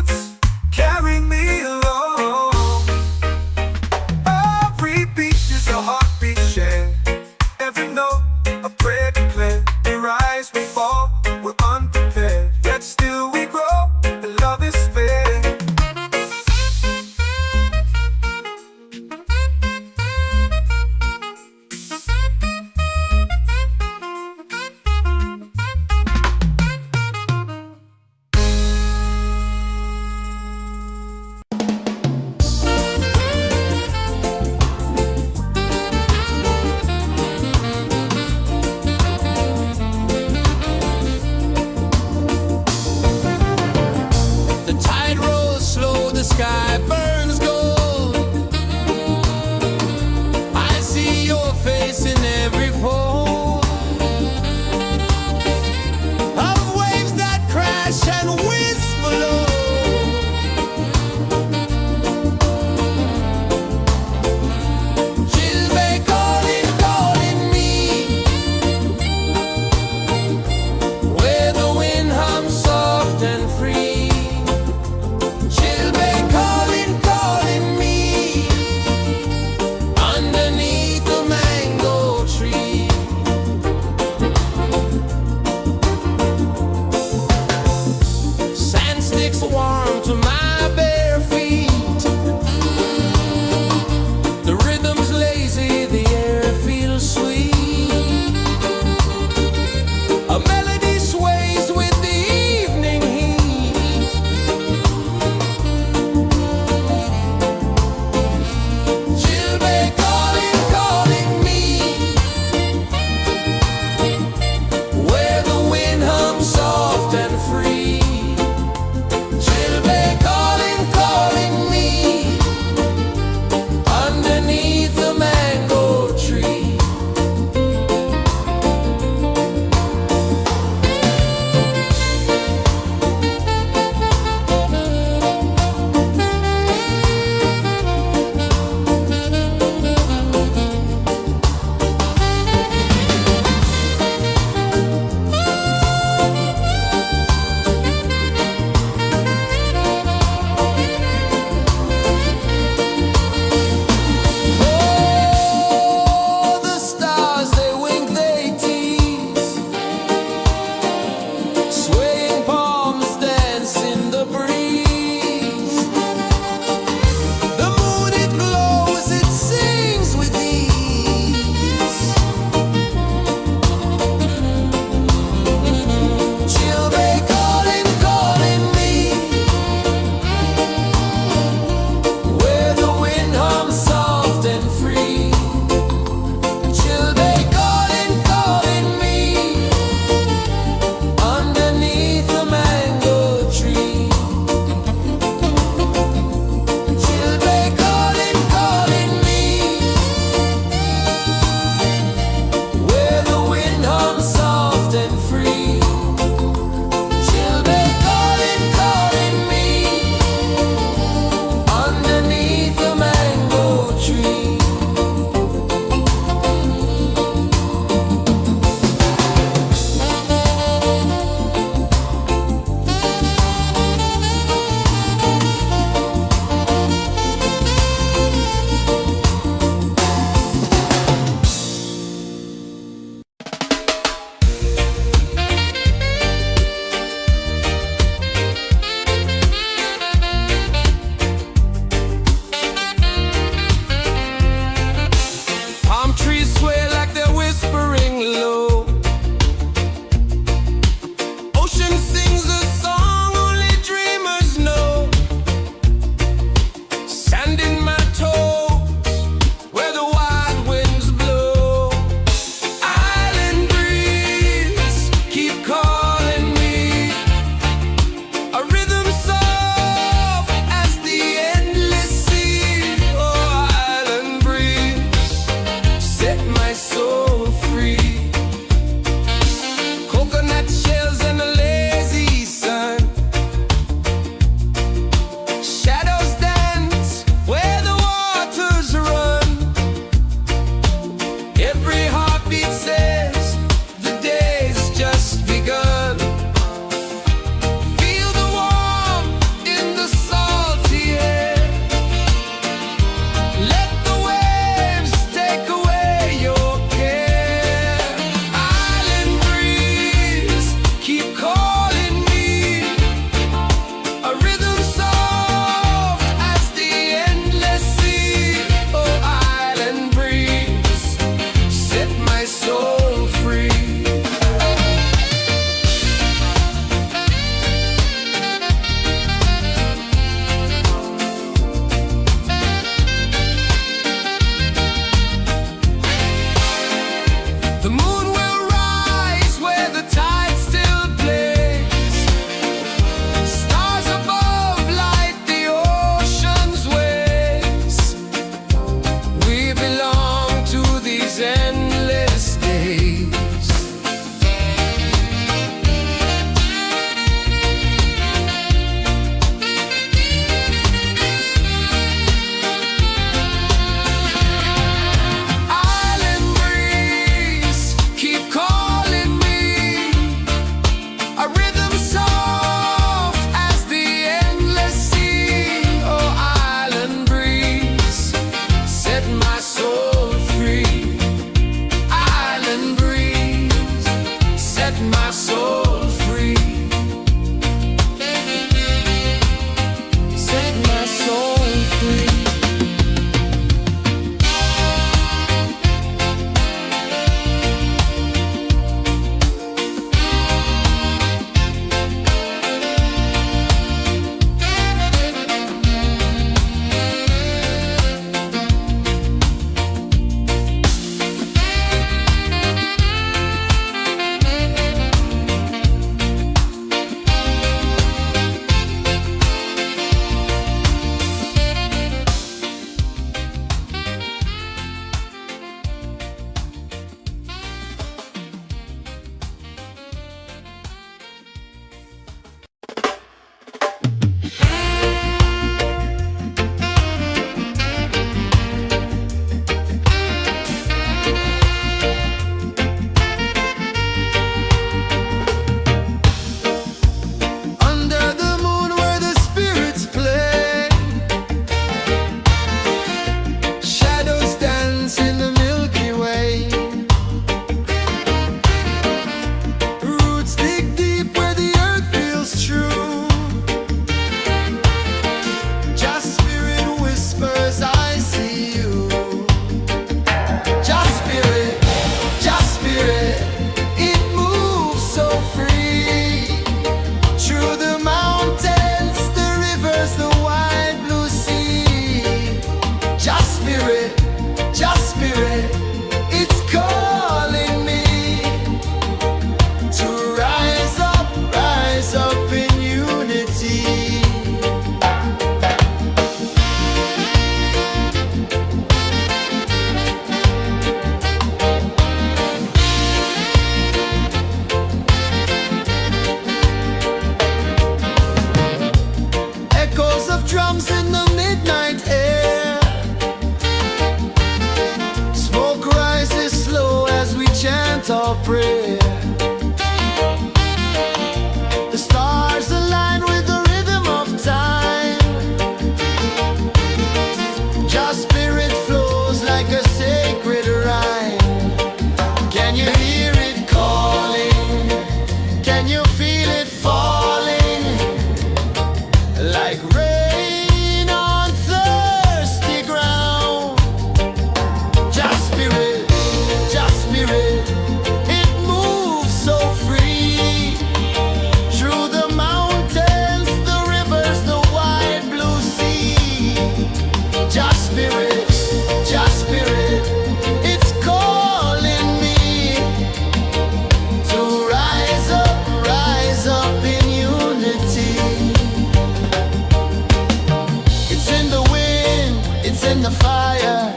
in the fire,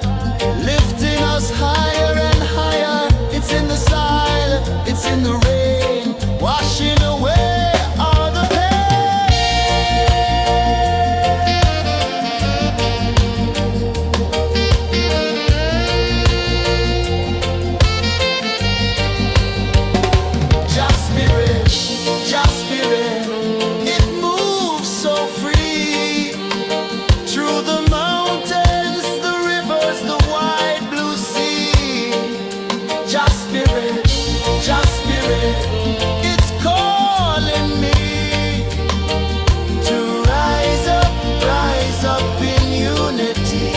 lifting us higher and higher. It's in the silence, it's in the rain, washing away all the Just spirit, just spirit, it moves so free through the mountains, the rivers, the wide blue sea. Just spirit, it's calling me to rise up in unity.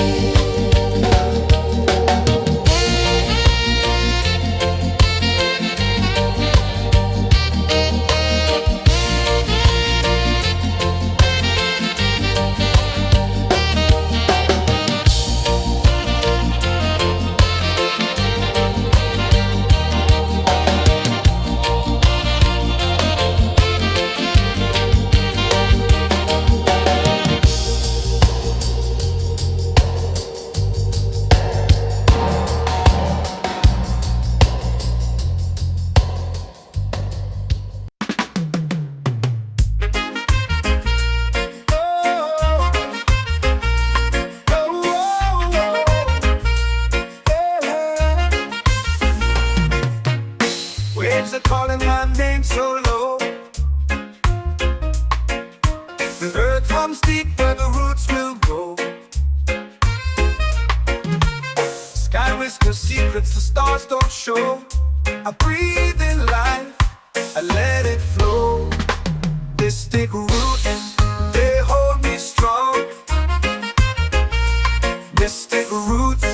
Waves are calling my name so low. The earth comes deep where the roots will go. Sky whispers secrets the stars don't show. I breathe in life, I let it flow. Mystic roots, they hold me strong. Mystic roots,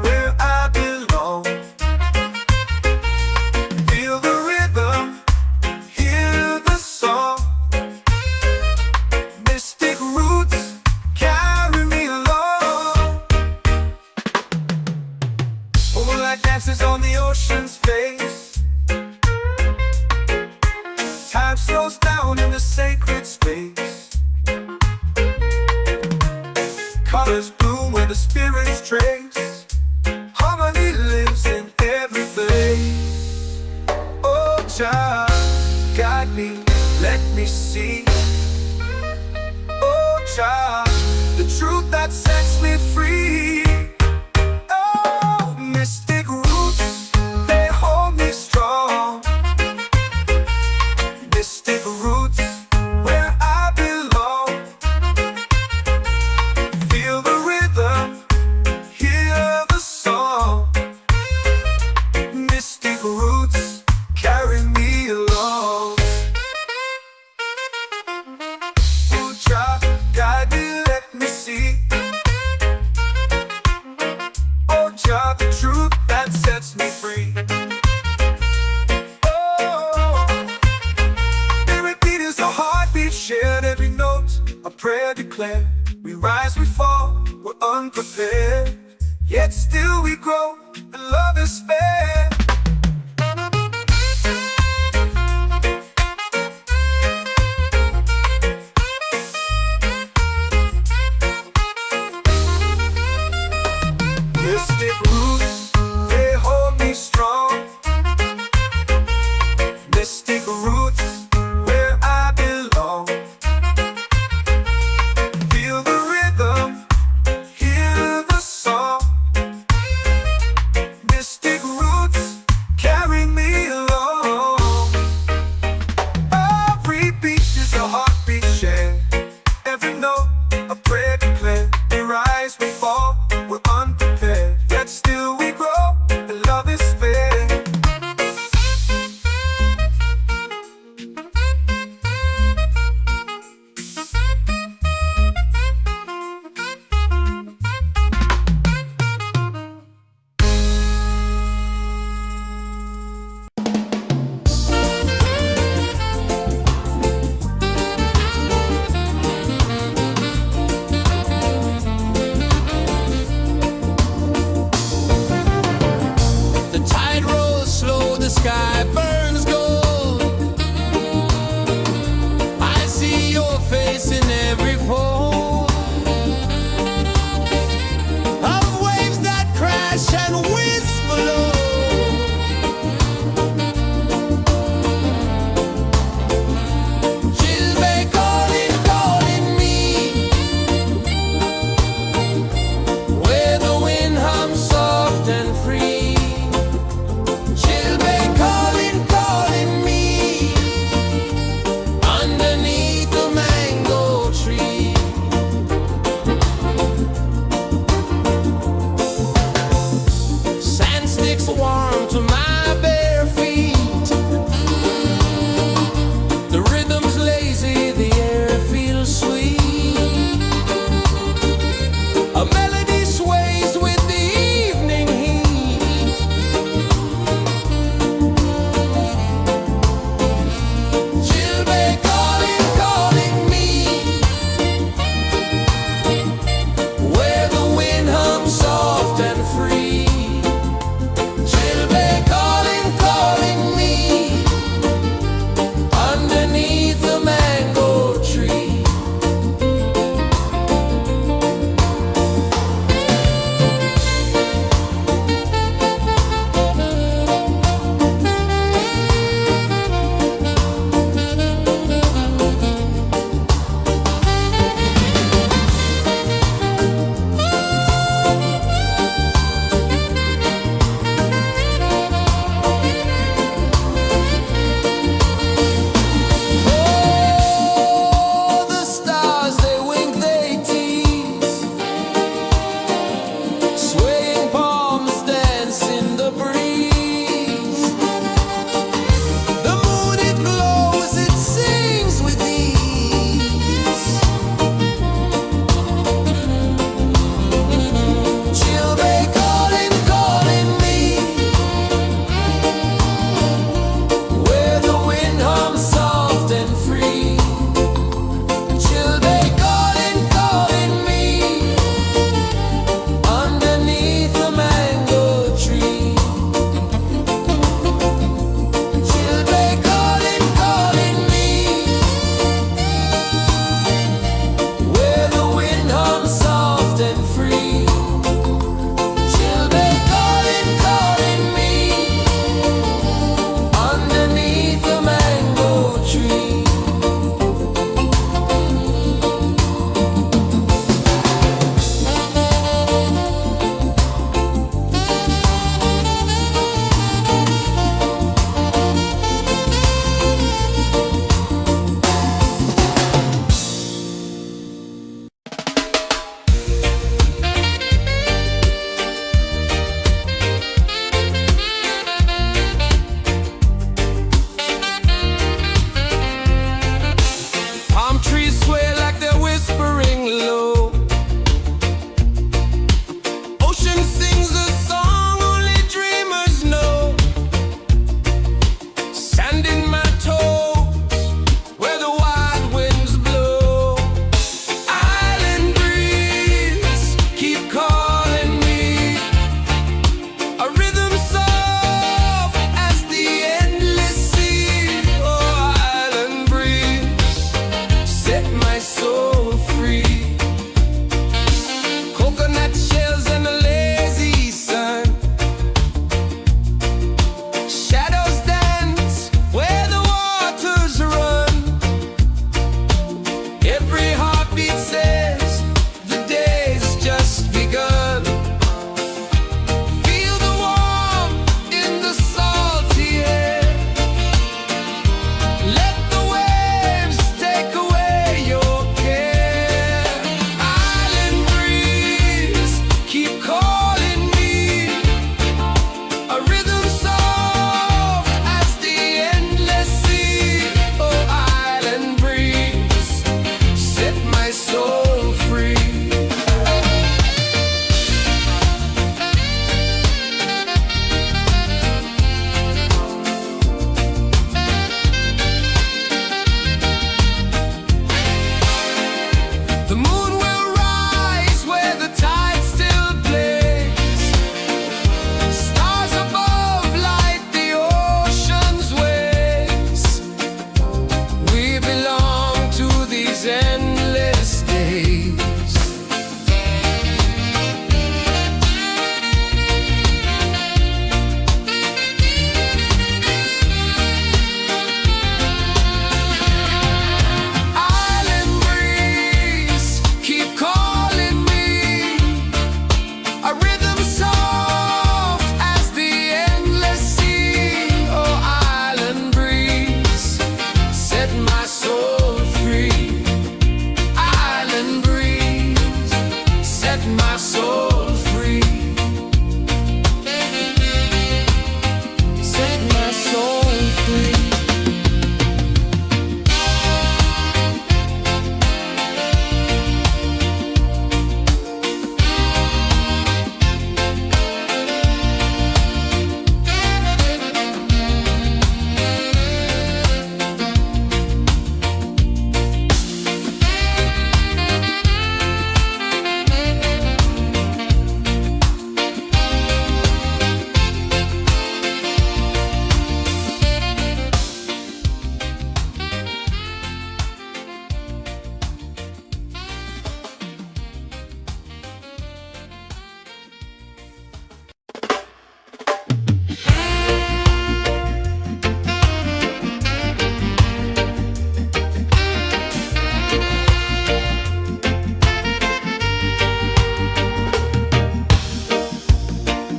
where I belong. Feel the rhythm, hear the song. Mystic roots, carry me along. Moonlight dances on the ocean's face. Time slows down in the sacred space. Colors bloom where the spirits trace. Harmony lives in every place. Oh, child, guide me, let me see. Oh, child, the truth that sets me free. Oh, mystic roots, they hold me strong. Mystic roots, where I belong. Feel the rhythm, hear the song. Mystic roots, carry me along. Oh, child, guide me, let me see. Oh, child, the truth that sets me free. Oh, every beat is a heartbeat shared, every note a prayer declared. We rise, we fall, we're unprepared, yet still we grow, and love is spared. Mystic roots, they hold me strong. Mystic roots, where I belong. Feel the rhythm, hear the song. Mystic roots, set my soul free. Set my soul free.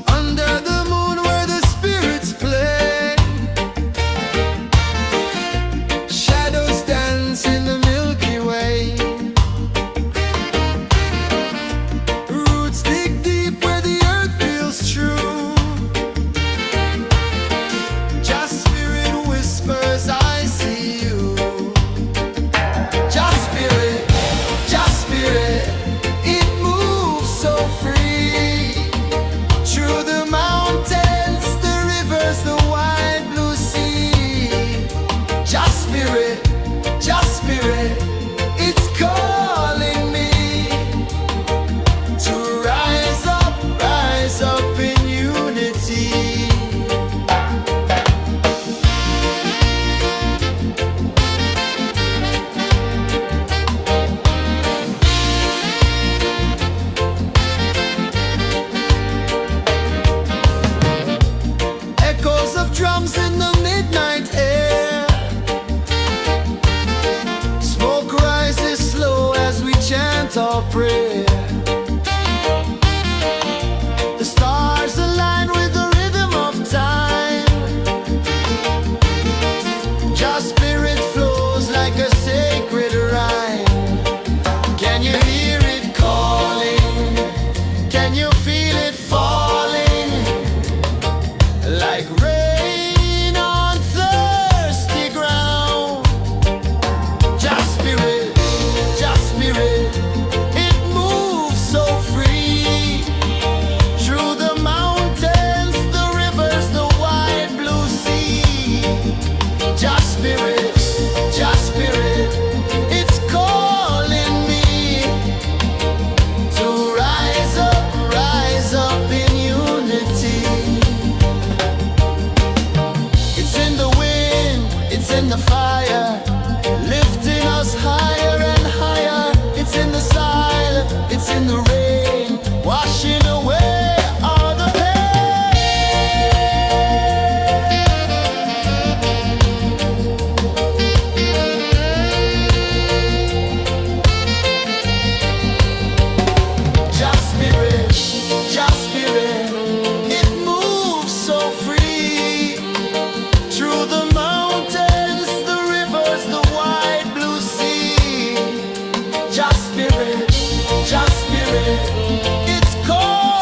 Under the moon where the spirits play, shadows dance in the Milky Way. Roots dig deep where the earth feels true. Just spirit whispers, I see you. Just spirit, it moves so free. Through the mountains, the rivers, the wide blue sea. Just spirit, it's calling me to rise up in unity. Echoes of drums in the midnight air. Smoke rises slow as we chant our prayer. The stars align with the rhythm of time. Just spirit flows like a sacred rhyme. Can you hear it calling? Can you feel it falling? Like rain on thirsty ground. Just spirit, it moves so free. Through the mountains, the rivers, the wide blue sea. Just spirit, it's calling me to rise up in unity. It's in the wind, it's in the fire, lifting us higher and higher. It's in the silence, it's in the rain, washing away all the pain. Just spirit, it moves so free. Through the mountains, the rivers, the wide blue sea. Just spirit, it's cold.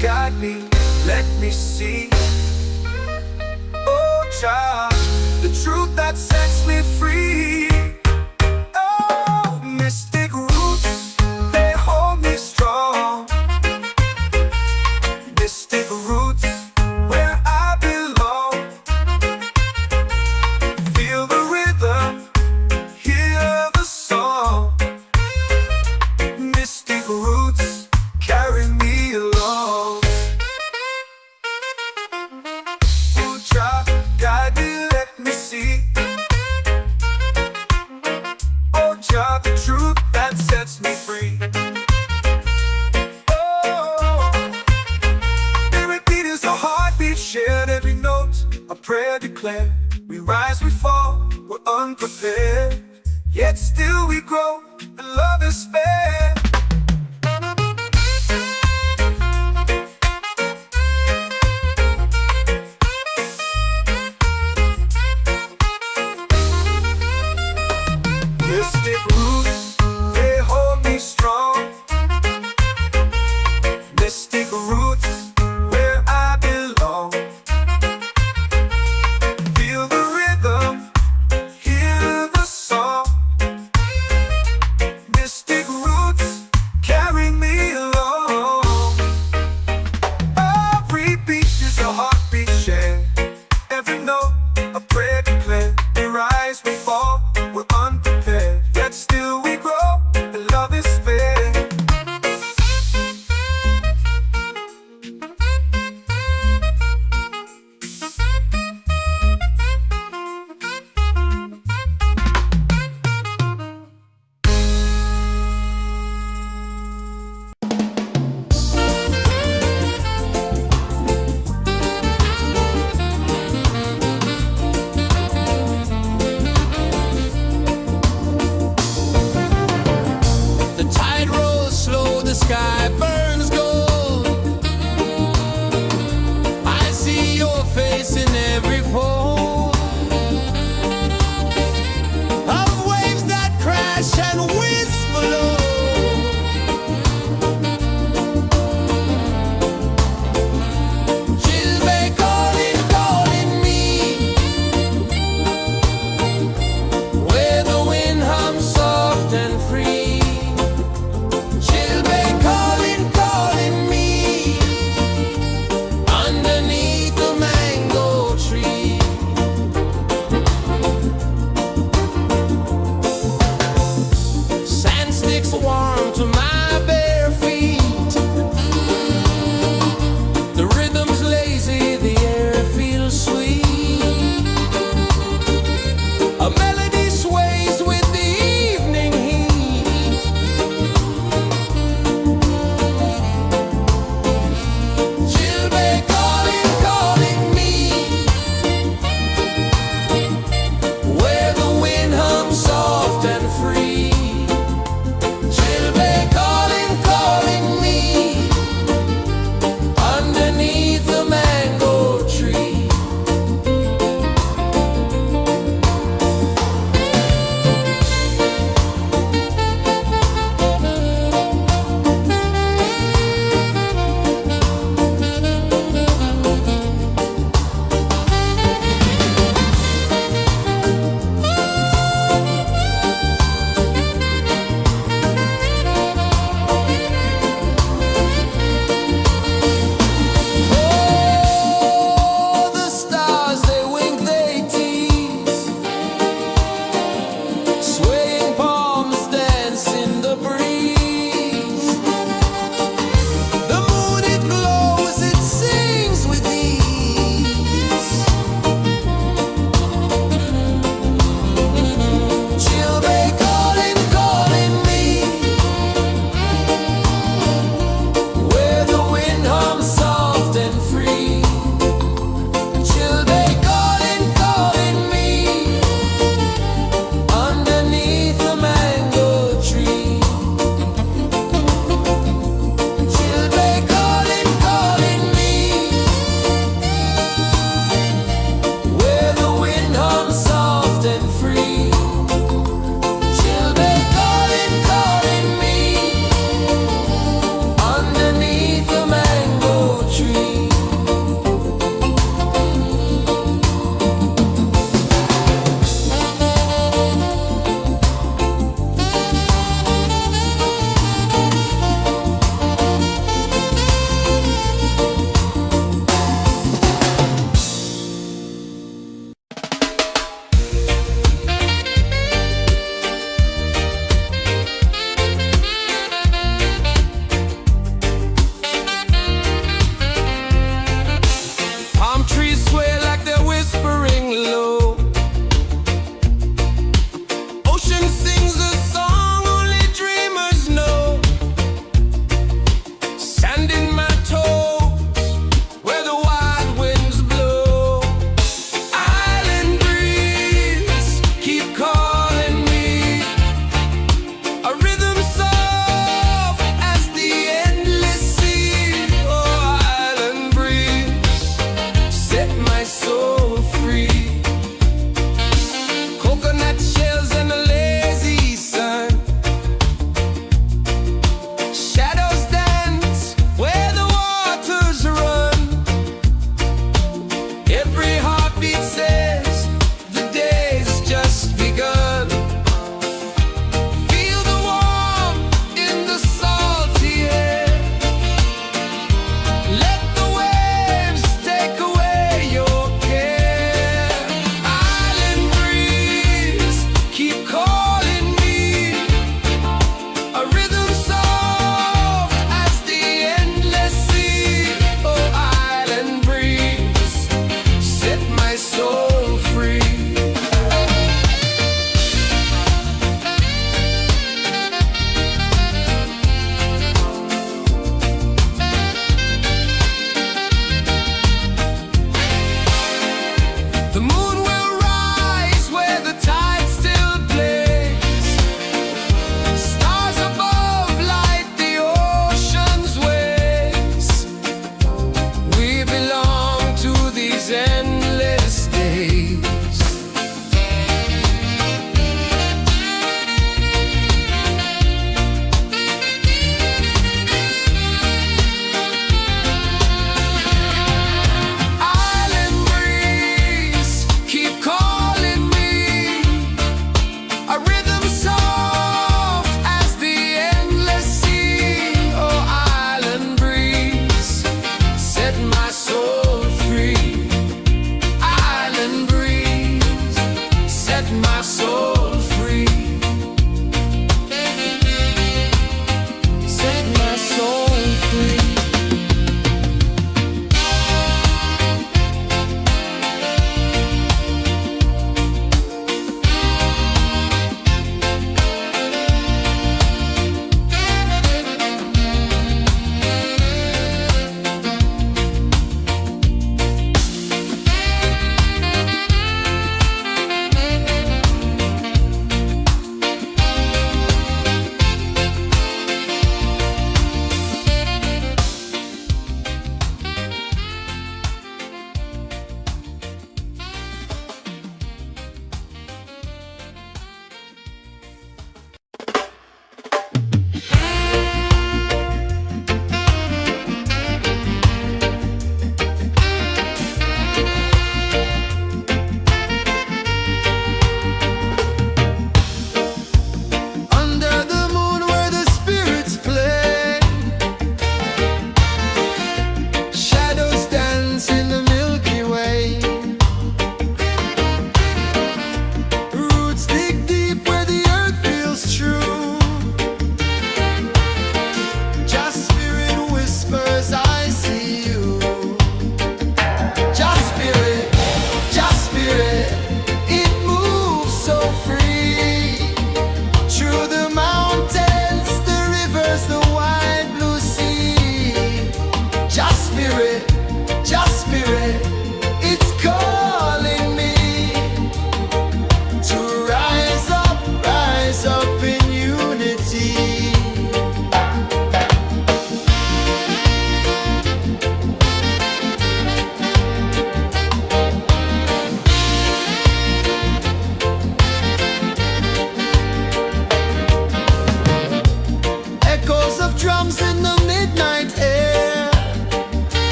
guide me, let me see. Oh Jah, the truth that sets me free. Oh, mystic roots, they hold me strong. Mystic roots, where I belong. Feel the rhythm, hear the song. Mystic roots, carry me along. Oh Jah, guide me, let me see. Oh Jah, the truth that sets me free. Oh, every beat is a heartbeat shared, every note a prayer declared. We rise, we fall, we're unprepared, yet still we grow, and love is spared. Mystic roots, they hold me strong. Mystic roots, where I belong. Feel the rhythm, hear the song. Mystic roots,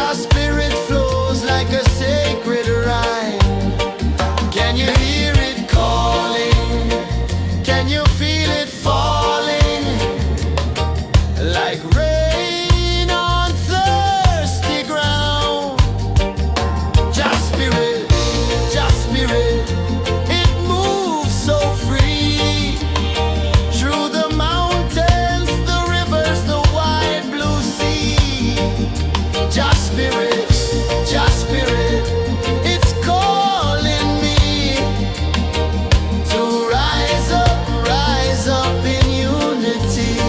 Just spirit flows like a sacred rhyme. Can you hear it calling? Can you feel it falling? Like rain on thirsty ground. Just spirit, it moves so free. Through the mountains, the rivers, the wide blue sea. Just spirit, it's calling me to rise up in unity.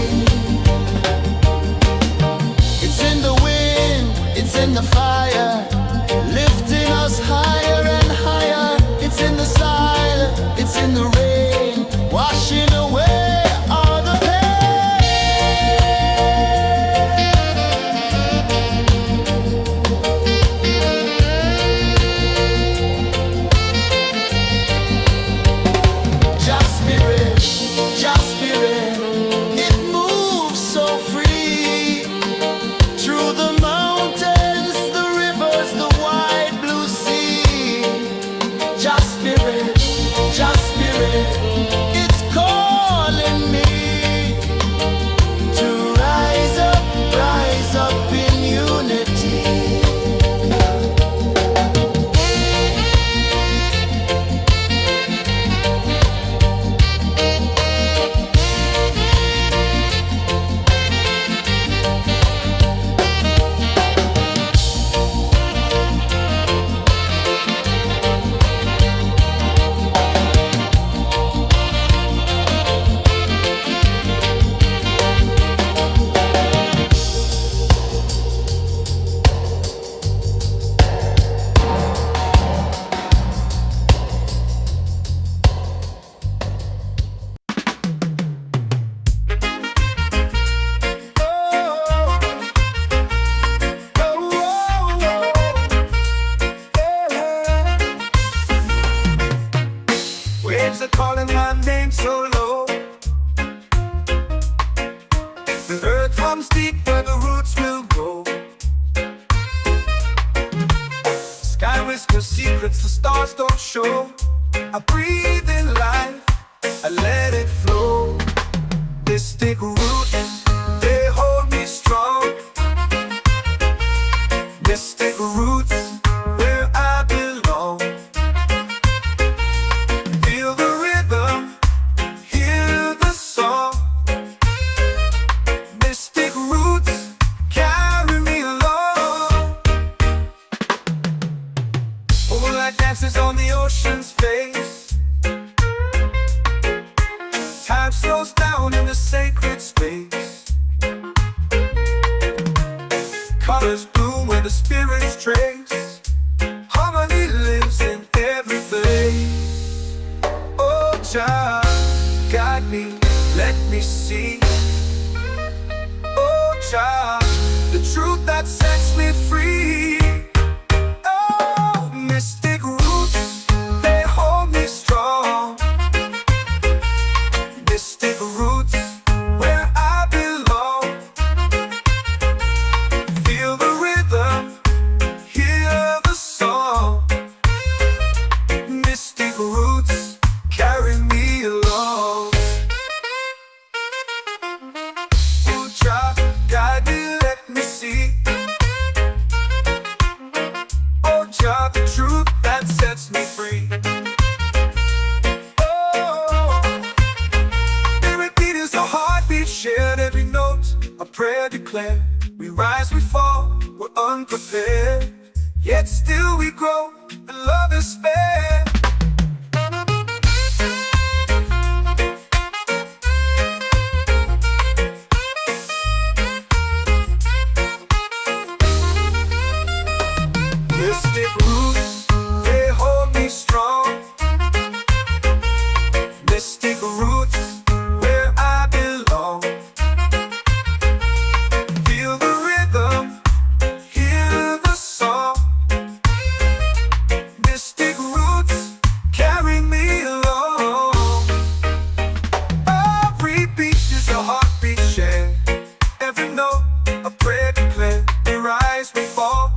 It's in the wind, it's in the fire, lifting us higher and higher. It's in the silence, it's in the rain, washing away all the pain. Just spirit, it moves so free. Through the mountains, the rivers, the wide blue sea. Just spirit, it's calling me to rise up in unity. Waves are calling my name so low. The earth runs deep where the roots will grow. Sky whispers secrets the stars don't show. I breathe in life, I let it flow. Mystic roots, they hold me strong. Mystic roots, where I belong. Feel the rhythm, hear the song. Mystic roots, carry me along. Moonlight dances on the ocean's face. Time slows down in the sacred space. Colors bloom where the spirits trace. Harmony lives in every place. Oh, child, guide me, let me see. Oh, child, the truth that sets me free. Oh, mystic roots, they hold me strong. Mystic roots, where I belong. Feel the rhythm, hear the song. Mystic roots, carry me along. Oh, child, guide me, let me see. Oh, child, the truth that sets me free. Oh, every beat is a heartbeat shared, every note a prayer declared. We rise, we fall, we're unprepared, yet still we grow, and love is spared. Mystic roots, they hold me strong. Mystic roots, where I belong. Feel the rhythm, hear the song. Mystic roots, carry me along. Every beat is a heartbeat shared, every note a prayer declared. We rise, we fall,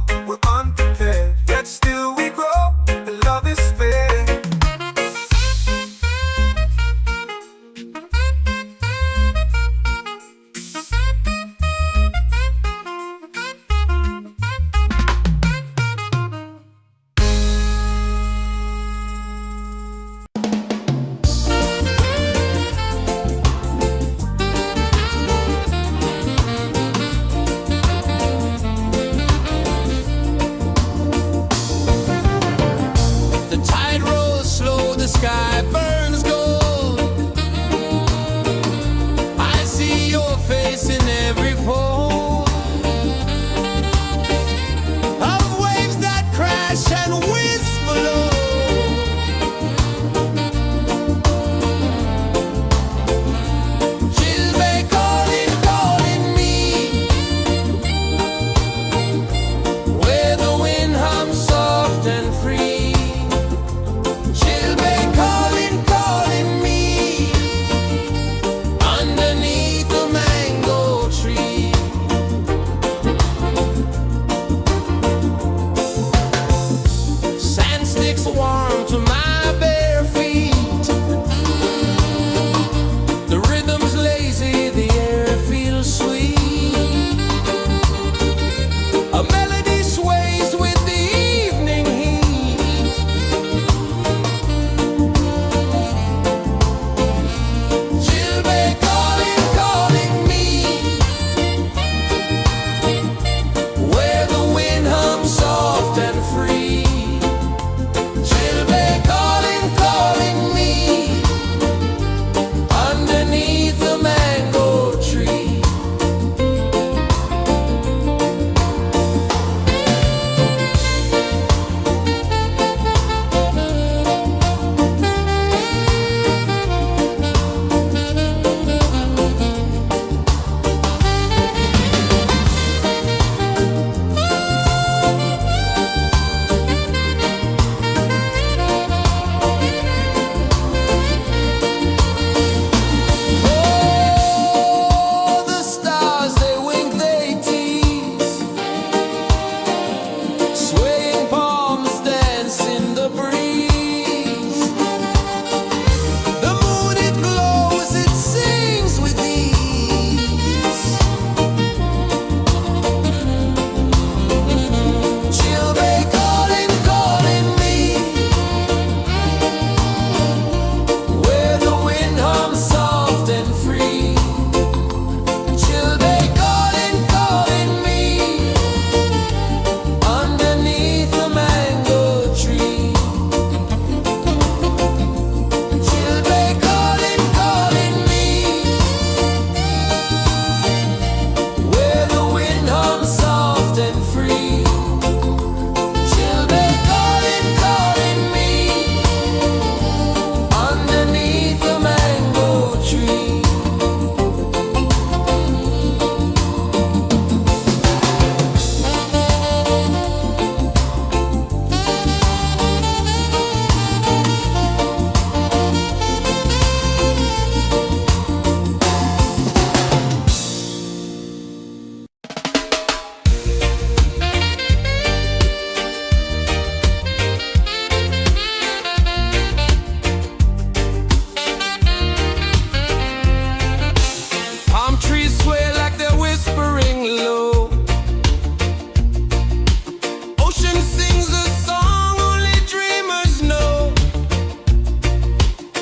island sings a song only dreamers know.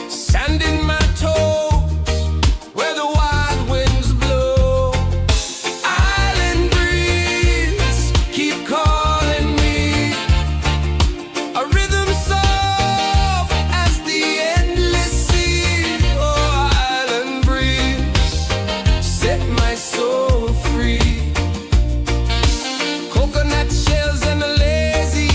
Sand in my toes where the wild winds blow. Island breeze, keep calling me. A rhythm soft as the endless sea. Oh, island breeze, set my soul free. Coconut shells and a lazy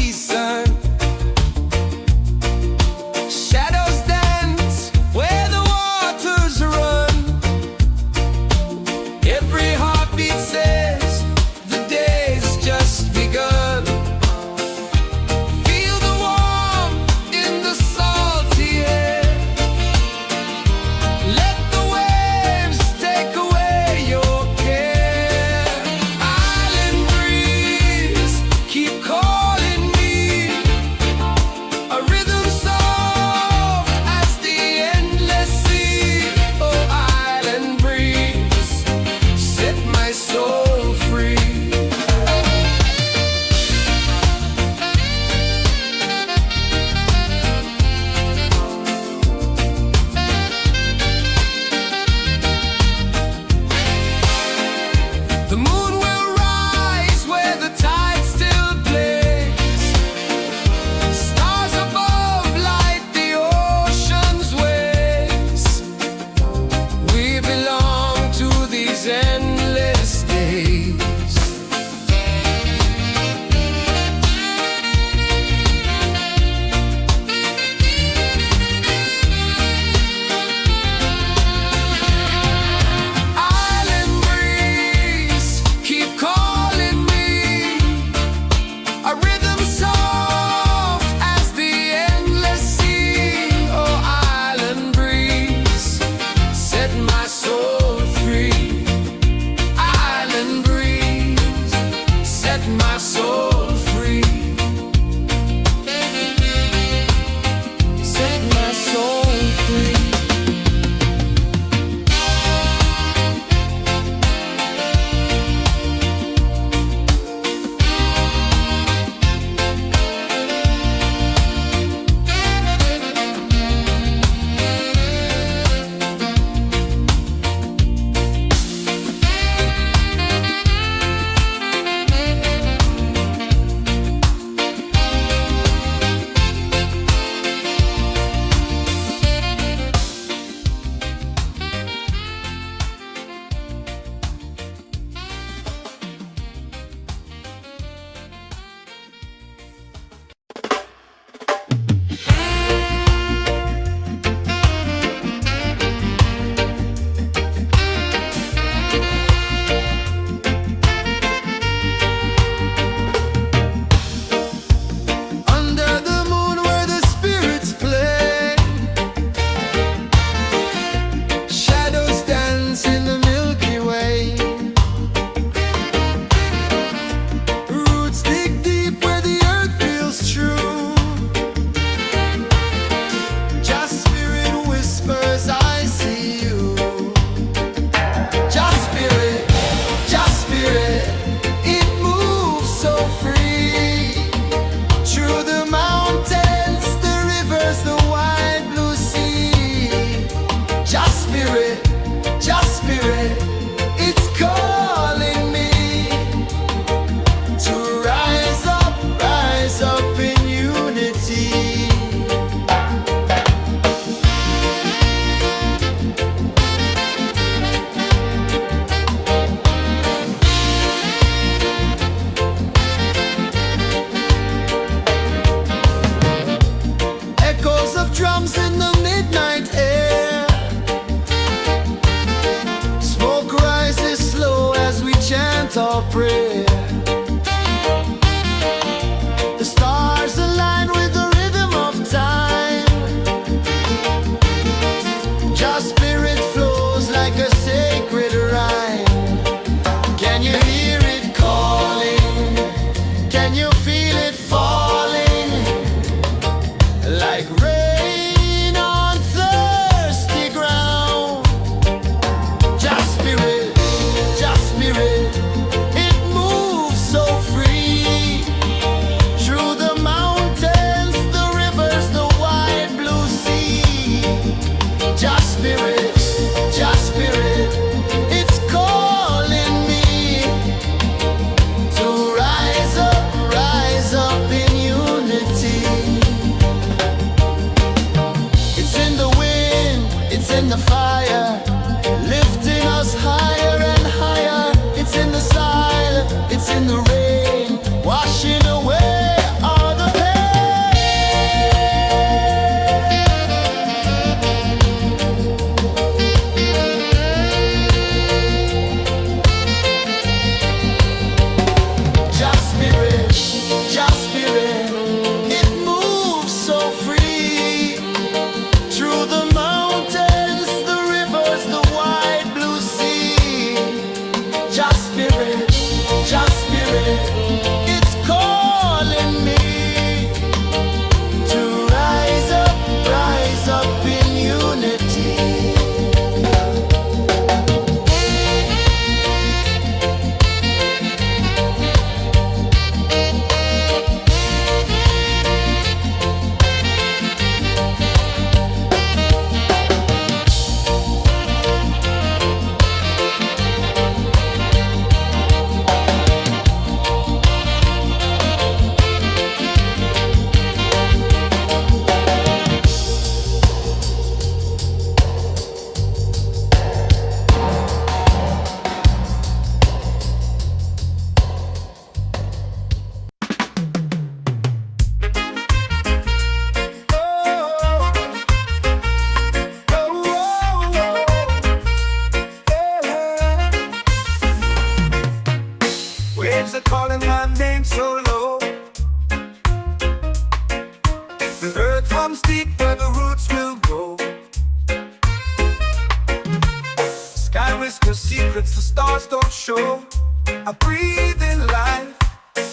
the stars don't show. I breathe in life,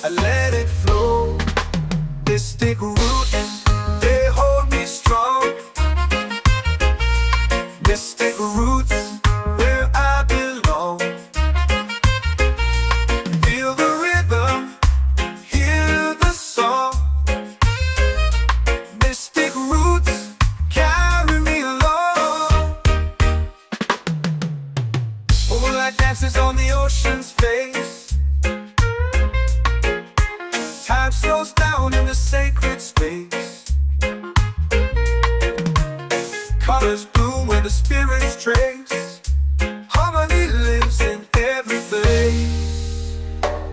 I let it flow. Mystic roots, they hold me strong. Mystic roots, where I belong. Feel the rhythm, hear the song. Mystic roots, carry me along. Moonlight dances on the ocean's face. Time slows down in the sacred space. Colors bloom where the spirits trace. Harmony lives in every place.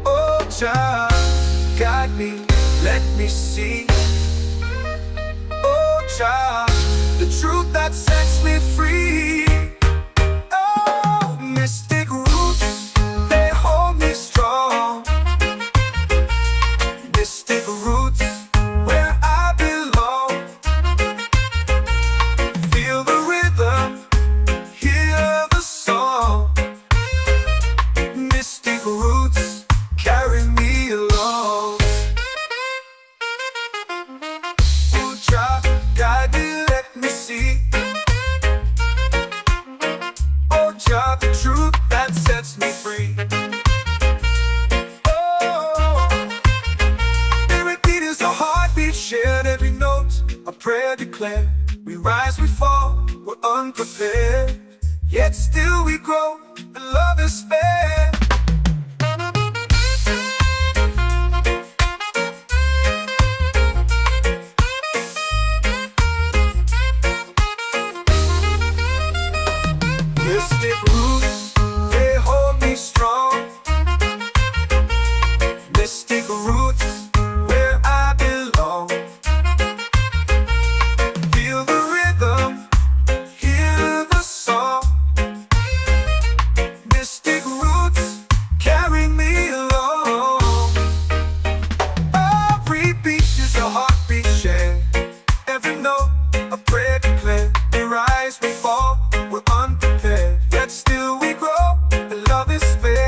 Oh, Jah, guide me, let me see. Oh, Jah, the truth that sets me free. Oh, mystic roots, they hold me strong. Mystic roots, where I belong. Feel the rhythm, hear the song. Mystic roots, carry me along. Oh, Jah, guide me, let me see. Oh, Jah, the truth that sets me free. Oh, every beat is a heartbeat shared, every note a prayer declared. We rise, we fall, we're unprepared, yet still we grow, and love is spared. Mystic roots, they hold me strong. Mystic roots, where I belong. Feel the rhythm, hear the song. Mystic roots, carry me along. Every beat is a heartbeat shared, every note a prayer declared. We rise, we fall, we're unprepared, yet still we grow, and love is spared.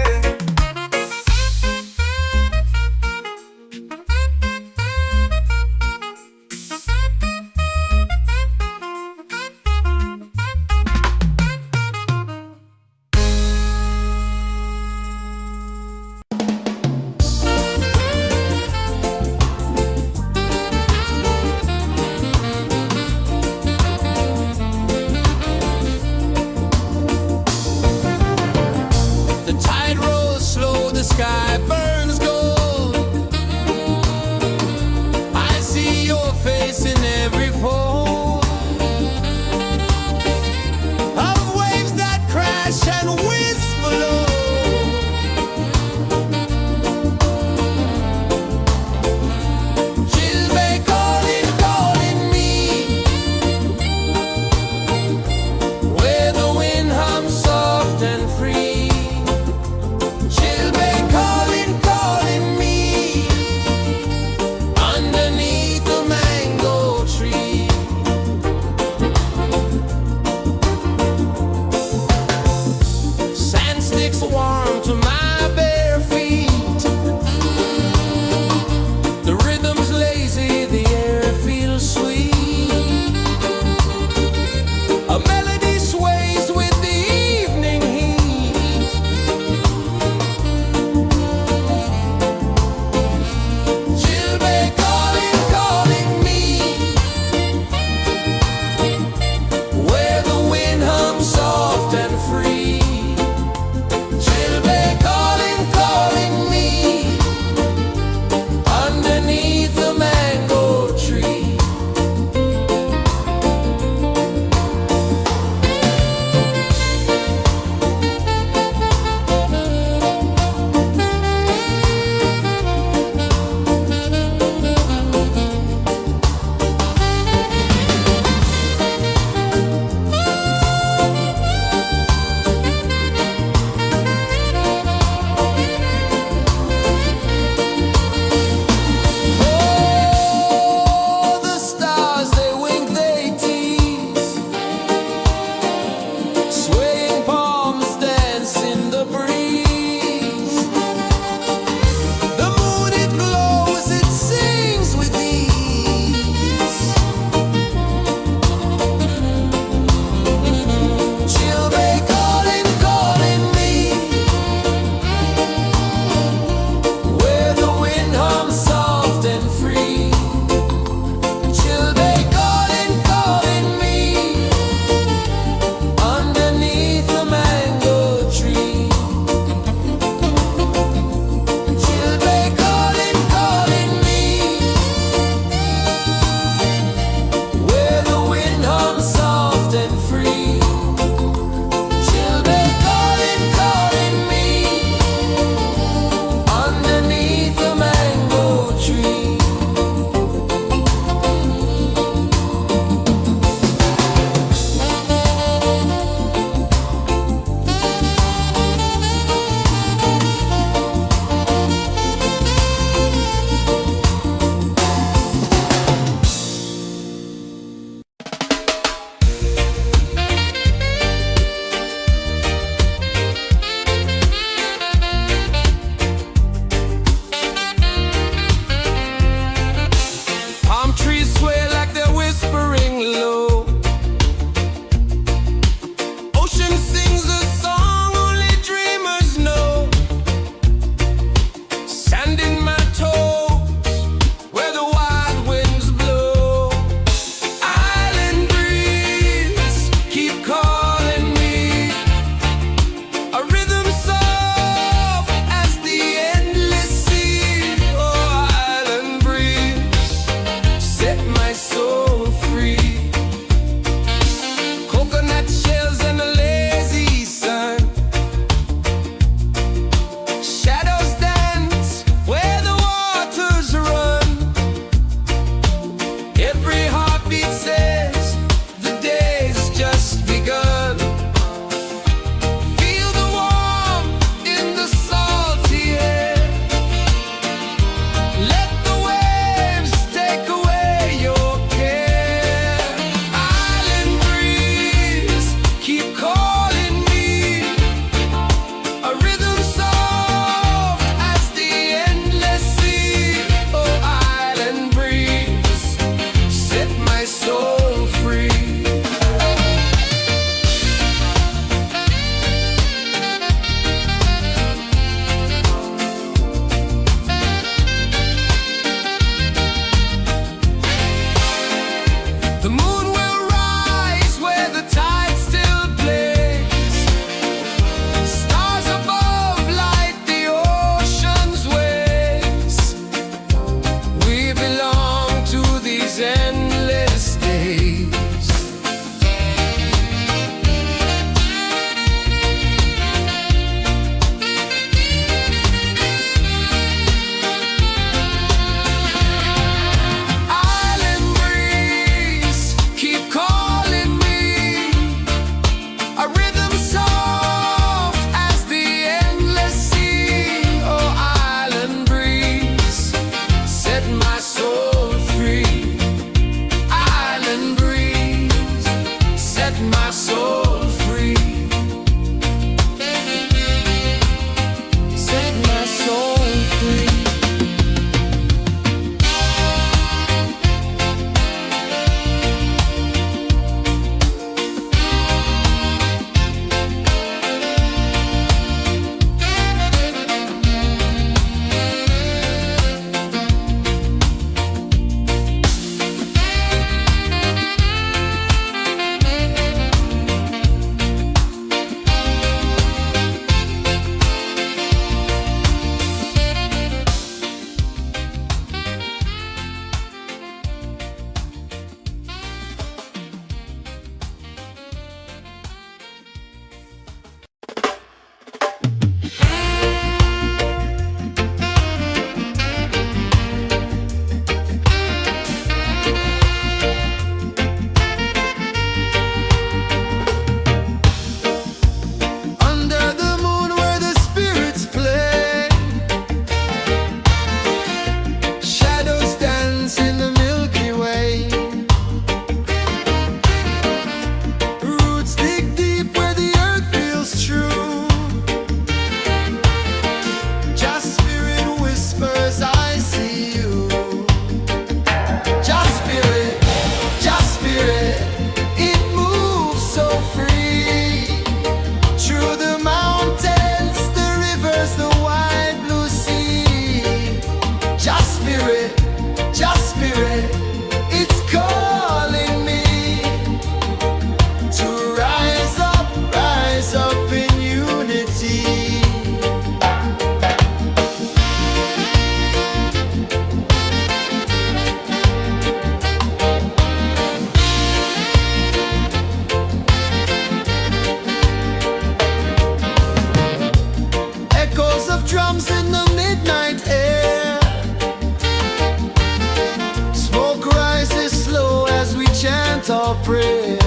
your prayer.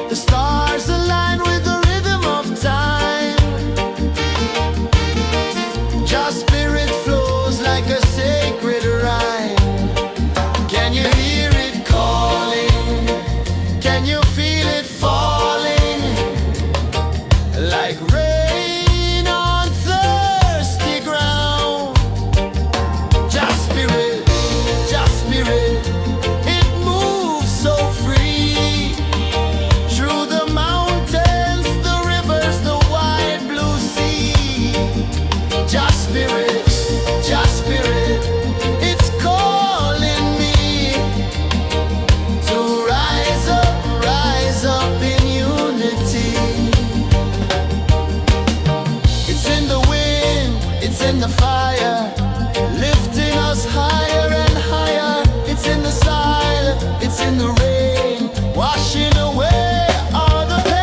The stars align with the rhythm of time. Your spirit flows like a sacred rhyme. Can you hear it calling? Can you feel it falling? Like rain on thirsty ground. Just spirit, it moves so free. Through the mountains, the rivers, the wide blue sea. Just spirit, it's calling me to rise up in unity. It's in the wind, it's in the fire, lifting us higher and higher. It's in the silence, it's in the rain, washing away all the pain.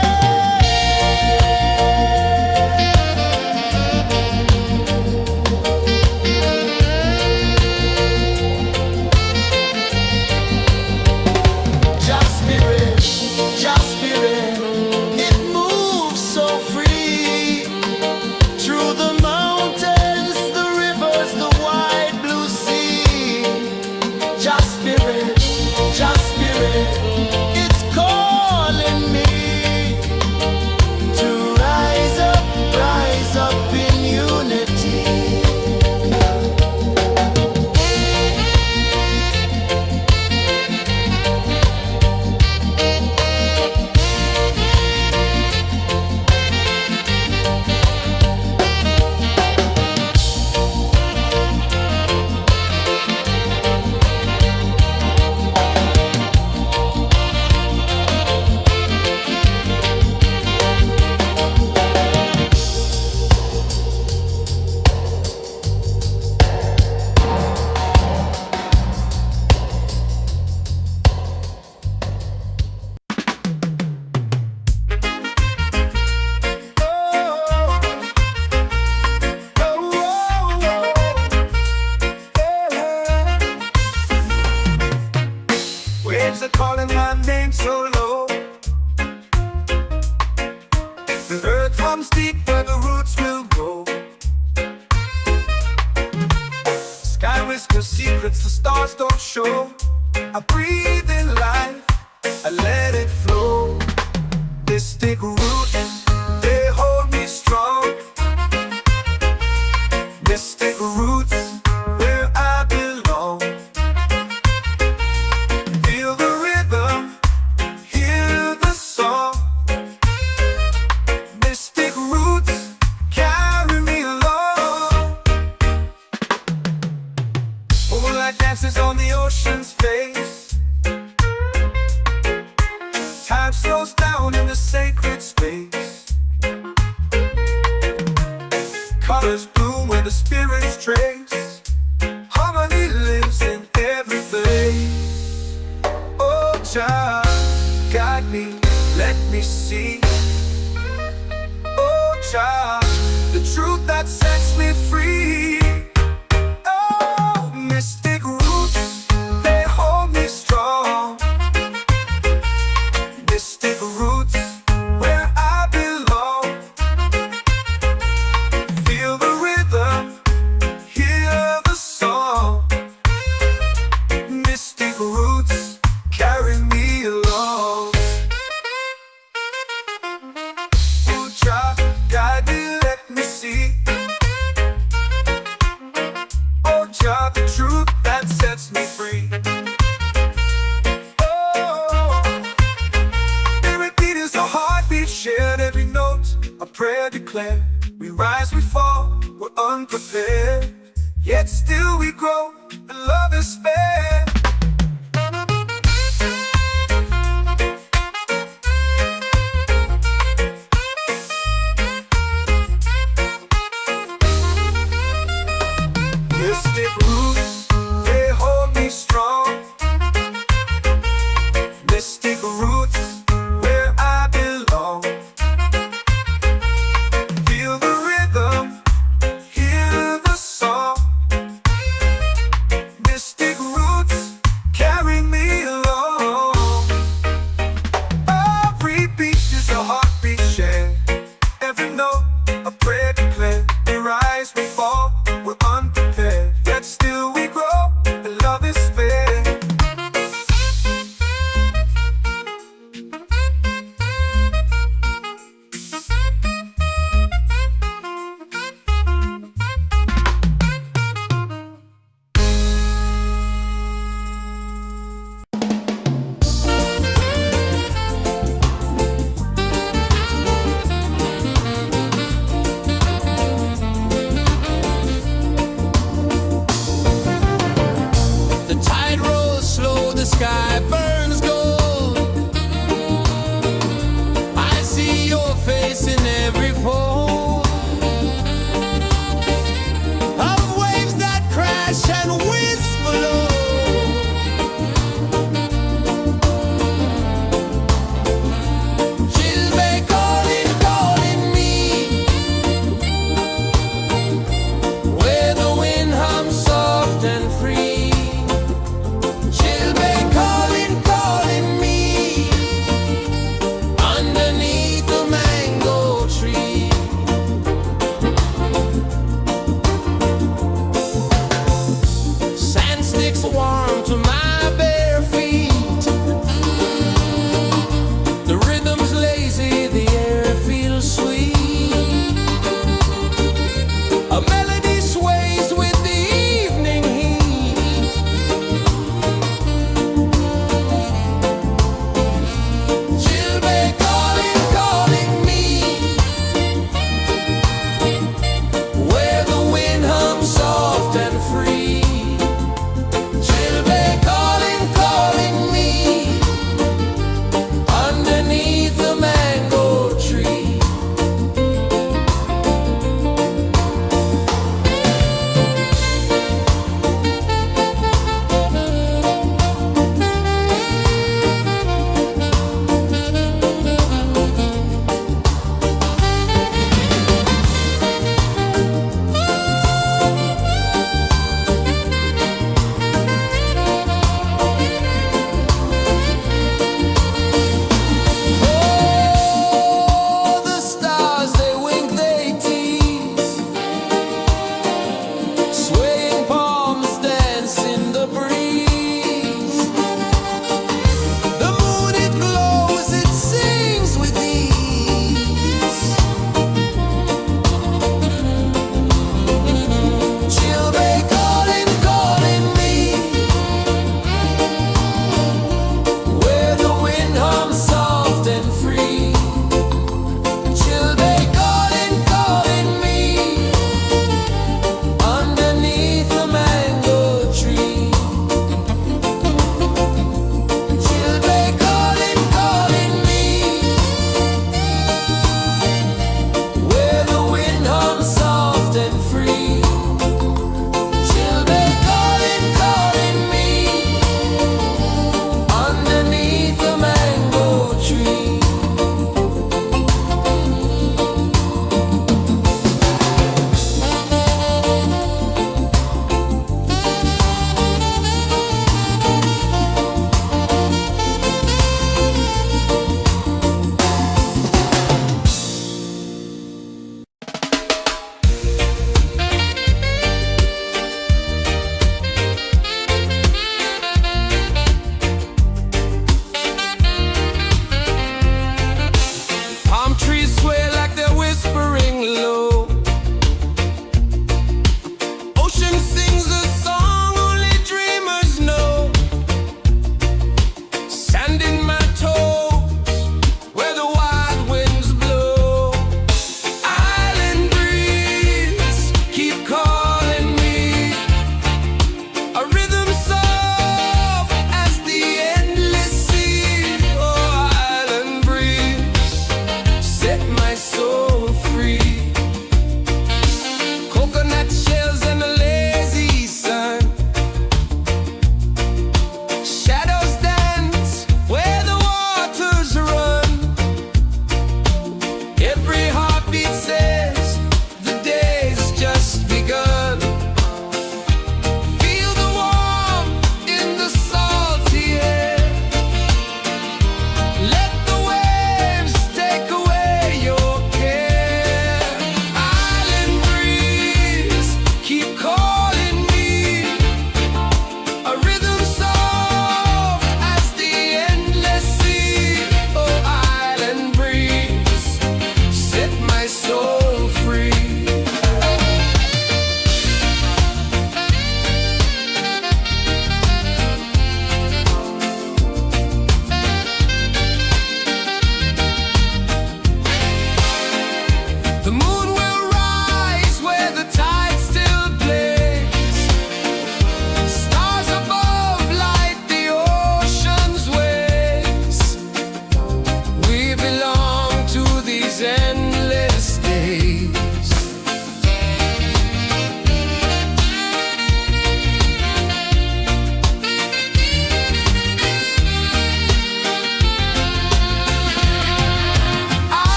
Just spirit, it moves so free. Through the mountains, the rivers, the wide blue sea. Just spirit, it's calling me to rise up in unity. Waves are calling my name so low. The earth comes deep where the roots will go. Sky whispers secrets the stars don't show. I breathe in life, I let it flow. Mystic roots, they hold me strong. Mystic roots, where I belong. Feel the rhythm, hear the song. Mystic roots, carry me along. Moonlight dances on the ocean's face. Time slows down in the sacred space. Colors bloom where the spirits trace. Harmony lives in every place. Oh, child, guide me, let me see. Oh, child, the truth that sets me free. Oh, mystic roots, they hold me strong. Mystic roots, where I belong. Feel the rhythm, hear the song. Mystic roots, carry me along. Ooh, child, guide me free. Children calling, calling me underneath the mango tree. Sand sticks warm to my bare feet. The rhythm's lazy, the air feels sweet. A melody sways with the evening heat. Children calling, calling me where the wind hums soft and free. Children calling, calling me underneath the mango tree.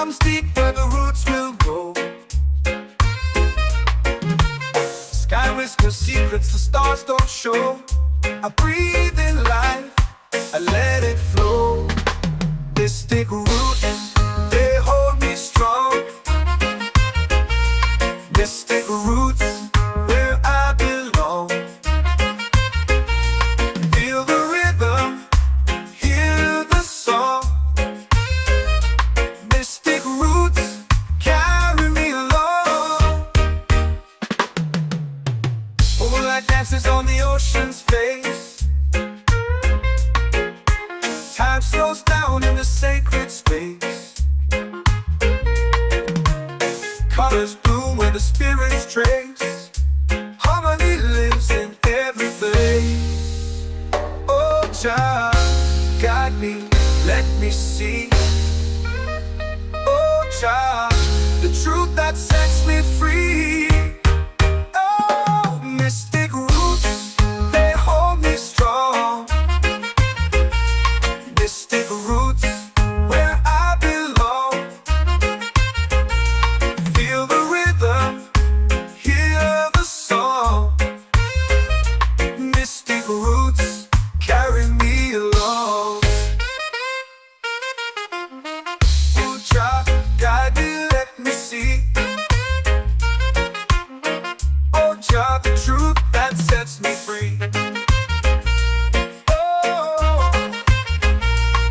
comes deep where the roots will grow. Sky whispers secrets the stars don't show. I breathe in life, I let it flow. Mystic roots, they hold me strong. Mystic roots, where I belong. Feel the rhythm, hear the song. Mystic roots, carry me along. Moonlight dances on the ocean's face. Time slows down in the sacred space. Colors bloom where the spirits trace. Harmony lives in every place. Oh, Jah, guide me, let me see. Oh, Jah, the truth that sets me free. Oh, mystic roots, they hold me strong. Mystic roots, where I belong. Feel the rhythm, hear the song. Mystic roots, carry me along. Oh, Jah, guide me, let me see. Oh, Jah, the truth that sets me free. Oh,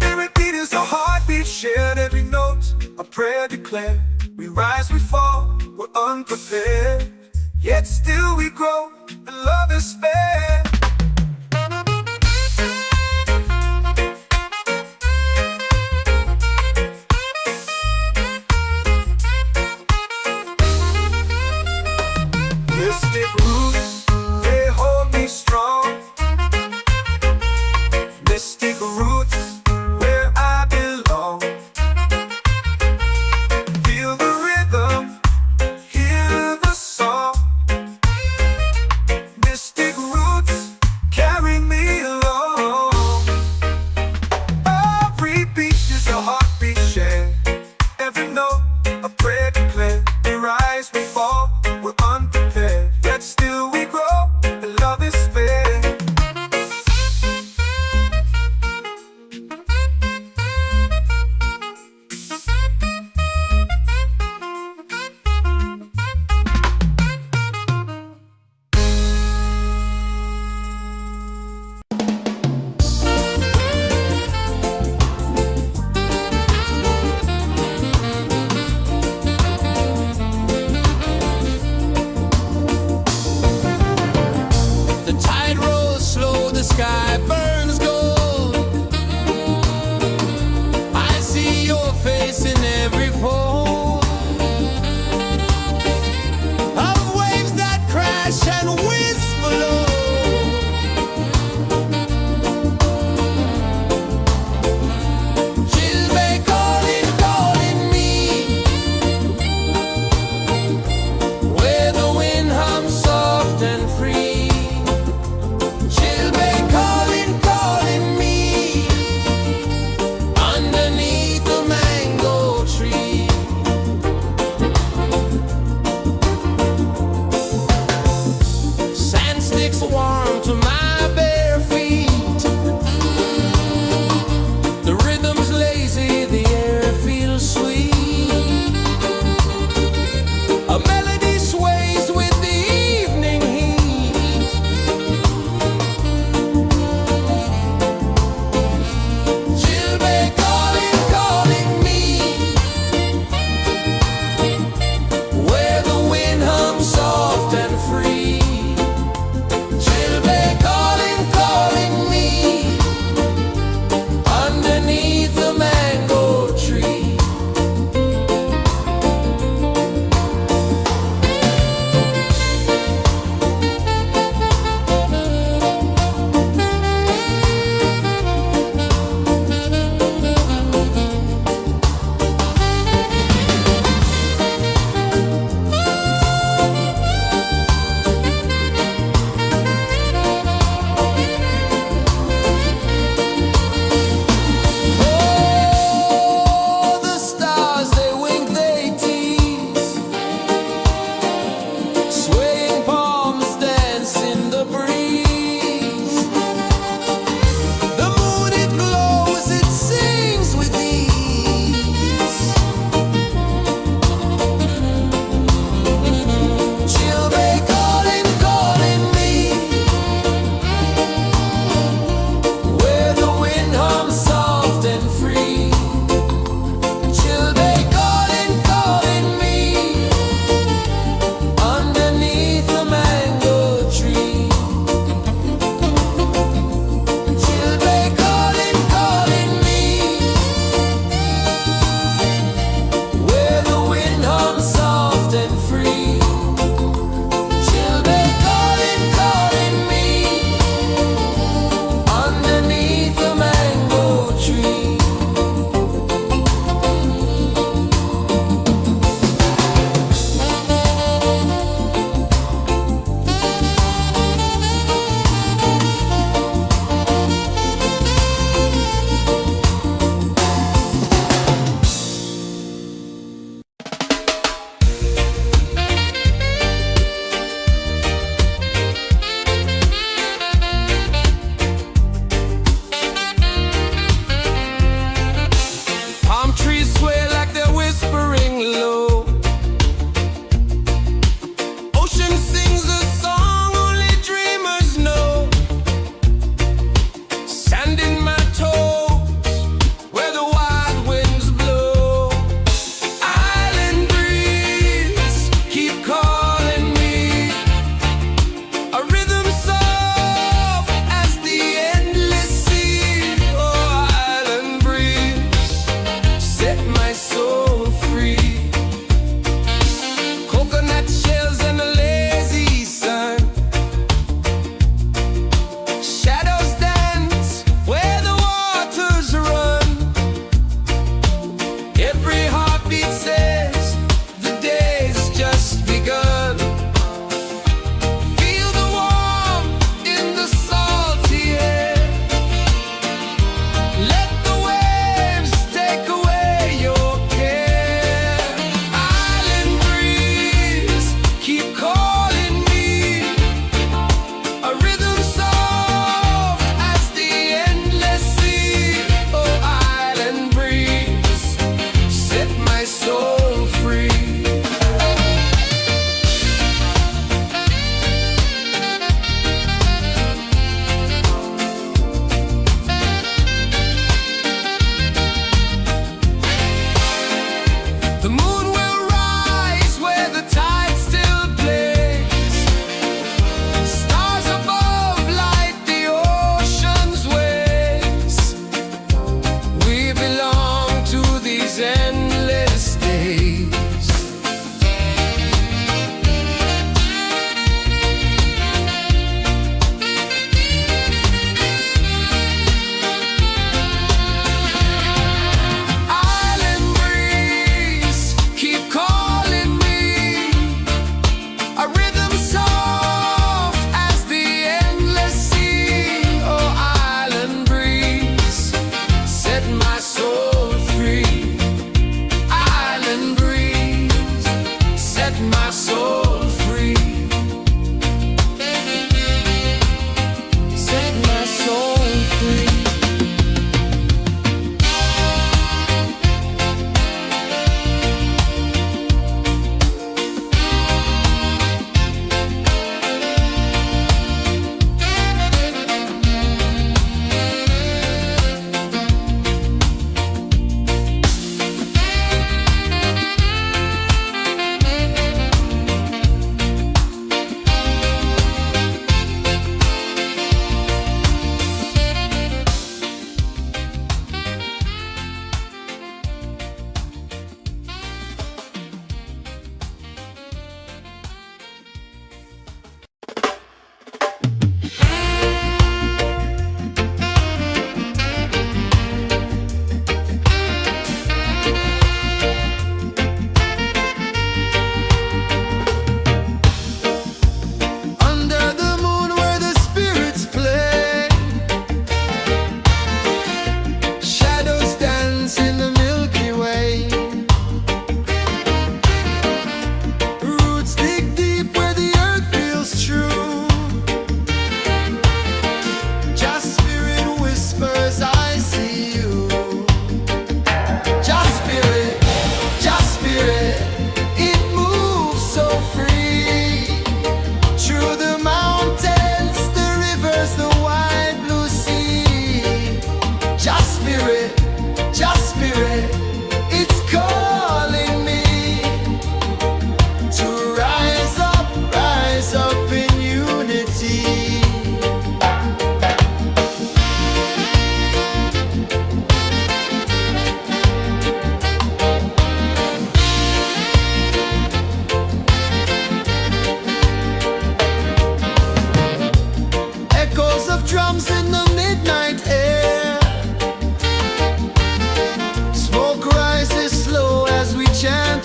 every beat is a heartbeat shared, every note a prayer declared. We rise, we fall, we're unprepared, yet still we grow, and love is spared. Mystic roots, they hold me strong. Mystic roots, where I belong. Feel the rhythm, hear the song. Mystic roots,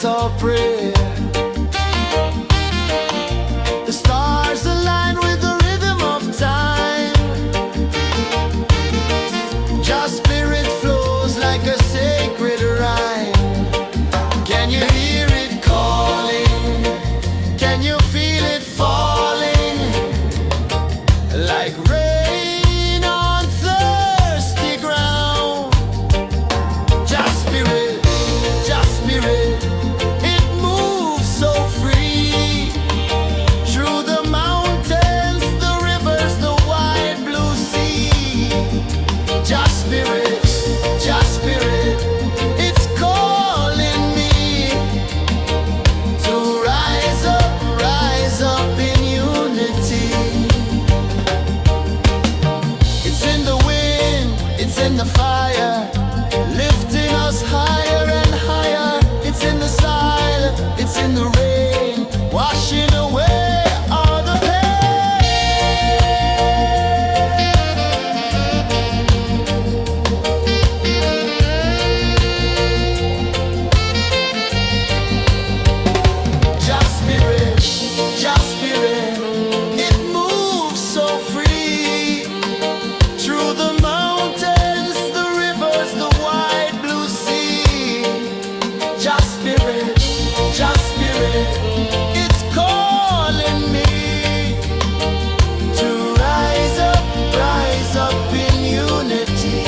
chant or pray. The stars align with the rhythm of time. Just spirit flows like a sacred rhyme. Can you hear it calling? Can you feel it falling? Like rain on thirsty ground. Just spirit, it moves so free. Through the mountains, the rivers, the wide blue sea. Just spirit, it's calling me to rise up in unity. It's in the wind, it's in the fire, lifting us higher and higher. It's in the silence, it's in the rain, washing away all the Just spirit, it moves so free. Through the mountains, the rivers, the wide blue sea. Just spirit, it's calling me to rise up in unity.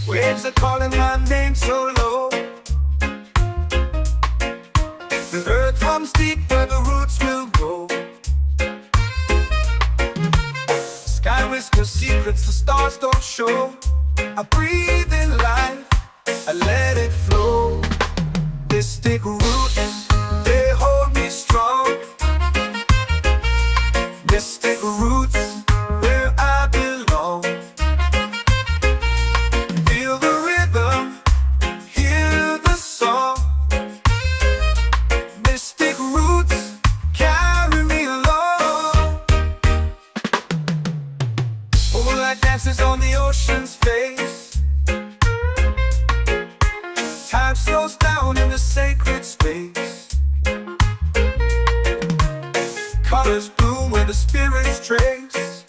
Waves are calling my name so low. The earth comes deep where the roots will grow. Sky whispers secrets the stars don't show. I breathe in life, I let it flow. Mystic roots, they hold me strong. Mystic roots, where I belong. Feel the rhythm, hear the song. Mystic roots, carry me along. Moonlight dances on the ocean's face. Time slows down in the sacred space. Colors bloom where the spirits trace.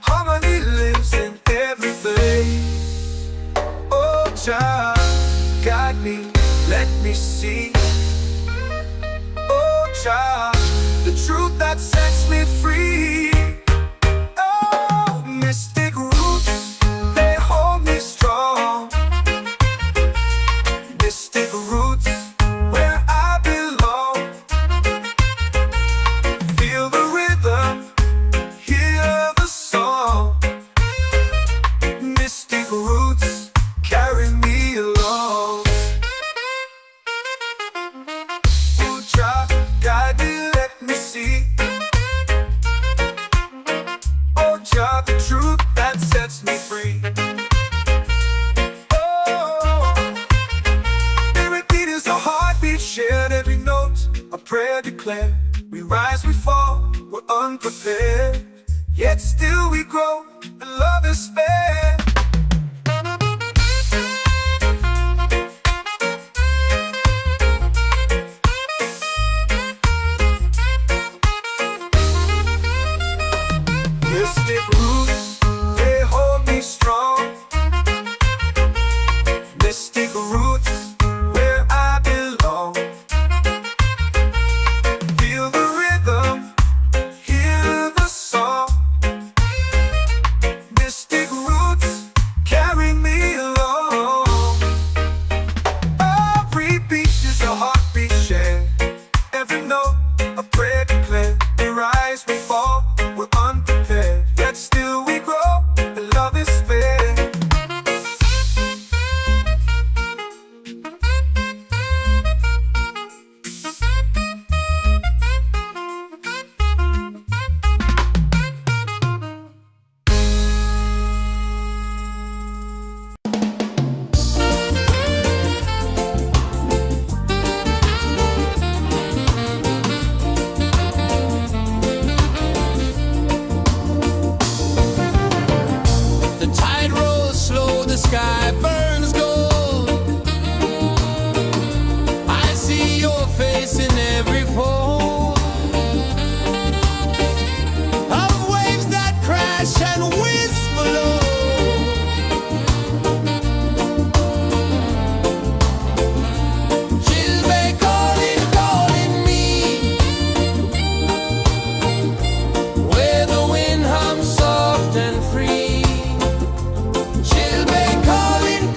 Harmony lives in every place. Oh, child, guide me, let me see. Oh, child, the truth that sets me free. Oh, mystic roots, they hold me strong. Mystic roots, where I belong. Feel the rhythm, hear the song. Mystic roots, carry me along. Oh, child, guide me, let me see. sky burns gold. I see your face in every fold of waves that crash and whisper low. She'll be calling, calling me where the wind hums soft and free. She'll be calling,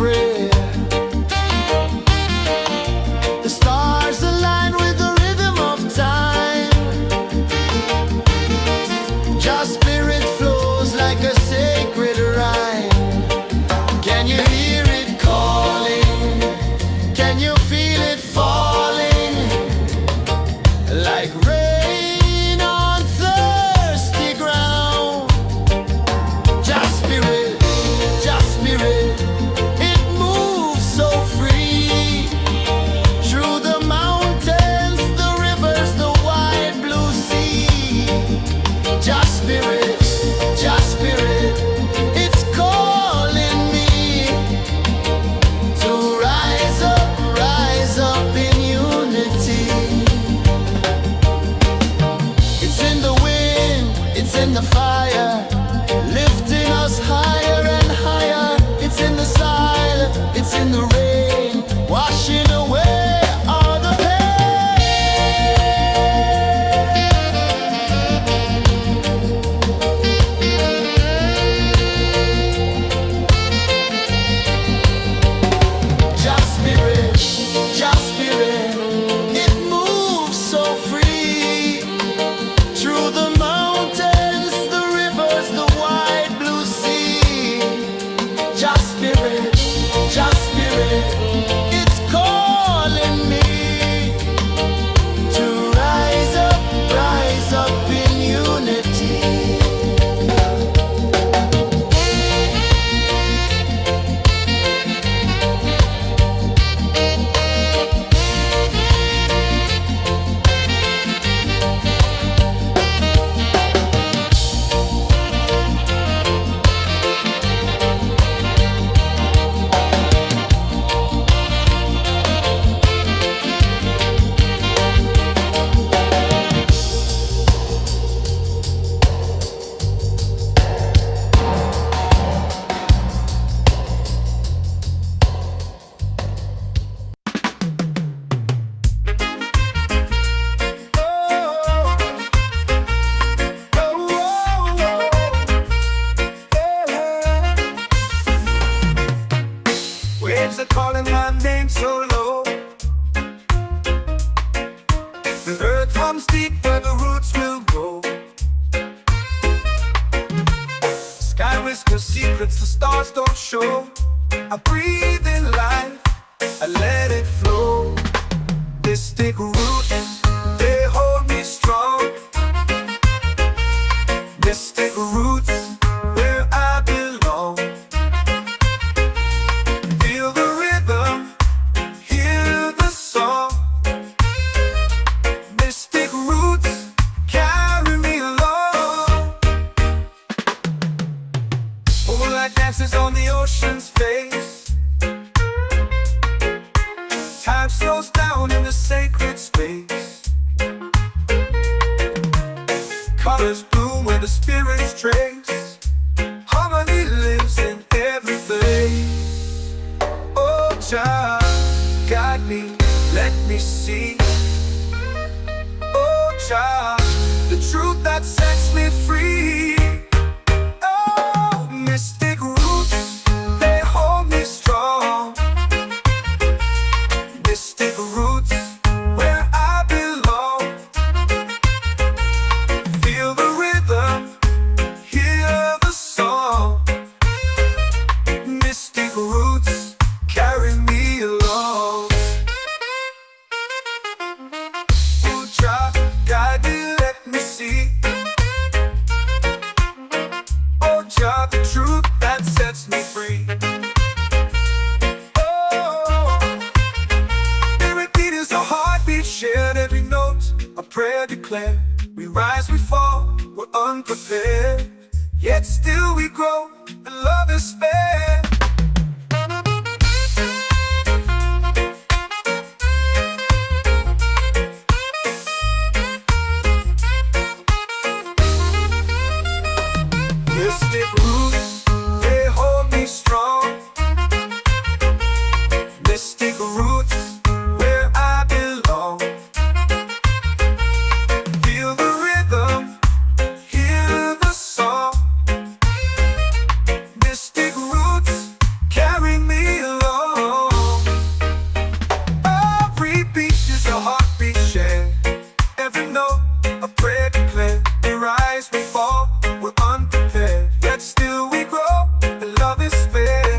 prayer. The stars align with the rhythm of time. Your spirit flows like a sacred rhyme. Can you hear it calling? Can you feel it falling? Like rain on thirsty ground. Just spirit, it moves so free. Through the mountains, the rivers, the wide blue sea. Just spirit, it's calling me to rise up in unity. It's in the wind, it's in the fire, lifting us higher and higher. It's in the silence, it's in the rain, washing away all the Just spirit, it moves so free. Through the mountains, the rivers, the wide blue sea. Just spirit, it's calling me to rise up in unity. Waves are calling my name so low. The earth hums deep where the roots will grow. Sky whispers secrets the stars don't show. I breathe in life, I let it flow. Mystic roots, they hold me strong. Mystic roots, where I belong. Feel the rhythm, hear the song. Mystic roots, carry me along. Moonlight dances on the ocean's face. Time slows down in the sacred space. Colors bloom where the spirits trace. Harmony lives in every place. Oh, child, guide me, let me see. Oh, child, the truth that sets me free. Oh, mystic roots, they hold me strong. Mystic roots, where I belong. Feel the rhythm, hear the song. Mystic roots, carry me along. Oh, child, guide me, let me see. Oh, child, the truth that sets me free. Shared every note, a prayer declared. We rise, we fall, we're unprepared. Yet still we grow, and love is spared. Mystic roots, they hold me strong. Mystic roots, where I belong. Feel the rhythm, hear the song. Mystic roots, every note, a prayer declared. We rise, we fall, we're unprepared, yet still we grow, and love is spared.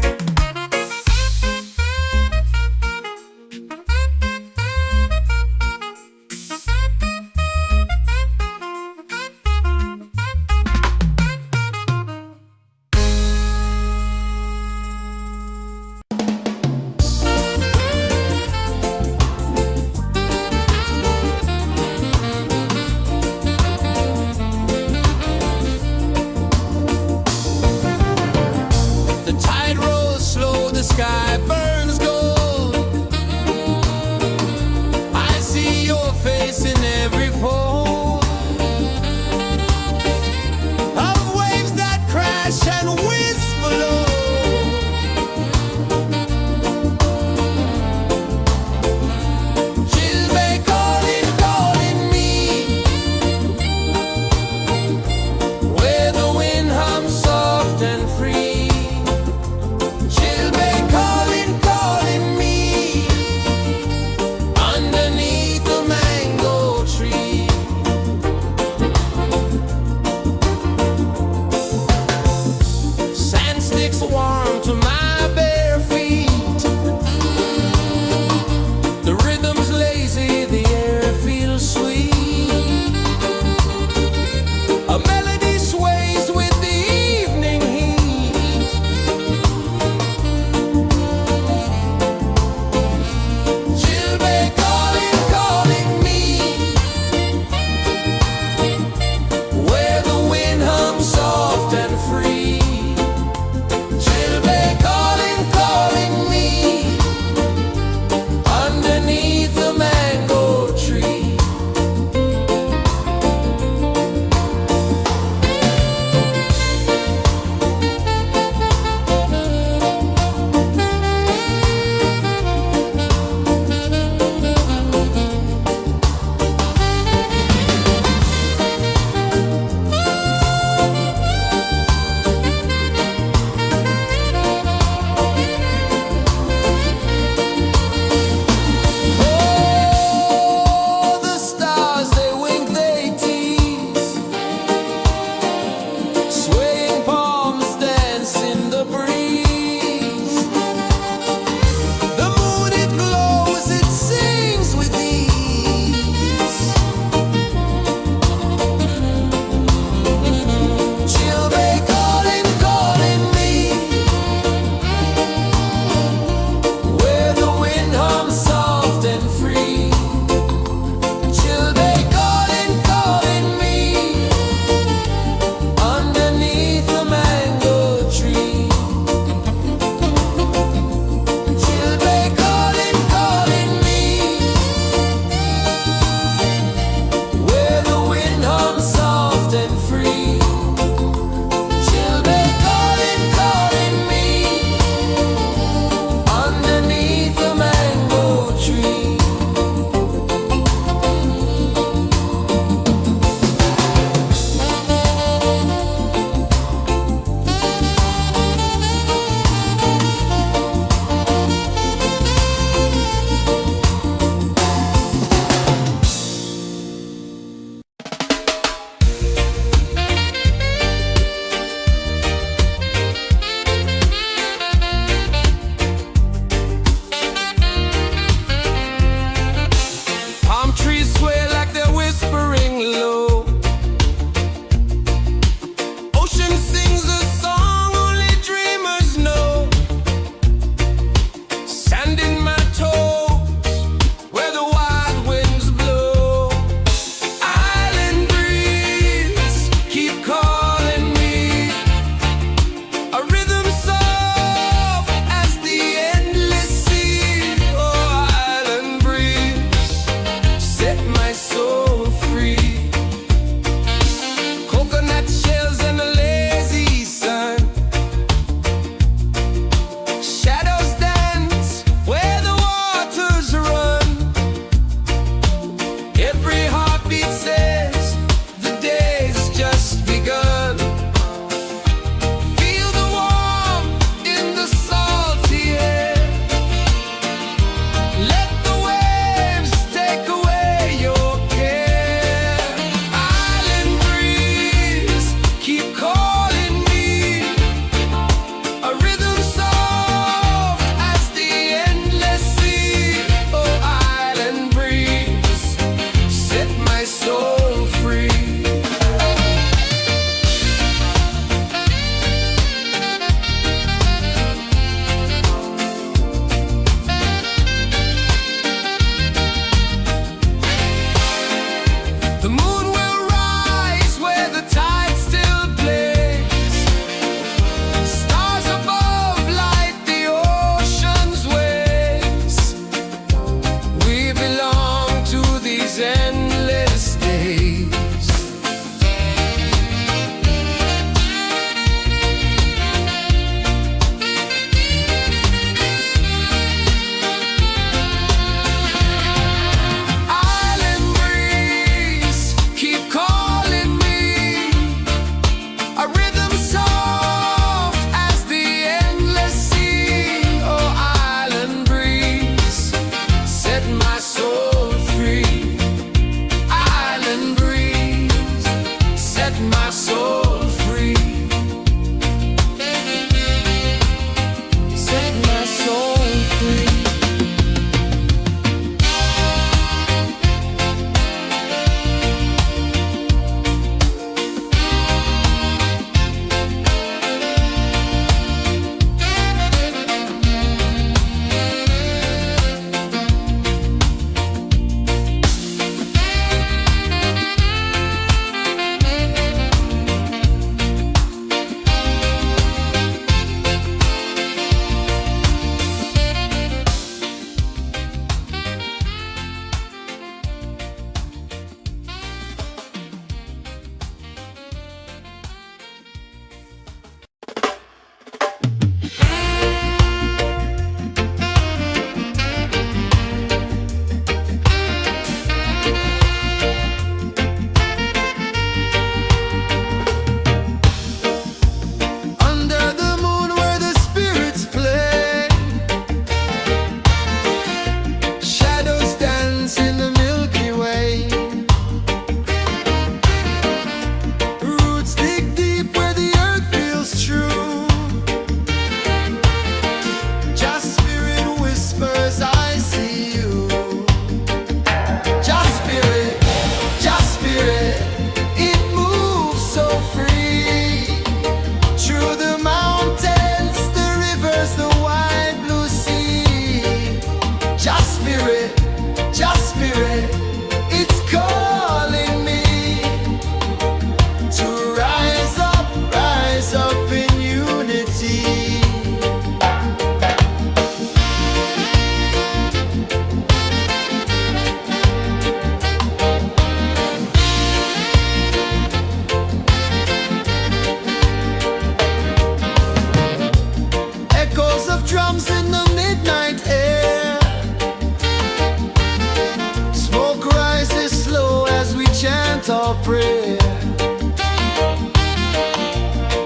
for prayer.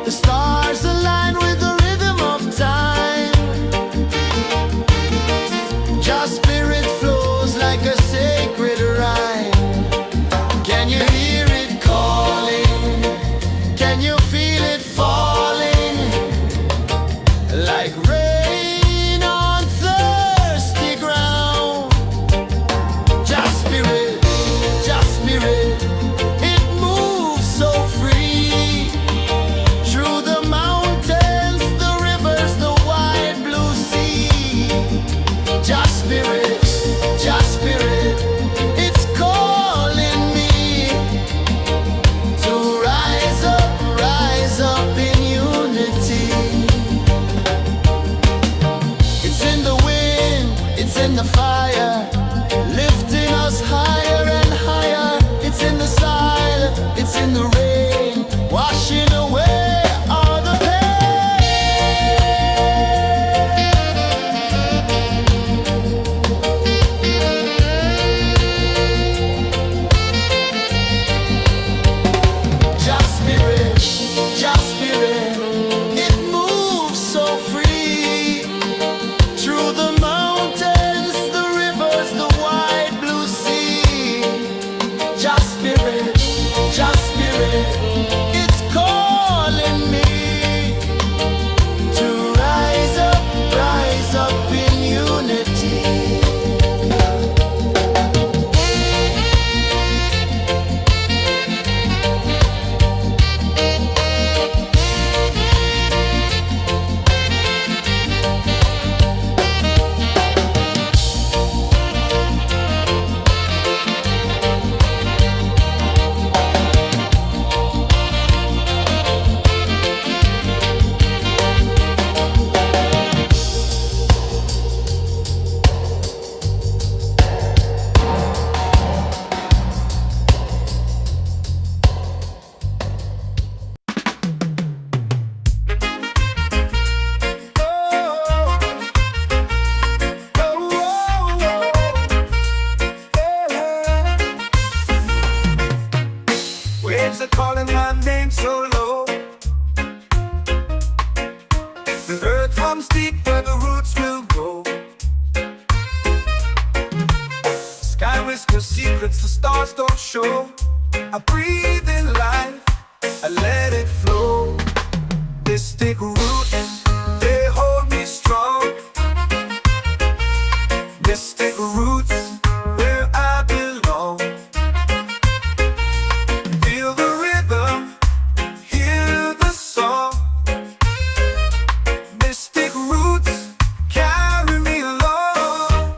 The stars align with the rhythm of time. Your spirit flows like a sacred rhyme. Can you hear it calling? Can you feel it falling? Like rain on thirsty ground. Just spirit, it moves so free. Through the mountains, the rivers, the wide blue sea. Just spirit, it's calling me to rise up in unity. It's in the wind, it's in the fire, lifting us higher and higher. It's in the silence, it's in the rain, washing away all the Just spirit, it moves so free. Through the mountains, the rivers, the wide blue sea. Just spirit, it's calling me to rise up in unity. Waves are calling my name so low. The earth hums deep where the roots will go. Sky whispers secrets the stars don't show. I breathe in life, I let it flow. Mystic roots, they hold me strong. Mystic roots, where I belong. Feel the rhythm, hear the song. Mystic roots, carry me along.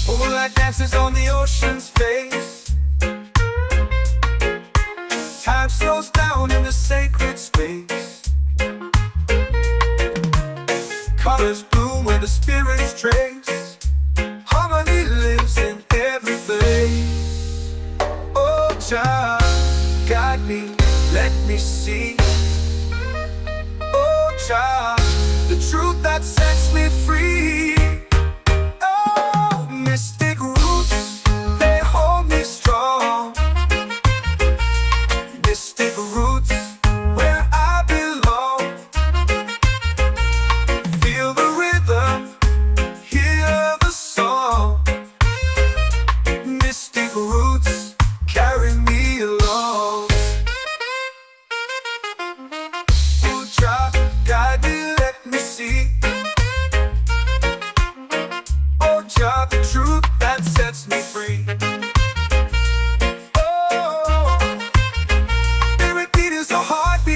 Moonlight dances on the ocean's face. Time slows down in the sacred space. Colors bloom where the spirits trace. Harmony lives in every place. Oh, child, guide me, let me see. Oh, child, the truth that sets me free. Oh, mystic roots, they hold me strong. Mystic roots, where I belong. Feel the rhythm, hear the song. Mystic roots, carry me along. Oh, child, guide me, let me see. Oh, child, the truth that sets me free.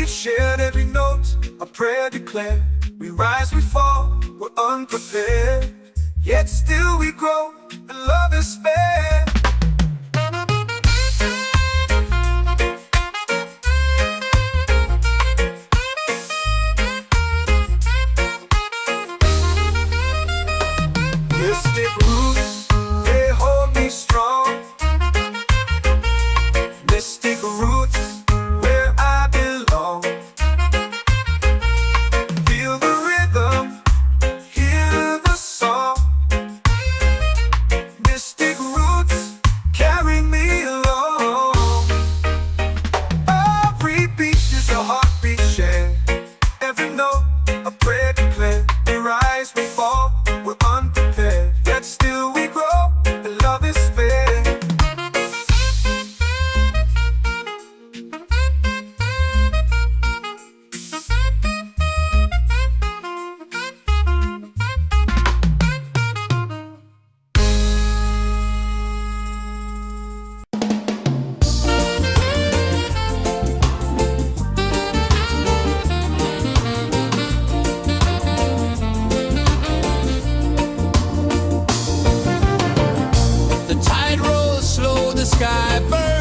Shared every note, a prayer declared. We rise, we fall, we're unprepared. Yet still we grow, and love is spared. Mystic roots, they hold me strong. Mystic roots, where I belong. Feel the rhythm, hear the song. Mystic roots, sky burns